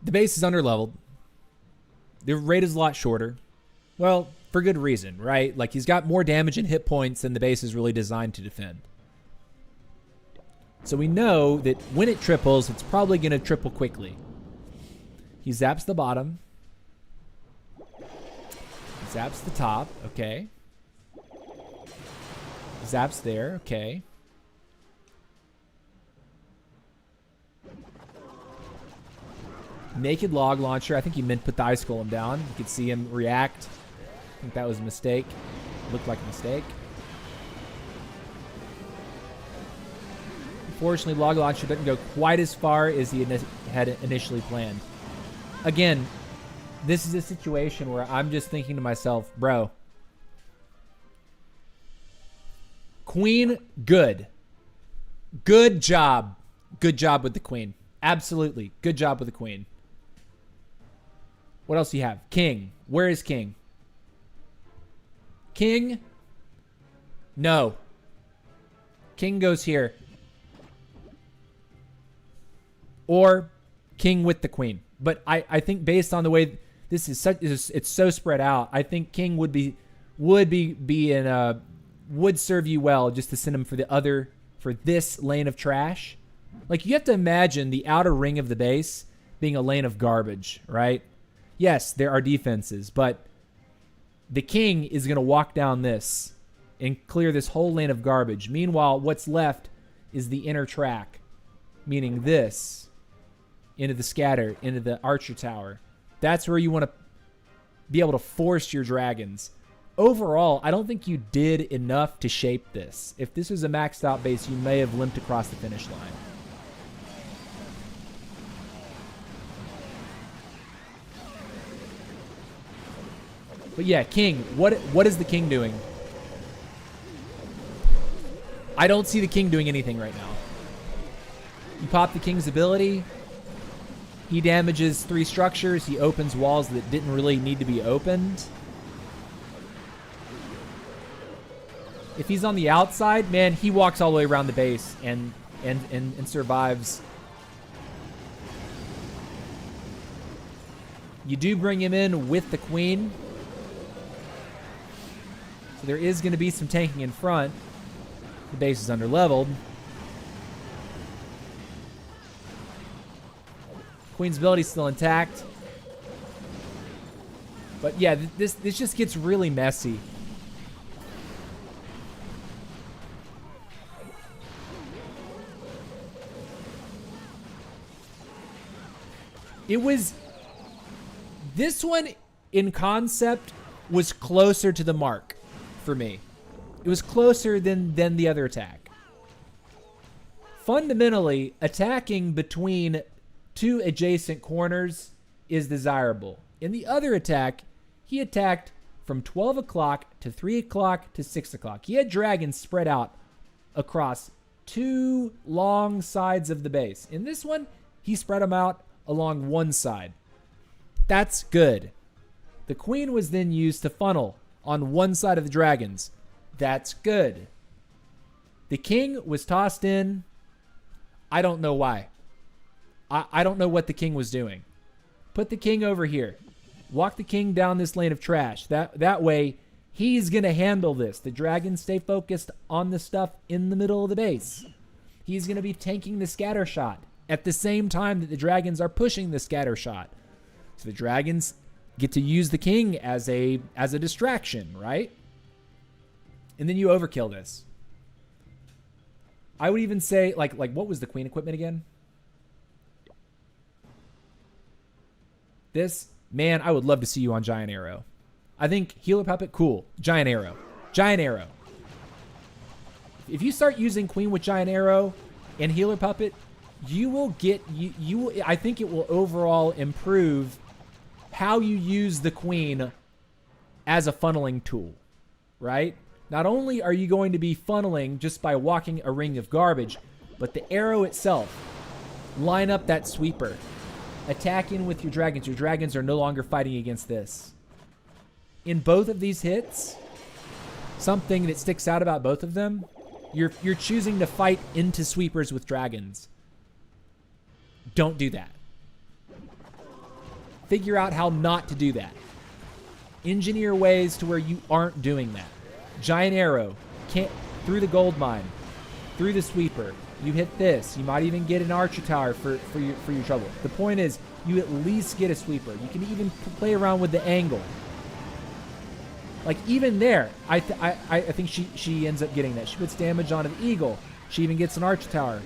the base is underleveled. The raid is a lot shorter. Well, for good reason, right? Like, he's got more damage and hit points than the base is really designed to defend. So we know that when it triples, it's probably going to triple quickly. He zaps the bottom. He zaps the top. Okay. Zaps there. Okay. Naked log launcher. I think he meant put the ice golem down. You could see him react. I think that was a mistake. Looked like a mistake. Unfortunately, log launcher doesn't go quite as far as he had initially planned. Again, this is a situation where I'm just thinking to myself, bro, queen, good. Good job. Good job with the queen. Absolutely. Good job with the queen. What else do you have? King. Where is king? King? No. King goes here. Or king with the queen. But I think based on the way this is it's so spread out, I think king would serve you well just to send him for this lane of trash. Like, you have to imagine the outer ring of the base being a lane of garbage, right? Yes, there are defenses, but the king is going to walk down this and clear this whole lane of garbage. Meanwhile, what's left is the inner track, meaning this. into the scatter, into the archer tower. That's where you want to be able to force your dragons. Overall, I don't think you did enough to shape this. If this was a maxed out base, you may have limped across the finish line. But yeah, King, what is the King doing? I don't see the King doing anything right now. You pop the King's ability. He damages 3 structures. He opens walls that didn't really need to be opened. If he's on the outside, man, he walks all the way around the base and survives. You do bring him in with the queen. So there is going to be some tanking in front. The base is under-leveled. Queen's ability is still intact. But yeah, this just gets really messy. This one in concept was closer to the mark for me. It was closer than the other attack. Fundamentally, attacking between 2 adjacent corners is desirable. In the other attack, he attacked from 12 o'clock to 3 o'clock to 6 o'clock. He had dragons spread out across 2 long sides of the base. In this one, he spread them out along one side. That's good. The queen was then used to funnel on one side of the dragons. That's good. The king was tossed in. I don't know why. I don't know what the king was doing. Put the king over here. Walk the king down this lane of trash. That way, he's going to handle this. The dragons stay focused on the stuff in the middle of the base. He's going to be tanking the scatter shot at the same time that the dragons are pushing the scatter shot. So the dragons get to use the king as a distraction, right? And then you overkill this. I would even say, like what was the queen equipment again? This, man, I would love to see you on Giant Arrow. I think Healer Puppet, cool. Giant Arrow. Giant Arrow. If you start using Queen with Giant Arrow and Healer Puppet, you will get, I think it will overall improve how you use the Queen as a funneling tool, right? Not only are you going to be funneling just by walking a ring of garbage, but the arrow itself, line up that sweeper. Attack in with your dragons. Your dragons are no longer fighting against this. In both of these hits, something that sticks out about both of them, you're choosing to fight into sweepers with dragons. Don't do that. Figure out how not to do that. Engineer ways to where you aren't doing that. Giant arrow, through the gold mine, through the sweeper. You hit this. You might even get an archer tower for your trouble. The point is, you at least get a sweeper. You can even play around with the angle. Like even there, I think she ends up getting that. She puts damage onto the eagle. She even gets an archer tower.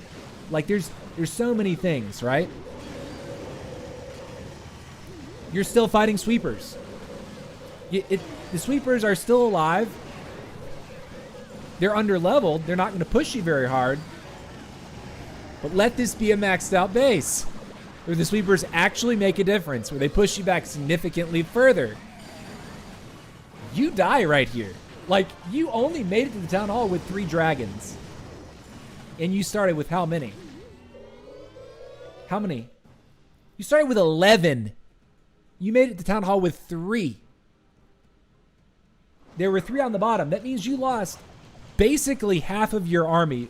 Like there's so many things, right? You're still fighting sweepers. The sweepers are still alive. They're under-leveled. They're not going to push you very hard. But let this be a maxed out base where the sweepers actually make a difference, where they push you back significantly further. You die right here. Like, you only made it to the town hall with 3 dragons. And you started with how many? How many? You started with 11. You made it to town hall with 3. There were 3 on the bottom. That means you lost basically half of your army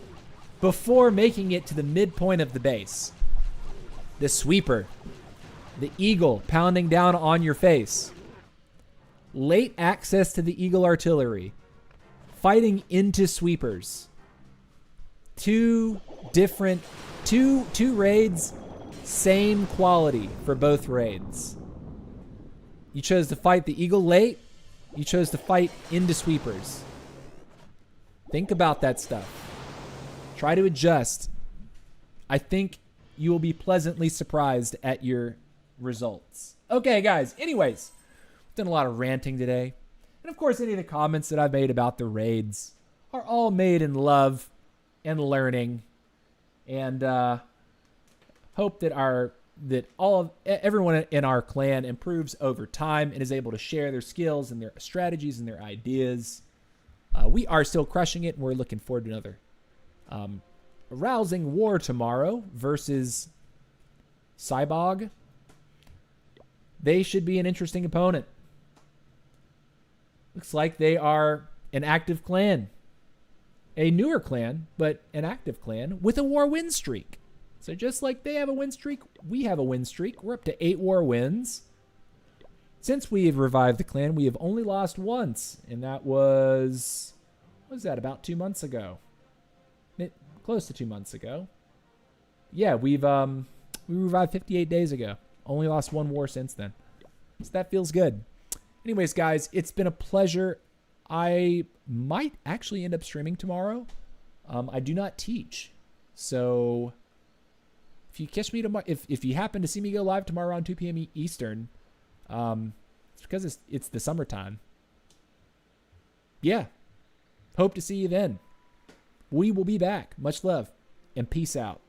before making it to the midpoint of the base. The sweeper. The eagle pounding down on your face. Late access to the eagle artillery. Fighting into sweepers. 2 different... Two raids, same quality for both raids. You chose to fight the eagle late. You chose to fight into sweepers. Think about that stuff. Try to adjust. I think you will be pleasantly surprised at your results. Okay, guys. Anyways, done a lot of ranting today. And of course, any of the comments that I've made about the raids are all made in love and learning. And hope that everyone in our clan improves over time and is able to share their skills and their strategies and their ideas. We are still crushing it, and we're looking forward to another rousing war tomorrow versus Cybog. They should be an interesting opponent. Looks like they are an active clan. A newer clan, but an active clan with a war win streak. So just like they have a win streak, we have a win streak. We're up to 8 war wins. Since we have revived the clan, we have only lost once, and that was, what was that, about 2 months ago? Close to 2 months ago. Yeah, we revived 58 days ago. Only lost 1 war since then. So that feels good. Anyways, guys, it's been a pleasure. I might actually end up streaming tomorrow. I do not teach. So if you catch me tomorrow, if you happen to see me go live tomorrow around 2 p.m. Eastern, it's because it's the summertime. Yeah. Hope to see you then. We will be back. Much love and peace out.